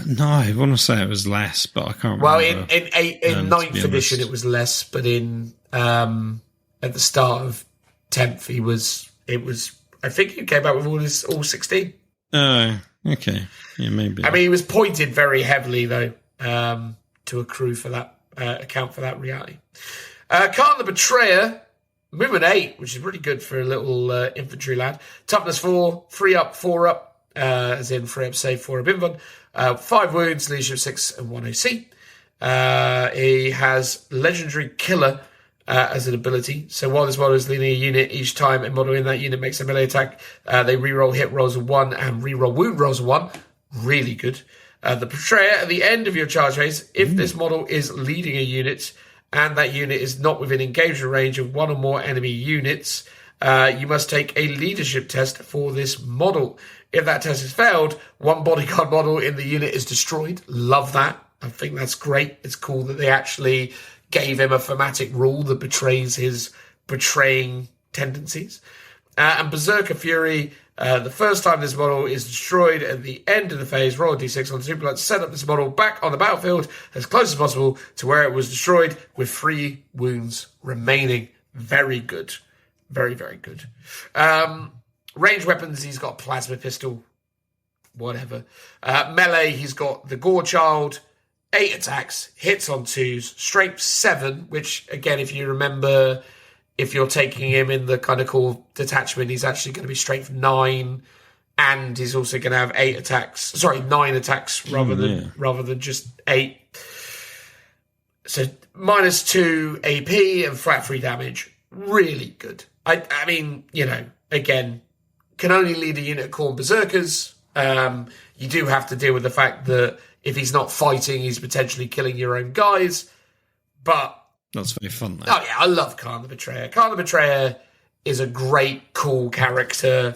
Speaker 2: No, I want to say it was less, but I can't remember.
Speaker 1: Well, in 9th edition it was less, but in at the start of 10th it was I think he came back with all 16.
Speaker 2: Oh, okay. Yeah, maybe.
Speaker 1: I mean, he was pointed very heavily though, to accrue for that account for that reality. Khan the Betrayer, movement 8, which is really good for a little infantry lad. Toughness 4, 3 up, 4 up, as in 3 up save, 4 up invuln. 5 wounds, leadership 6 and 1 OC. He has legendary killer as an ability. So while this model is leading a unit, each time a model in that unit makes a melee attack, they reroll hit rolls of 1 and reroll wound rolls of 1. Really good. The Betrayer, at the end of your charge phase, if this model is leading a unit and that unit is not within engagement range of 1 or more enemy units, you must take a leadership test for this model. If that test is failed, 1 bodyguard model in the unit is destroyed. Love that. I think that's great. It's cool that they actually gave him a thematic rule that betrays his betraying tendencies. And Berserker Fury, the first time this model is destroyed at the end of the phase, roll a d6 on the super to set up this model back on the battlefield as close as possible to where it was destroyed with 3 wounds remaining. Very good. Very, very good. Range weapons, he's got a plasma pistol, whatever. Melee, he's got the Gore Child, 8 attacks, hits on 2s, strength 7, which, again, if you remember, if you're taking him in the kind of core detachment, he's actually going to be strength 9, and he's also going to have 9 attacks rather than just 8. So -2 AP and flat 3 damage. Really good. I mean, again, can only lead a unit of Khorne Berserkers. You do have to deal with the fact that if he's not fighting, he's potentially killing your own guys. But
Speaker 2: that's very fun, though.
Speaker 1: Oh, yeah, I love Khan the Betrayer. Khan the Betrayer is a great, cool character.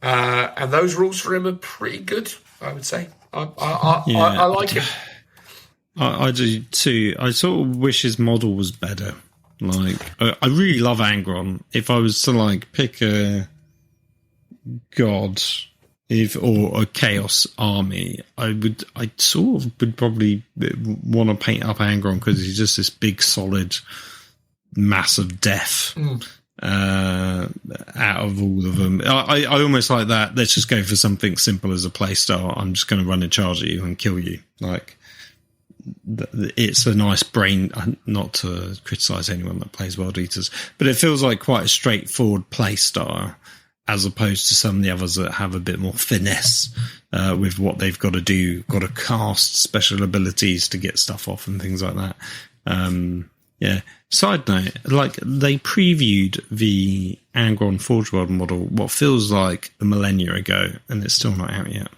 Speaker 1: And those rules for him are pretty good, I would say. I like him.
Speaker 2: I do too. I sort of wish his model was better. Like, I really love Angron. If I was to pick a god, or a chaos army, I would probably want to paint up Angron because he's just this big, solid mass of death. Out of all of them, I almost like that. Let's just go for something simple as a playstyle. I'm just going to run in charge at you and kill you. It's a nice brain, not to criticize anyone that plays World Eaters, but it feels like quite a straightforward play style as opposed to some of the others that have a bit more finesse with what they've got to do, got to cast special abilities to get stuff off and things like that. Yeah. Side note, they previewed the Angron Forge World model what feels like a millennia ago, and it's still not out yet.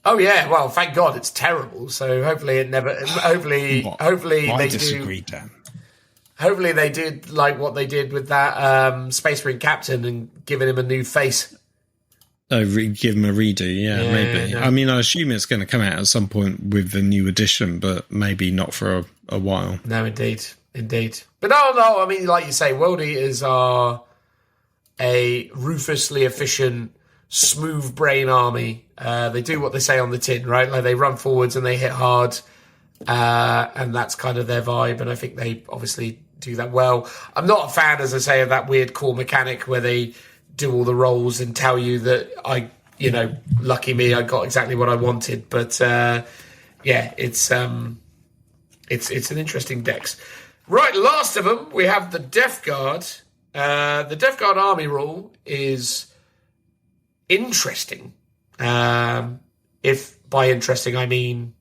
Speaker 1: Oh yeah, well, thank God it's terrible. So hopefully it never. Hopefully
Speaker 2: I disagree, Dan.
Speaker 1: Hopefully they did like what they did with that Space Marine captain and giving him a new face.
Speaker 2: Oh, give him a redo, yeah, maybe. No. I mean, I assume it's going to come out at some point with the new edition, but maybe not for a while.
Speaker 1: No, indeed. But no, I mean, like you say, World Eaters are a ruthlessly efficient, smooth brain army. They do what they say on the tin, right? Like they run forwards and they hit hard, and that's kind of their vibe. And I think they obviously do that well. I'm not a fan, as I say, of that weird core mechanic where they do all the rolls and tell you that lucky me, I got exactly what I wanted. But yeah, it's an interesting dex. Right, last of them, we have the Death Guard. The Death Guard army rule is interesting. If by interesting I mean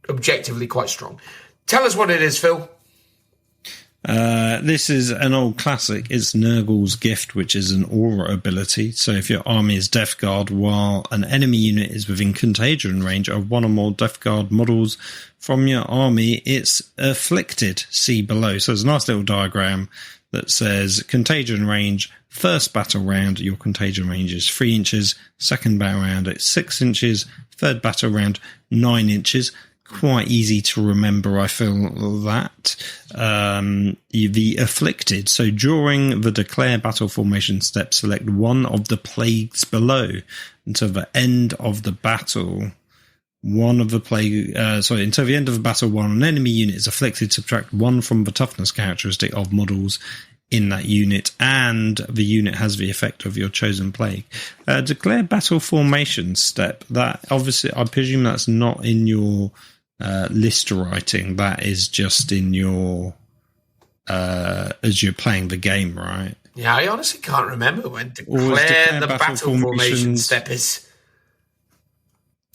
Speaker 1: objectively quite strong. Tell us what it is, Phil.
Speaker 2: This is an old classic. It's Nurgle's Gift, which is an aura ability. So if your army is Death Guard, while an enemy unit is within contagion range of one or more Death Guard models from your army, it's afflicted. See below. So there's a nice little diagram that says contagion range, first battle round, your contagion range is 3 inches, second battle round, it's 6 inches, third battle round, 9 inches. Quite easy to remember, I feel that. The afflicted. So during the declare battle formation step, select one of the plagues below until the end of the battle. Until the end of the battle, while an enemy unit is afflicted, subtract 1 from the toughness characteristic of models in that unit, and the unit has the effect of your chosen plague. Declare battle formation step. That obviously, I presume that's not in your list writing. That is just in your as you're playing the game, right?
Speaker 1: Yeah, I honestly can't remember when declare the battle formation step is.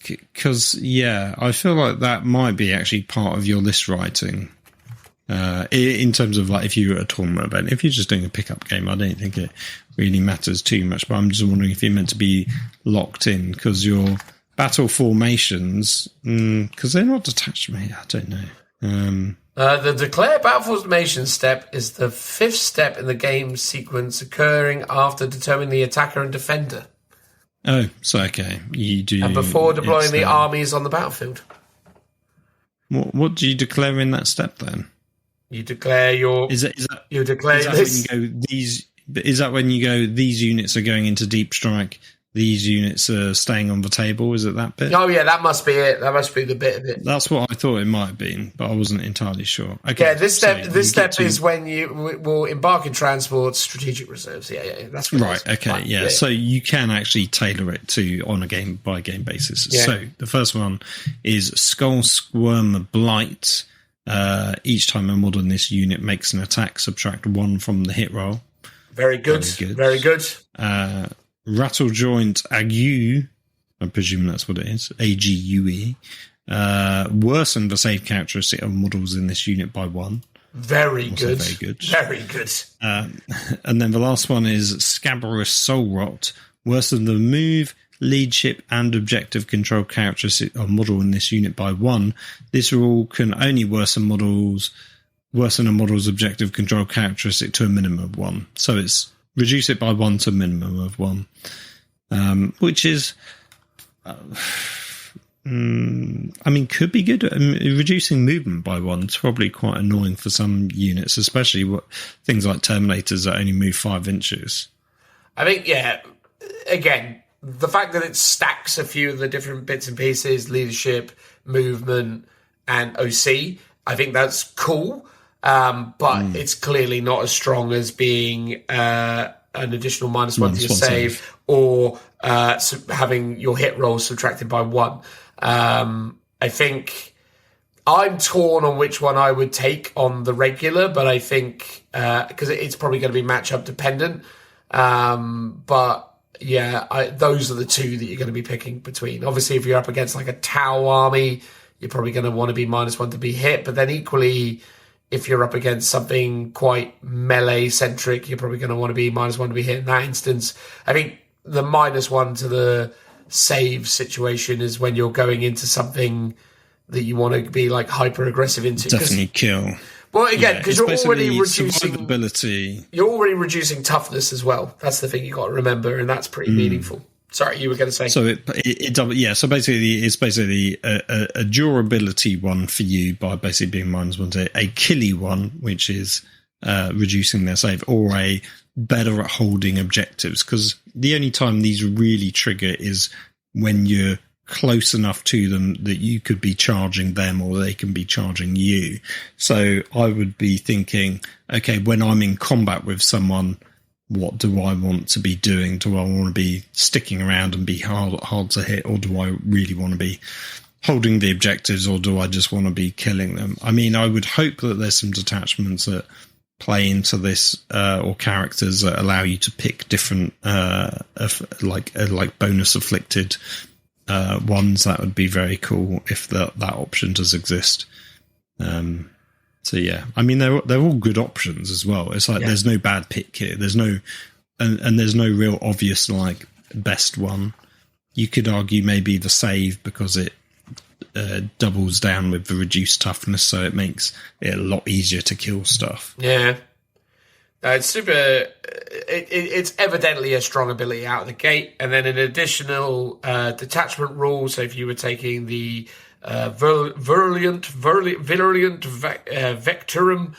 Speaker 2: Because, yeah, I feel like that might be actually part of your list writing. In terms of, if you're at a tournament event. If you're just doing a pickup game, I don't think it really matters too much. But I'm just wondering if you're meant to be locked in, because your battle formations, because they're not detached from here, I don't know.
Speaker 1: The declare battle formation step is the 5th step in the game sequence occurring after determining the attacker and defender.
Speaker 2: Oh, so okay, you do.
Speaker 1: And before deploying the armies on the battlefield.
Speaker 2: What do you declare in that step then?
Speaker 1: You declare your.
Speaker 2: Is that
Speaker 1: this?
Speaker 2: When you go, is that when you go? These units are going into deep strike. These units are staying on the table. Is it that bit?
Speaker 1: Oh yeah, that must be it. That must be the bit of it.
Speaker 2: That's what I thought it might have been, but I wasn't entirely sure. Okay,
Speaker 1: yeah, this step is when you will embark in transport strategic reserves. Yeah, that's what
Speaker 2: right. Okay, right, yeah. So you can actually tailor it on a game by game basis. Yeah. So the first one is Skull Squirm Blight. Each time a model in this unit makes an attack, subtract 1 from the hit roll.
Speaker 1: Very good. Very good.
Speaker 2: Rattle Joint Ague, I presume that's what it is, AGUE. Worsen the save characteristic of models in this unit by 1.
Speaker 1: Very
Speaker 2: Also
Speaker 1: good.
Speaker 2: Very good.
Speaker 1: Very good.
Speaker 2: And then the last one is Scabrous Soul Rot. Worsen the move, leadership, and objective control characteristic of model in this unit by 1. This rule can only worsen a model's objective control characteristic to a minimum of 1. So it's reduce it by 1 to a minimum of 1, which is, could be good. Reducing movement by 1 is probably quite annoying for some units, especially things like Terminators that only move 5 inches.
Speaker 1: I think, again, the fact that it stacks a few of the different bits and pieces, leadership, movement, and OC, I think that's cool. But it's clearly not as strong as being an additional -1 to your save, or having your hit rolls subtracted by 1. I think I'm torn on which one I would take on the regular, but I think because it's probably going to be matchup dependent. But yeah, those are the two that you're going to be picking between. Obviously, if you're up against like a Tau army, you're probably going to want to be -1 to be hit. But then equally, if you're up against something quite melee centric, you're probably going to want to be -1 to be hit in that instance. I think the -1 to the save situation is when you're going into something that you want to be like hyper aggressive into.
Speaker 2: Definitely kill.
Speaker 1: Well, again, because you're already reducing
Speaker 2: survivability.
Speaker 1: You're already reducing toughness as well. That's the thing you got to remember, and that's pretty meaningful. Sorry, you were going to say.
Speaker 2: So So basically, it's basically a durability one for you by basically being -1 to a killy one, which is reducing their save, or a better at holding objectives. Because the only time these really trigger is when you're close enough to them that you could be charging them or they can be charging you. So I would be thinking, okay, when I'm in combat with someone, what do I want to be doing? Do I want to be sticking around and be hard to hit, or do I really want to be holding the objectives, or do I just want to be killing them? I mean, I would hope that there's some detachments that play into this, or characters that allow you to pick different, like bonus afflicted ones. That would be very cool if that option does exist. So yeah, I mean they're all good options as well. It's like there's no bad pick here. There's no and there's no real obvious like best one. You could argue maybe the save because it doubles down with the reduced toughness, so it makes it a lot easier to kill stuff.
Speaker 1: Yeah, it's super. It's evidently a strong ability out of the gate, and then an additional detachment rule. So if you were taking the virulent Vectorum,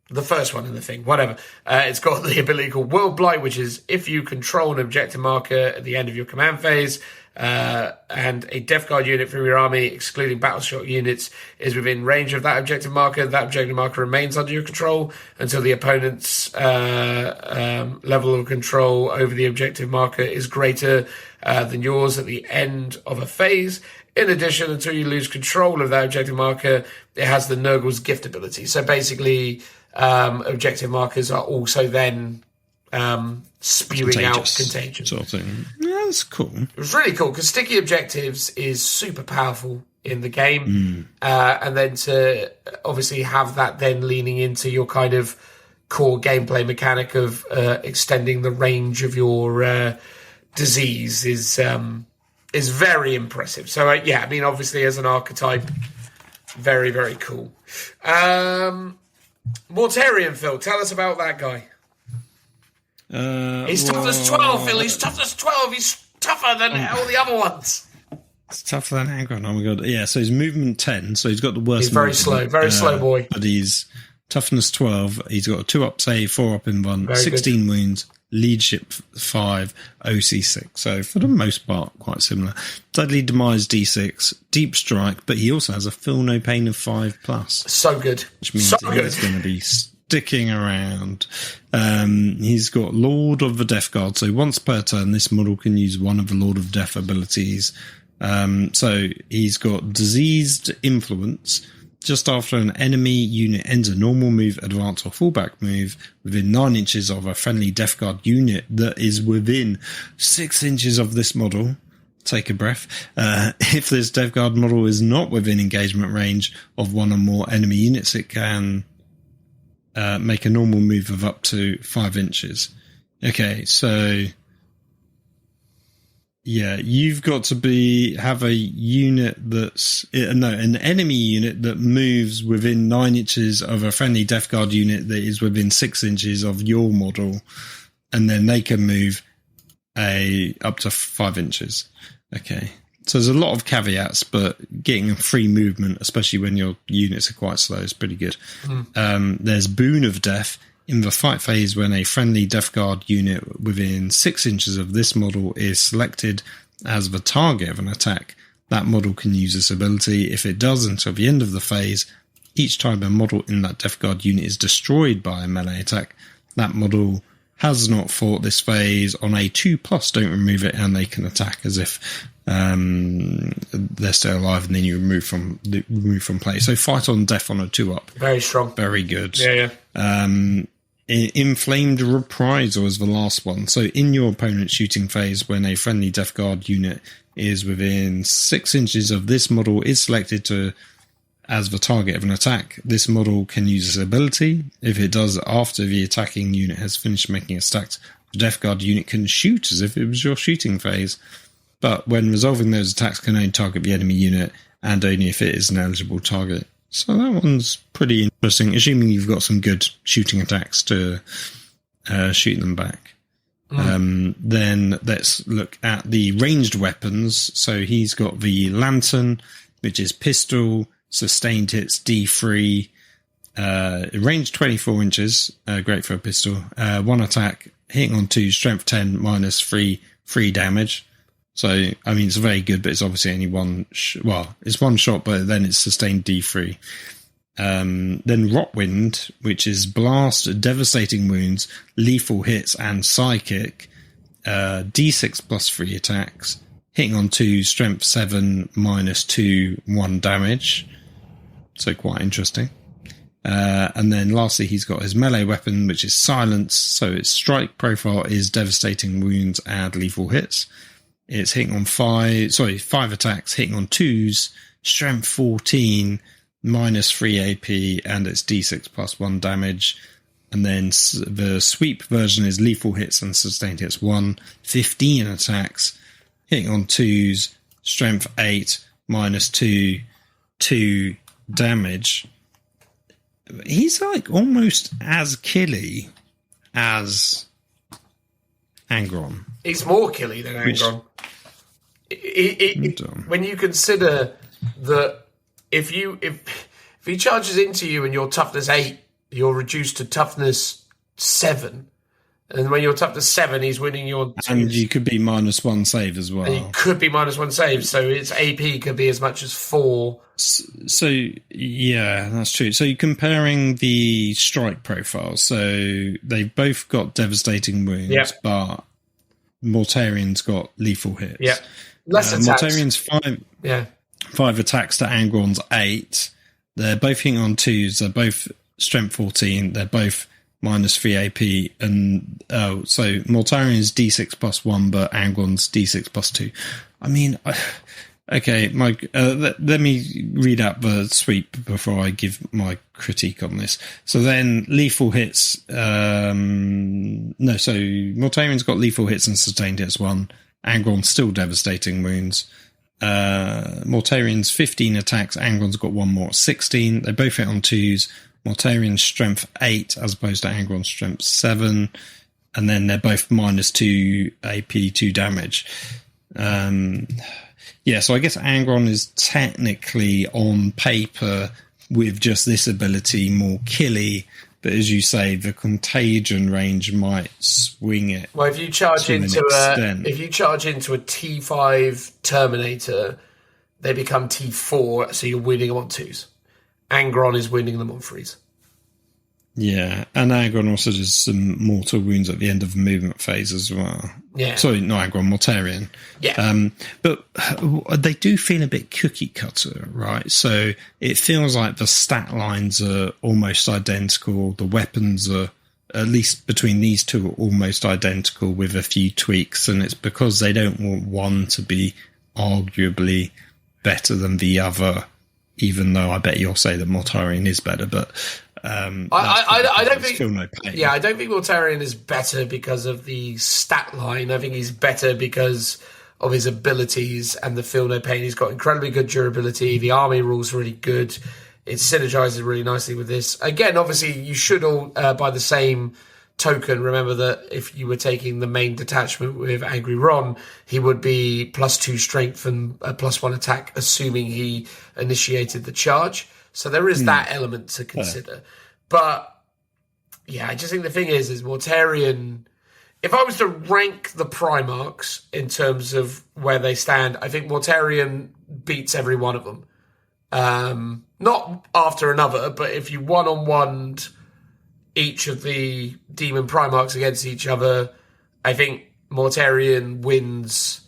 Speaker 1: the first one in the thing, whatever. It's got the ability called World Blight, which is if you control an objective marker at the end of your command phase, and a Death Guard unit from your army, excluding battle shock units, is within range of that objective marker remains under your control until the opponent's level of control over the objective marker is greater than yours at the end of a phase. In addition, until you lose control of that objective marker, it has the Nurgle's Gift ability. So basically, objective markers are also then spewing out contagion.
Speaker 2: Sort of thing. Yeah, that's cool.
Speaker 1: It was really cool because sticky objectives is super powerful in the game. And then to obviously have that then leaning into your kind of core gameplay mechanic of extending the range of your disease is very impressive. So, yeah, I mean, obviously, as an archetype, very, very cool. Mortarion, Phil, tell us about that guy. He's toughness 12, Phil. He's toughness 12. He's tougher than all the other ones.
Speaker 2: It's tougher than Agron. Oh, my God. Yeah, so he's movement 10, so he's got the worst.
Speaker 1: He's very slow boy.
Speaker 2: But he's toughness 12. He's got a 2-up save, 4-up in 1, 16 wounds, leadership 5, OC 6. So for the most part, quite similar. Deadly Demise D6, Deep Strike, but he also has a Feel No Pain of 5+.
Speaker 1: So good.
Speaker 2: Which means he's going to be sticking around. He's got Lord of the Death Guard. So once per turn, this model can use one of the Lord of Death abilities. So he's got Diseased Influence. Just after an enemy unit ends a normal move, advance, or fallback move within 9 inches of a friendly Death Guard unit that is within 6 inches of this model, take a breath. If this Death Guard model is not within engagement range of one or more enemy units, it can make a normal move of up to 5 inches. Okay, so yeah, you've got to have a unit an enemy unit that moves within 9 inches of a friendly Death Guard unit that is within 6 inches of your model, and then they can move up to 5 inches. Okay. So there's a lot of caveats, but getting a free movement, especially when your units are quite slow, is pretty good. There's Boon of Death. In the fight phase, when a friendly Death Guard unit within 6 inches of this model is selected as the target of an attack, that model can use this ability. If it does until the end of the phase, each time a model in that Death Guard unit is destroyed by a melee attack, that model has not fought this phase on a 2+, don't remove it, and they can attack as if they're still alive, and then you remove from play. So fight on death on a 2+.
Speaker 1: Very strong.
Speaker 2: Very good.
Speaker 1: Yeah.
Speaker 2: Inflamed Reprisal is the last one. So in your opponent's shooting phase, when a friendly Death Guard unit is within 6 inches of this model is selected as the target of an attack, this model can use this ability. If it does after the attacking unit has finished making its stacks, the Death Guard unit can shoot as if it was your shooting phase. But when resolving those attacks, can only target the enemy unit, and only if it is an eligible target. So that one's pretty interesting, assuming you've got some good shooting attacks to shoot them back. Then let's look at the ranged weapons. So he's got the Lantern, which is pistol, sustained hits D3, range 24 inches, great for a pistol. 1 attack, hitting on 2, strength 10, -3 damage. So, I mean, it's very good, but it's obviously only it's one shot, but then it's sustained D3. Then Rotwind, which is blast, devastating wounds, lethal hits, and psychic. D6 +3 attacks, hitting on 2, strength 7, -2, 1 damage. So quite interesting. And then lastly, he's got his melee weapon, which is Silence. So its strike profile is devastating wounds and lethal hits. It's hitting on 5 attacks, hitting on 2s, strength 14, -3 AP, and it's D6 +1 damage. And then the sweep version is lethal hits and sustained hits 1, 15 attacks, hitting on 2s, strength 8, -2, 2 damage. He's like almost as killy as Angron.
Speaker 1: He's more killy than Angron. When you consider that if he charges into you and you're toughness 8, you're reduced to toughness 7. And when you're toughness 7, he's winning your...
Speaker 2: And you could be -1 save as well.
Speaker 1: And you could be -1 save, so its AP could be as much as 4.
Speaker 2: So, yeah, that's true. So you're comparing the strike profiles. So they've both got devastating wounds, but Mortarian's got lethal hits.
Speaker 1: Yeah. Less attacks.
Speaker 2: Mortarian's 5 attacks to Angron's 8. They're both hitting on 2s. They're both strength 14. They're both -3 AP. And so Mortarian's D6 +1, but Angron's D6 +2. I mean, okay, Mike, let me read out the sweep before I give my critique on this. So then lethal hits... so Mortarian's got lethal hits and sustained hits 1. Angron's still devastating wounds. Mortarian's 15 attacks. Angron's got 1 more, 16. They both hit on 2s. Mortarian's strength 8 as opposed to Angron's strength 7. And then they're both -2 AP, 2 damage. So I guess Angron is technically on paper with just this ability more killy, but as you say, the contagion range might swing it.
Speaker 1: Well, if you charge into a T5 Terminator, they become T4, so you're winning them on 2s. Angron is winning them on 3s.
Speaker 2: Yeah, and Angron also does some mortal wounds at the end of the movement phase as well.
Speaker 1: Yeah.
Speaker 2: Sorry, not Angron, Mortarian.
Speaker 1: Yeah.
Speaker 2: But they do feel a bit cookie cutter, right? So it feels like the stat lines are almost identical. The weapons are, at least between these two, are almost identical with a few tweaks. And it's because they don't want one to be arguably better than the other, even though I bet you'll say that Mortarion is better, but
Speaker 1: I don't think
Speaker 2: feel no pain.
Speaker 1: Yeah, I don't think Mortarion is better because of the stat line. I think he's better because of his abilities and the feel no pain. He's got incredibly good durability. The army rule's really good. It synergizes really nicely with this. Again, obviously, you should all, by the same token, remember that if you were taking the main detachment with Angry Ron, he would be +2 strength and a +1 attack, assuming he initiated the charge. So there is that element to consider. Yeah. But yeah, I just think the thing is Mortarion, if I was to rank the Primarchs in terms of where they stand, I think Mortarion beats every one of them. Not after another, but if you one-on-one'd each of the Demon Primarchs against each other, I think Mortarion wins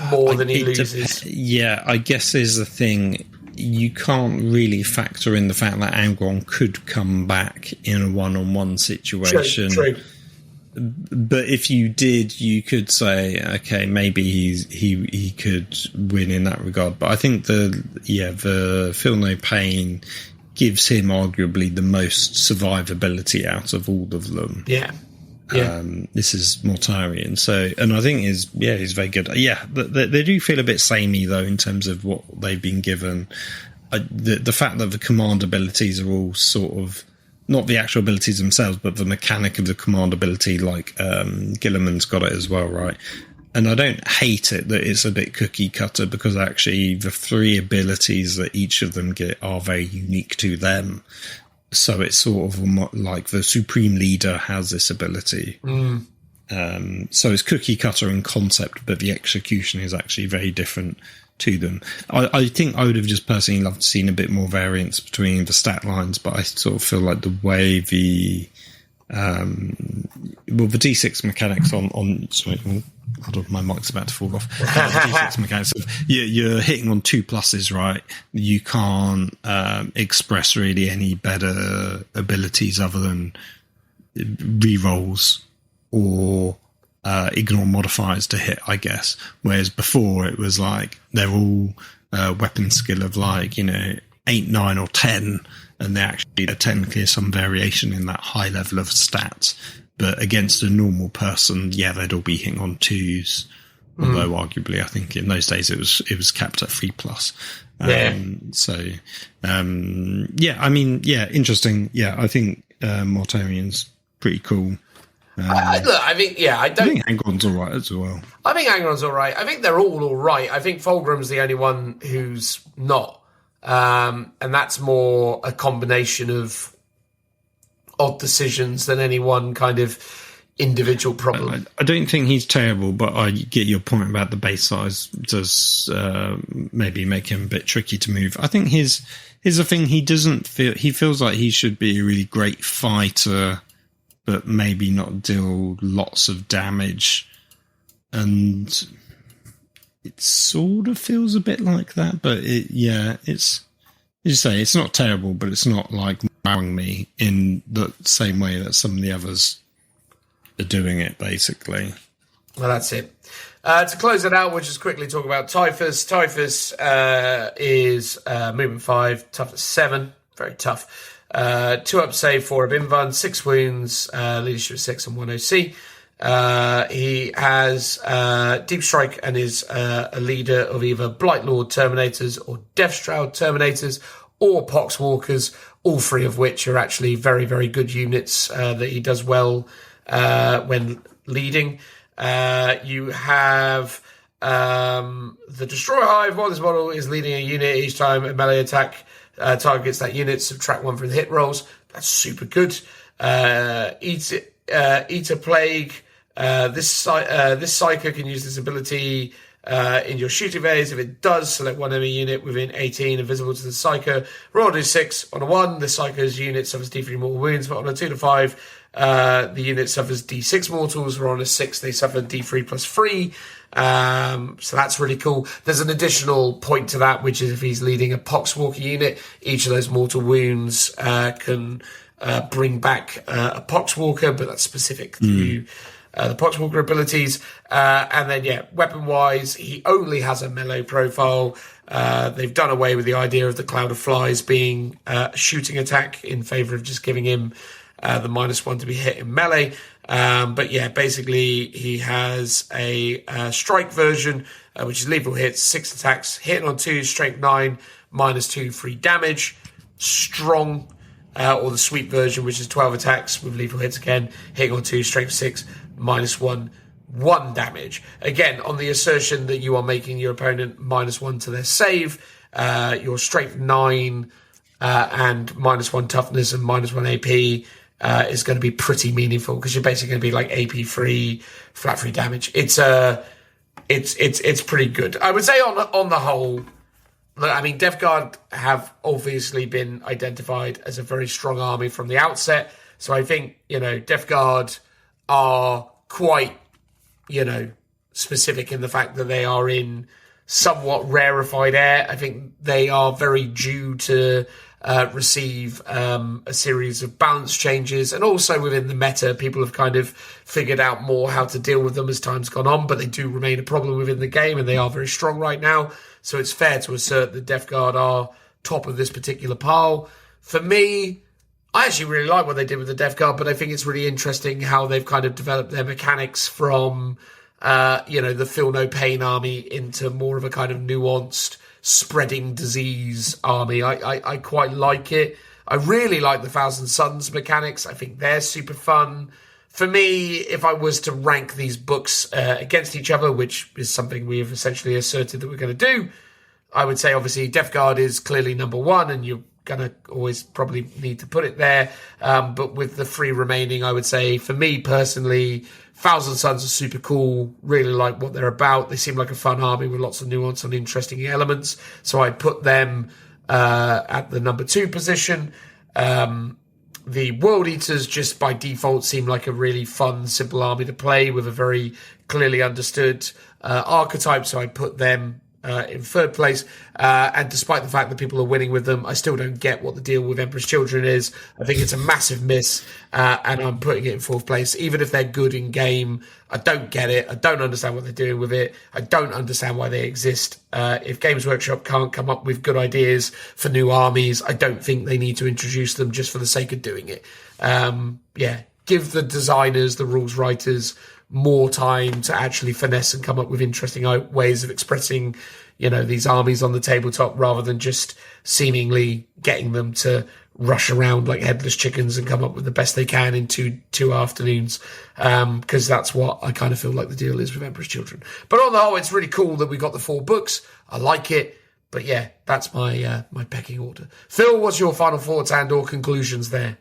Speaker 1: more than he loses.
Speaker 2: Yeah, I guess is the thing. You can't really factor in the fact that Angron could come back in a one-on-one situation.
Speaker 1: True.
Speaker 2: But if you did, you could say, okay, maybe he could win in that regard. But I think the Feel No Pain gives him arguably the most survivability out of all of them.
Speaker 1: Yeah.
Speaker 2: This is Mortarion. So, and I think he's very good. Yeah, they do feel a bit samey though in terms of what they've been given. The fact that the command abilities are all sort of not the actual abilities themselves, but the mechanic of the command ability, like Gilliman's got it as well, right? And I don't hate it that it's a bit cookie cutter, because actually the 3 abilities that each of them get are very unique to them. So it's sort of like the Supreme Leader has this ability. So it's cookie cutter in concept, but the execution is actually very different to them. I think I would have just personally loved to see a bit more variance between the stat lines, but I sort of feel like the way the D6 mechanics on sorry, hold on, my mic's about to fall off. The D6 mechanics of you're hitting on 2 pluses, right? You can't express really any better abilities other than rerolls or ignore modifiers to hit, I guess. Whereas before it was like they're all weapon skill of 8, 9 or 10, and they actually technically is some variation in that high level of stats. But against a normal person, they'd all be hitting on 2s. Although arguably, I think in those days it was capped at 3+. Interesting. Yeah, I think Mortarion's pretty cool.
Speaker 1: I think
Speaker 2: Angron's all right as well.
Speaker 1: I think Angron's all right. I think they're all right. I think Fulgrim's the only one who's not. And that's more a combination of odd decisions than any one kind of individual problem.
Speaker 2: I don't think he's terrible, but I get your point about the base size does maybe make him a bit tricky to move. I think here's the thing, he feels like he should be a really great fighter, but maybe not deal lots of damage. And it sort of feels a bit like that, but it's, you say, it's not terrible, but it's not like wowing me in the same way that some of the others are doing it, basically.
Speaker 1: Well, that's it. To close it out, we'll just quickly talk about Typhus. Typhus is movement 5, toughness 7, very tough. 2 up save, 4 up invuln, 6 wounds, leadership 6 and 1 OC. He has Deep Strike and is a leader of either Blightlord Terminators or Deathshroud Terminators or Poxwalkers, all 3 of which are actually very, very good units that he does well when leading. You have the Destroyer Hive. While this model is leading a unit, each time a melee attack targets that unit, subtract 1 from the hit rolls. That's super good. Eater Plague. This Psyker can use this ability in your shooting phase. If it does, select one enemy unit within 18 invisible to the Psyker. Roll a d6. On a 1, the Psyker's unit suffers d3 mortal wounds, but on a 2 to 5, the unit suffers d6 mortals, or on a 6, they suffer d3 plus 3. So that's really cool. There's an additional point to that, which is if he's leading a Poxwalker unit, each of those mortal wounds can bring back a Poxwalker, but that's specific to the Poxwalker abilities. And then, weapon-wise, he only has a melee profile. They've done away with the idea of the Cloud of Flies being a shooting attack in favour of just giving him the -1 to be hit in melee. Basically, he has a strike version, which is lethal hits, 6 attacks, hitting on 2, strength 9, -2 free damage. Strong, or the sweet version, which is 12 attacks with lethal hits again, hitting on 2, strength 6, -1 damage. Again, on the assertion that you are making your opponent -1 to their save, your strength 9 and -1 toughness and -1 AP is going to be pretty meaningful, because you're basically going to be like AP free, flat free damage. It's pretty good. I would say on the whole, I mean, Death Guard have obviously been identified as a very strong army from the outset. So I think, Death Guard are quite, specific in the fact that they are in somewhat rarefied air. I think they are very due to receive a series of balance changes, and also within the meta, people have kind of figured out more how to deal with them as time's gone on, but they do remain a problem within the game, and they are very strong right now. So it's fair to assert that Death Guard are top of this particular pile. For me, I actually really like what they did with the Death Guard, but I think it's really interesting how they've kind of developed their mechanics from, the Feel No Pain army into more of a kind of nuanced, spreading disease army. I quite like it. I really like the Thousand Suns mechanics. I think they're super fun. For me, if I was to rank these books against each other, which is something we have essentially asserted that we're going to do, I would say obviously Death Guard is clearly number one, and you're going to always probably need to put it there. But with the 3 remaining, I would say for me personally, Thousand Suns are super cool. Really like what they're about. They seem like a fun army with lots of nuance and interesting elements. So I'd put them at the number 2 position. The World Eaters just by default seem like a really fun, simple army to play with a very clearly understood archetype. So I'd put them in 3rd place. And despite the fact that people are winning with them, I still don't get what the deal with Emperor's Children is. I think it's a massive miss, and I'm putting it in 4th place. Even if they're good in game, I don't get it. I don't understand what they're doing with it. I don't understand why they exist. If Games Workshop can't come up with good ideas for new armies, I don't think they need to introduce them just for the sake of doing it. Give the designers, the rules writers, more time to actually finesse and come up with interesting ways of expressing, these armies on the tabletop, rather than just seemingly getting them to rush around like headless chickens and come up with the best they can in two afternoons. Because that's what I kind of feel like the deal is with Emperor's Children. But on the whole, it's really cool that we got the 4 books. I like it. But yeah, that's my my pecking order. Phil, what's your final thoughts and or conclusions there?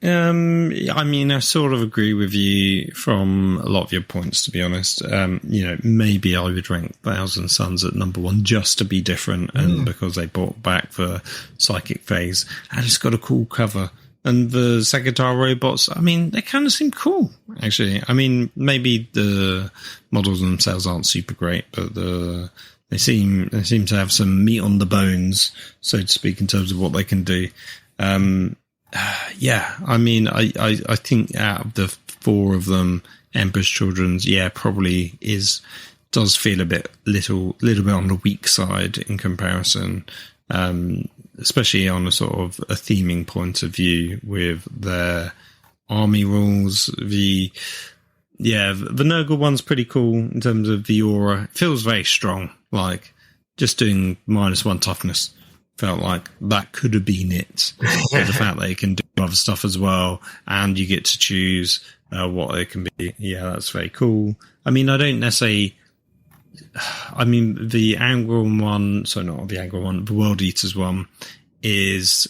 Speaker 2: I sort of agree with you from a lot of your points, to be honest. Maybe I would rank Thousand Suns at number 1 just to be different, and because they brought back the Psychic Phase, and it's got a cool cover. And the Segatar robots, they kind of seem cool, actually. Maybe the models themselves aren't super great, but they seem to have some meat on the bones, so to speak, in terms of what they can do. I think out of the 4 of them, Emperor's Children's, probably does feel a little bit on the weak side in comparison, especially on a sort of a theming point of view with their army rules. The Nurgle one's pretty cool in terms of the aura. It feels very strong, like just doing -1 toughness. Felt like that could have been it. But the fact that you can do other stuff as well, and you get to choose what it can be. Yeah, that's very cool. I don't necessarily. The Angron one, so not the Angron one, the World Eaters one is.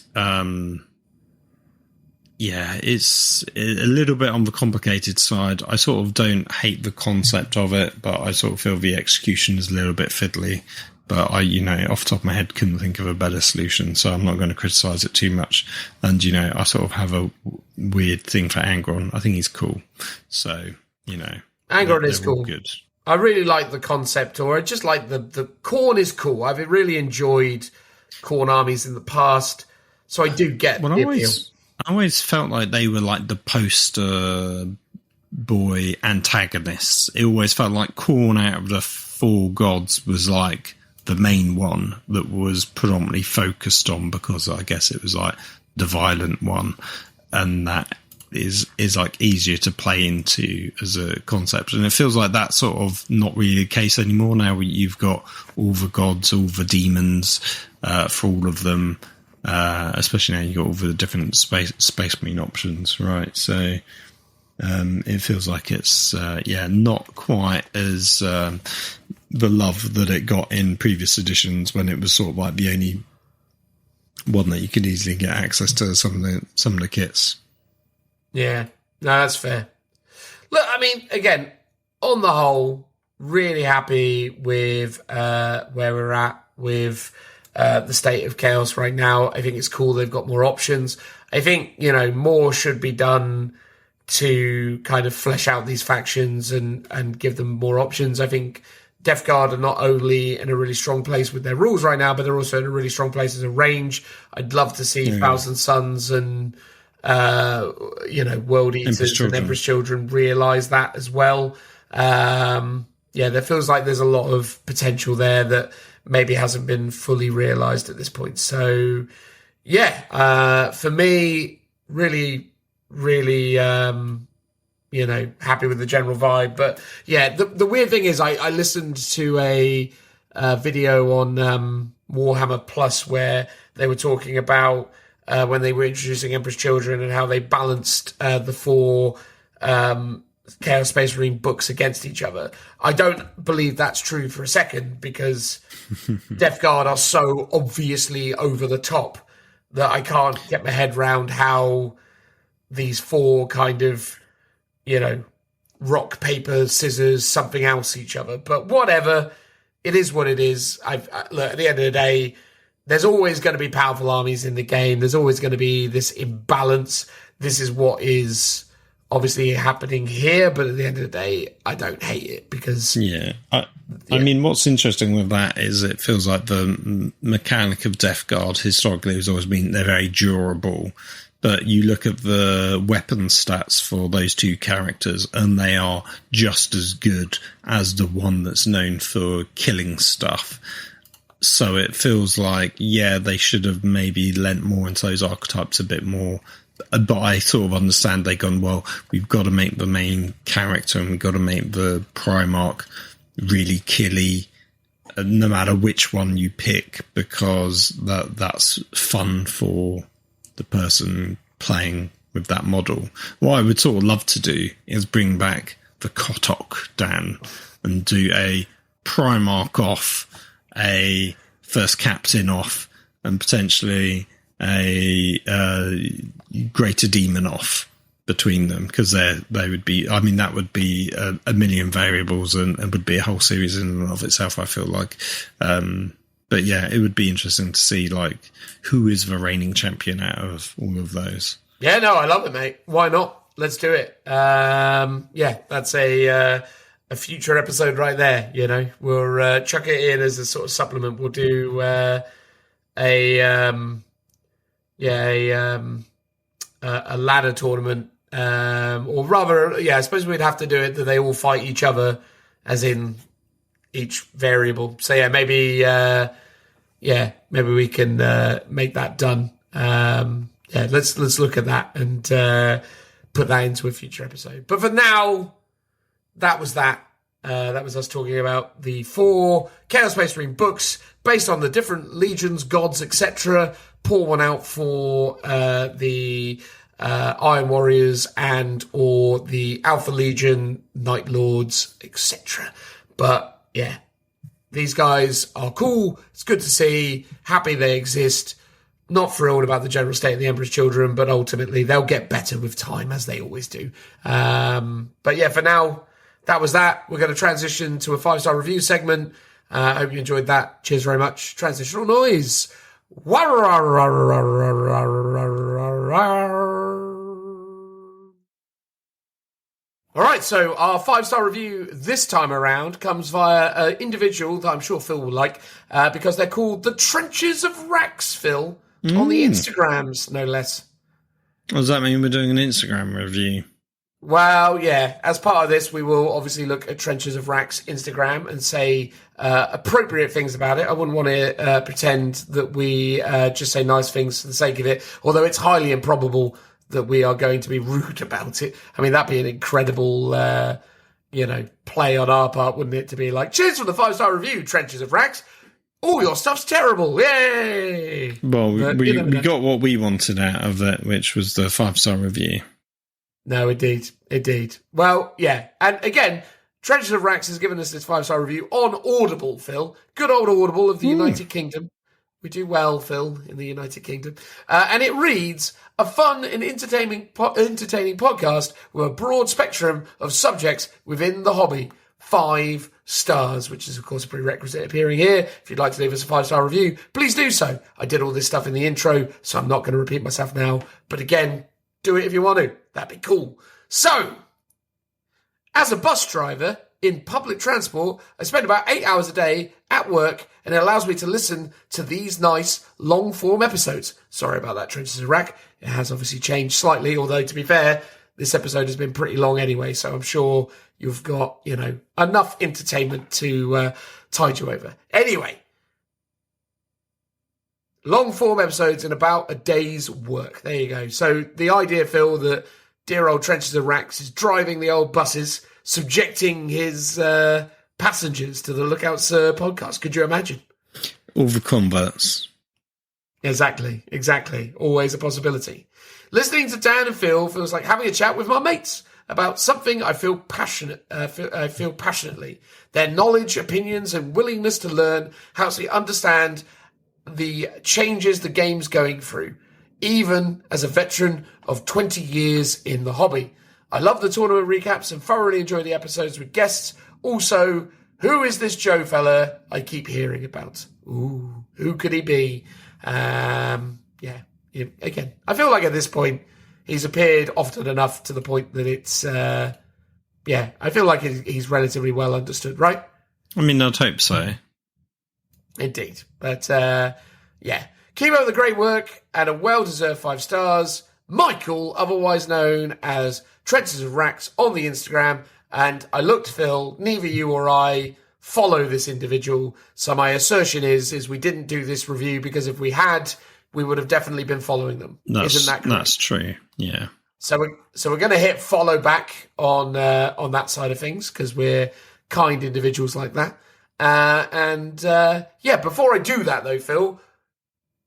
Speaker 2: It's a little bit on the complicated side. I sort of don't hate the concept of it, but I sort of feel the execution is a little bit fiddly. But I, off the top of my head, couldn't think of a better solution, so I'm not going to criticise it too much. And, I sort of have a weird thing for Angron. I think he's cool. So,
Speaker 1: Angron is cool.
Speaker 2: Good.
Speaker 1: I really like the concept, or I just like the Khorne is cool. I've really enjoyed Khorne armies in the past, so I do get the appeal.
Speaker 2: I always felt like they were like the poster boy antagonists. It always felt like Khorne out of the four gods was like the main one that was predominantly focused on, because I guess it was like the violent one, and that is like easier to play into as a concept. And it feels like that's sort of not really the case anymore. Now you've got all the gods, all the demons for all of them, especially now you've got all the different space marine options, right? So it feels like it's not quite as the love that it got in previous editions, when it was sort of like the only one that you could easily get access to some of the kits.
Speaker 1: Yeah, no, that's fair. Look, I mean, again, on the whole, really happy with where we're at with the state of chaos right now. I think it's cool they've got more options. I think, more should be done to kind of flesh out these factions and give them more options. I think Death Guard are not only in a really strong place with their rules right now, but they're also in a really strong place as a range. I'd love to see Thousand Sons and World Eaters and Emperor's Children realise that as well. There feels like there's a lot of potential there that maybe hasn't been fully realised at this point. So, for me, really, really, happy with the general vibe. But the weird thing is I listened to a video on Warhammer Plus where they were talking about when they were introducing Emperor's Children and how they balanced the four Chaos Space Marine books against each other. I don't believe that's true for a second, because Death Guard are so obviously over the top that I can't get my head around how these four kind of, rock, paper, scissors, something else each other. But whatever, it is what it is. Look, at the end of the day, there's always going to be powerful armies in the game. There's always going to be this imbalance. This is what is obviously happening here, but at the end of the day, I don't hate it, because... I mean, what's interesting with that is it feels like the mechanic of Death Guard historically has always been they're very durable. But you look at the weapon stats for those two characters, and they are just as good as the one that's known for killing stuff. So it feels like, they should have maybe lent more into those archetypes a bit more. But I sort of understand they've gone, well, we've got to make the main character and we've got to make the Primarch really killy, no matter which one you pick, because that's fun for the person playing with that model. What I would sort of love to do is bring back the Kotok down and do a Primarch off, a first captain off, and potentially a greater demon off between them, because they would be, I mean, that would be a million variables and would be a whole series in and of itself, I feel like. But it would be interesting to see, like, who is the reigning champion out of all of those. Yeah, no, I love it, mate. Why not? Let's do it. That's a future episode right there. We'll chuck it in as a sort of supplement. We'll do a ladder tournament, or rather, I suppose we'd have to do it that they all fight each other, as in each variable. So maybe we can make that done. Let's look at that and put that into a future episode. But for now, that was that. That was us talking about the 4 Chaos Space Marine books based on the different legions, gods, etc. Pour one out for the Iron Warriors and or the Alpha Legion, Night Lords, etc. But these guys are cool. It's good to see. Happy they exist. Not thrilled about the general state of the Emperor's Children, but ultimately they'll get better with time, as they always do. For now, that was that. We're going to transition to a 5-star review segment. I hope you enjoyed that. Cheers very much. Transitional noise. All right, so our 5-star review this time around comes via an individual that I'm sure Phil will like, because they're called the Trenches of Vrax, Phil, on the Instagrams, no less.
Speaker 2: What does that mean? We're doing an Instagram review?
Speaker 1: Well, yeah, as part of this, we will obviously look at Trenches of Racks Instagram and say appropriate things about it. I wouldn't want to pretend that we just say nice things for the sake of it, although it's highly improbable that we are going to be rude about it. I mean, that'd be an incredible, play on our part, wouldn't it? To be like, cheers for the 5-star review, Trenches of Racks. Oh, your stuff's terrible. Yay!
Speaker 2: Well, we got what we wanted out of it, which was the 5-star review.
Speaker 1: No, indeed. Well, yeah. And again, Trenches of Racks has given us this 5-star review on Audible, Phil. Good old Audible of the United Kingdom. We do well, Phil, in the United Kingdom. And it reads, a fun and entertaining podcast with a broad spectrum of subjects within the hobby. 5 stars, which is, of course, a prerequisite appearing here. If you'd like to leave us a 5-star review, please do so. I did all this stuff in the intro, so I'm not going to repeat myself now. But again, do it if you want to. That'd be cool. So, as a bus driver in public transport, I spend about 8 hours a day at work, and it allows me to listen to these nice long-form episodes. Sorry about that, Trenches of Rack. It has obviously changed slightly, although, to be fair, this episode has been pretty long anyway, so I'm sure you've got, enough entertainment to tide you over. Anyway, long-form episodes in about a day's work. There you go. So the idea, Phil, that dear old Trenches of Racks is driving the old buses, subjecting his passengers to the Lookout Sir podcast. Could you imagine?
Speaker 2: All the converts.
Speaker 1: Exactly. Always a possibility. Listening to Dan and Phil feels like having a chat with my mates about something I feel passionately. Their knowledge, opinions, and willingness to learn helps me understand the changes the game's going through, even as a veteran of 20 years in the hobby. I love the tournament recaps and thoroughly enjoy the episodes with guests. Also, who is this Joe fella I keep hearing about? Ooh, who could he be? Again, I feel like at this point, he's appeared often enough to the point that it's, I feel like he's relatively well understood, right?
Speaker 2: I mean, I'd hope so.
Speaker 1: Indeed. But, keep up the great work and a well-deserved 5 stars. Michael, otherwise known as Trenches of Racks on the Instagram. And I looked, Phil, neither you or I follow this individual. So my assertion is we didn't do this review because if we had, we would have definitely been following them. Isn't that correct? That's
Speaker 2: true, yeah.
Speaker 1: So we're going to hit follow back on that side of things because we're kind individuals like that. Before I do that, though, Phil,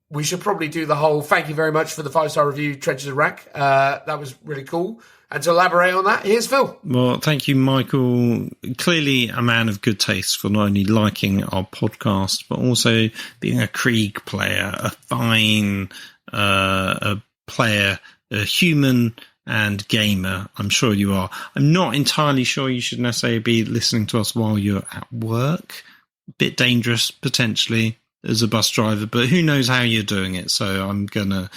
Speaker 1: we should probably do the whole thank you very much for the 5-star review, Trenches of Rack. That was really cool. And to elaborate on that, here's Phil.
Speaker 2: Well, thank you, Michael. Clearly a man of good taste for not only liking our podcast, but also being a Krieg player, a fine a player, a human and gamer. I'm sure you are. I'm not entirely sure you should necessarily be listening to us while you're at work. Bit dangerous, potentially, as a bus driver, but who knows how you're doing it. So I'm going to,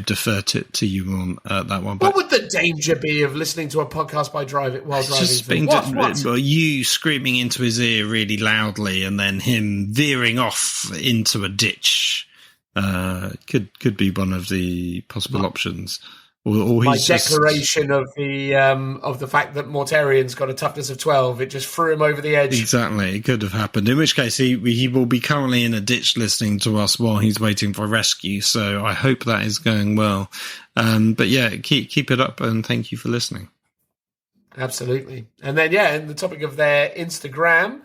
Speaker 2: defer to you on that one.
Speaker 1: What would the danger be of listening to a podcast while driving?
Speaker 2: Just you screaming into his ear really loudly and then him veering off into a ditch could be one of the possible options. Or
Speaker 1: my declaration of the fact that Mortarian's got a toughness of 12, it just threw him over the edge.
Speaker 2: Exactly, it could have happened. In which case, he will be currently in a ditch listening to us while he's waiting for rescue. So I hope that is going well. But yeah, keep it up, and thank you for listening.
Speaker 1: Absolutely. And then in the topic of their Instagram,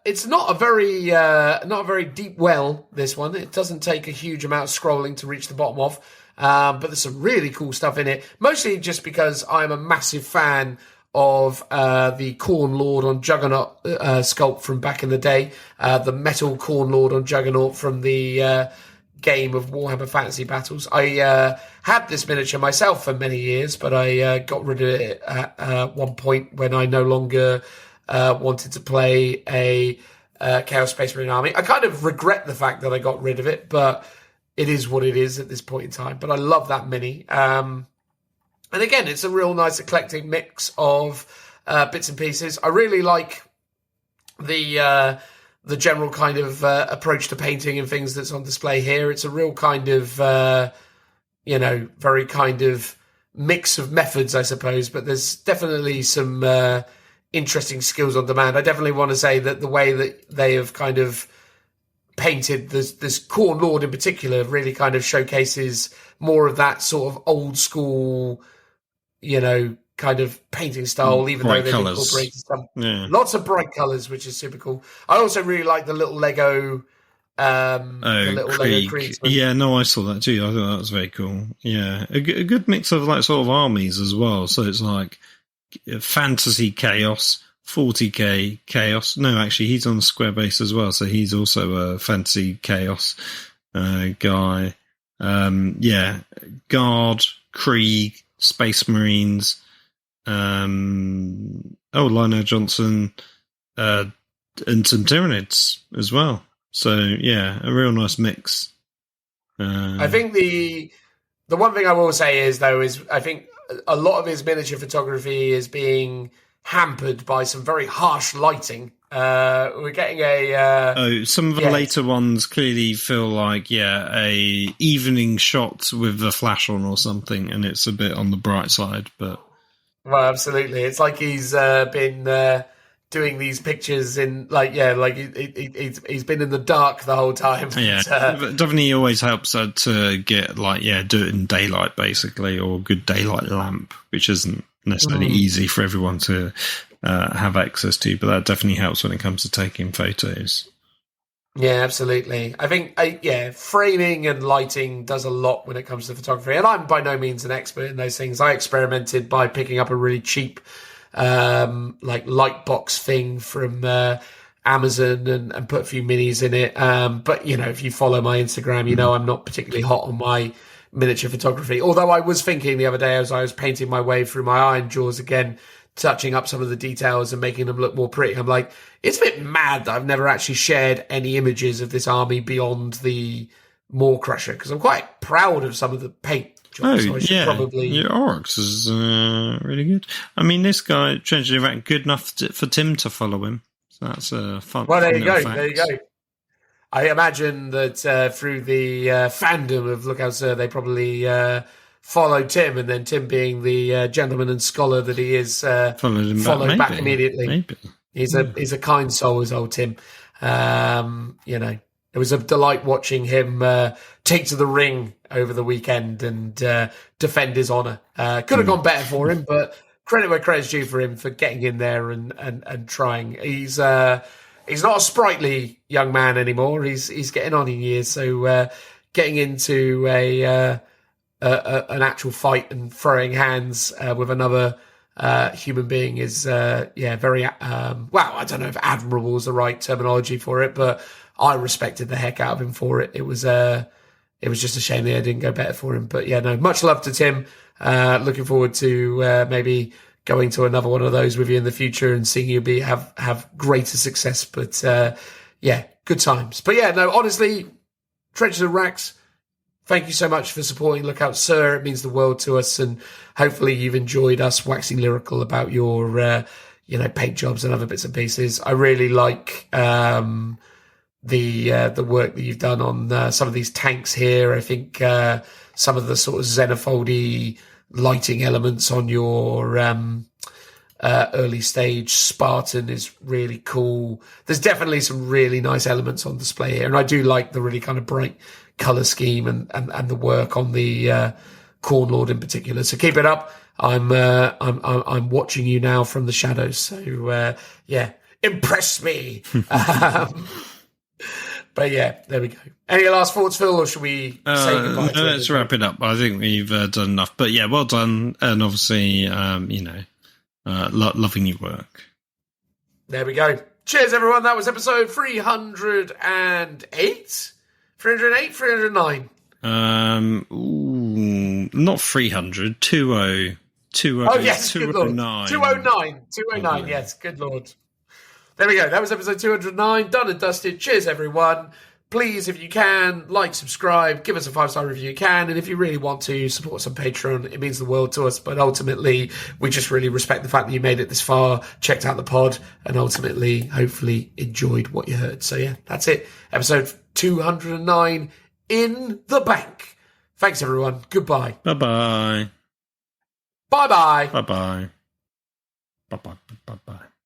Speaker 1: it's not a very deep well. This one, it doesn't take a huge amount of scrolling to reach the bottom of. But there's some really cool stuff in it, mostly just because I'm a massive fan of the Khorne Lord on Juggernaut sculpt from back in the day, the metal Khorne Lord on Juggernaut from the game of Warhammer Fantasy Battles. I had this miniature myself for many years, but I got rid of it at one point when I no longer wanted to play a Chaos Space Marine army. I kind of regret the fact that I got rid of it, but it is what it is at this point in time. But I love that mini. And again, it's a real nice eclectic mix of bits and pieces. I really like the general kind of approach to painting and things that's on display here. It's a real kind of, very kind of mix of methods, I suppose, but there's definitely some interesting skills on demand. I definitely want to say that the way that they have kind of painted this Corn Lord in particular really kind of showcases more of that sort of old school, kind of painting style, even though they've incorporated lots of bright colours, which is super cool. I also really like the little Lego Lego Krieg.
Speaker 2: Yeah, no, I saw that too. I thought that was very cool. Yeah, a good mix of like sort of armies as well. So it's like fantasy chaos, 40k chaos. No, actually, he's on the square base as well, so he's also a fantasy chaos guy. Guard, Krieg, Space Marines. Lionel Johnson, and some Tyranids as well. So yeah, a real nice mix.
Speaker 1: I think the one thing I will say is I think a lot of his miniature photography is being hampered by some very harsh lighting. We're getting
Speaker 2: some of the later ones clearly feel like a evening shot with the flash on or something, and it's a bit on the bright side, but.
Speaker 1: Well, absolutely. It's like he's been doing these pictures in he's been in the dark the whole time.
Speaker 2: Yeah, but definitely always helps to get do it in daylight basically, or good daylight lamp, which isn't necessarily easy for everyone to have access to, but that definitely helps when it comes to taking photos.
Speaker 1: Yeah, absolutely. I think, framing and lighting does a lot when it comes to photography. And I'm by no means an expert in those things. I experimented by picking up a really cheap, light box thing from Amazon and put a few minis in it. But, if you follow my Instagram, I'm not particularly hot on my miniature photography. Although I was thinking the other day as I was painting my way through my iron jaws again, touching up some of the details and making them look more pretty. I'm like, it's a bit mad that I've never actually shared any images of this army beyond the Maw Crusher, because I'm quite proud of some of the paint jobs. So
Speaker 2: your Oryx is really good. I mean, this guy, TRENCHESOFVRAKS, good enough for Tim to follow him. So that's a fun.
Speaker 1: Well, there you go.
Speaker 2: Fact.
Speaker 1: There you go. I imagine that through the fandom of Lookout Sir, they probably followed Tim, and then Tim, being the gentleman and scholar that he is, followed back immediately.
Speaker 2: Maybe.
Speaker 1: He's a kind soul, is old Tim. It was a delight watching him take to the ring over the weekend and defend his honour. Could have gone better for him, but credit where credit's due for him for getting in there and trying. He's not a sprightly young man anymore. He's getting on in years, so getting into an actual fight and throwing hands with another human being is very I don't know if admirable is the right terminology for it, but I respected the heck out of him for it. It was just a shame that it didn't go better for him, but much love to Tim. Looking forward to maybe going to another one of those with you in the future and seeing you have greater success, but good times. But honestly, TRENCHESOFVRAKS, thank you so much for supporting Lookout Sir. It means the world to us, and hopefully you've enjoyed us waxing lyrical about your, paint jobs and other bits and pieces. I really like the work that you've done on some of these tanks here. I think some of the sort of xenofold-y lighting elements on your early stage Spartan is really cool. There's definitely some really nice elements on display here, and I do like the really kind of bright color scheme and the work on the Corn Lord in particular. So keep it up. I'm watching you now from the shadows. So impress me. But there we go. Any last thoughts, Phil, or should we say goodbye?
Speaker 2: No, let's wrap it up. I think we've done enough. But well done, and obviously, loving your work.
Speaker 1: There we go. Cheers, everyone. That was episode 308. 308, 309.
Speaker 2: Not 300. 20.
Speaker 1: Oh, yes,
Speaker 2: 209.
Speaker 1: 209. 209, yes, good Lord. There we go. That was episode 209. Done and dusted. Cheers, everyone. Please, if you can, like, subscribe, give us a 5-star review you can, and if you really want to, support us on Patreon. It means the world to us, but ultimately, we just really respect the fact that you made it this far, checked out the pod, and ultimately, hopefully, enjoyed what you heard. So, that's it. Episode 209 in the bank. Thanks, everyone. Goodbye.
Speaker 2: Bye-bye.
Speaker 1: Bye-bye.
Speaker 2: Bye-bye. Bye-bye. Bye-bye.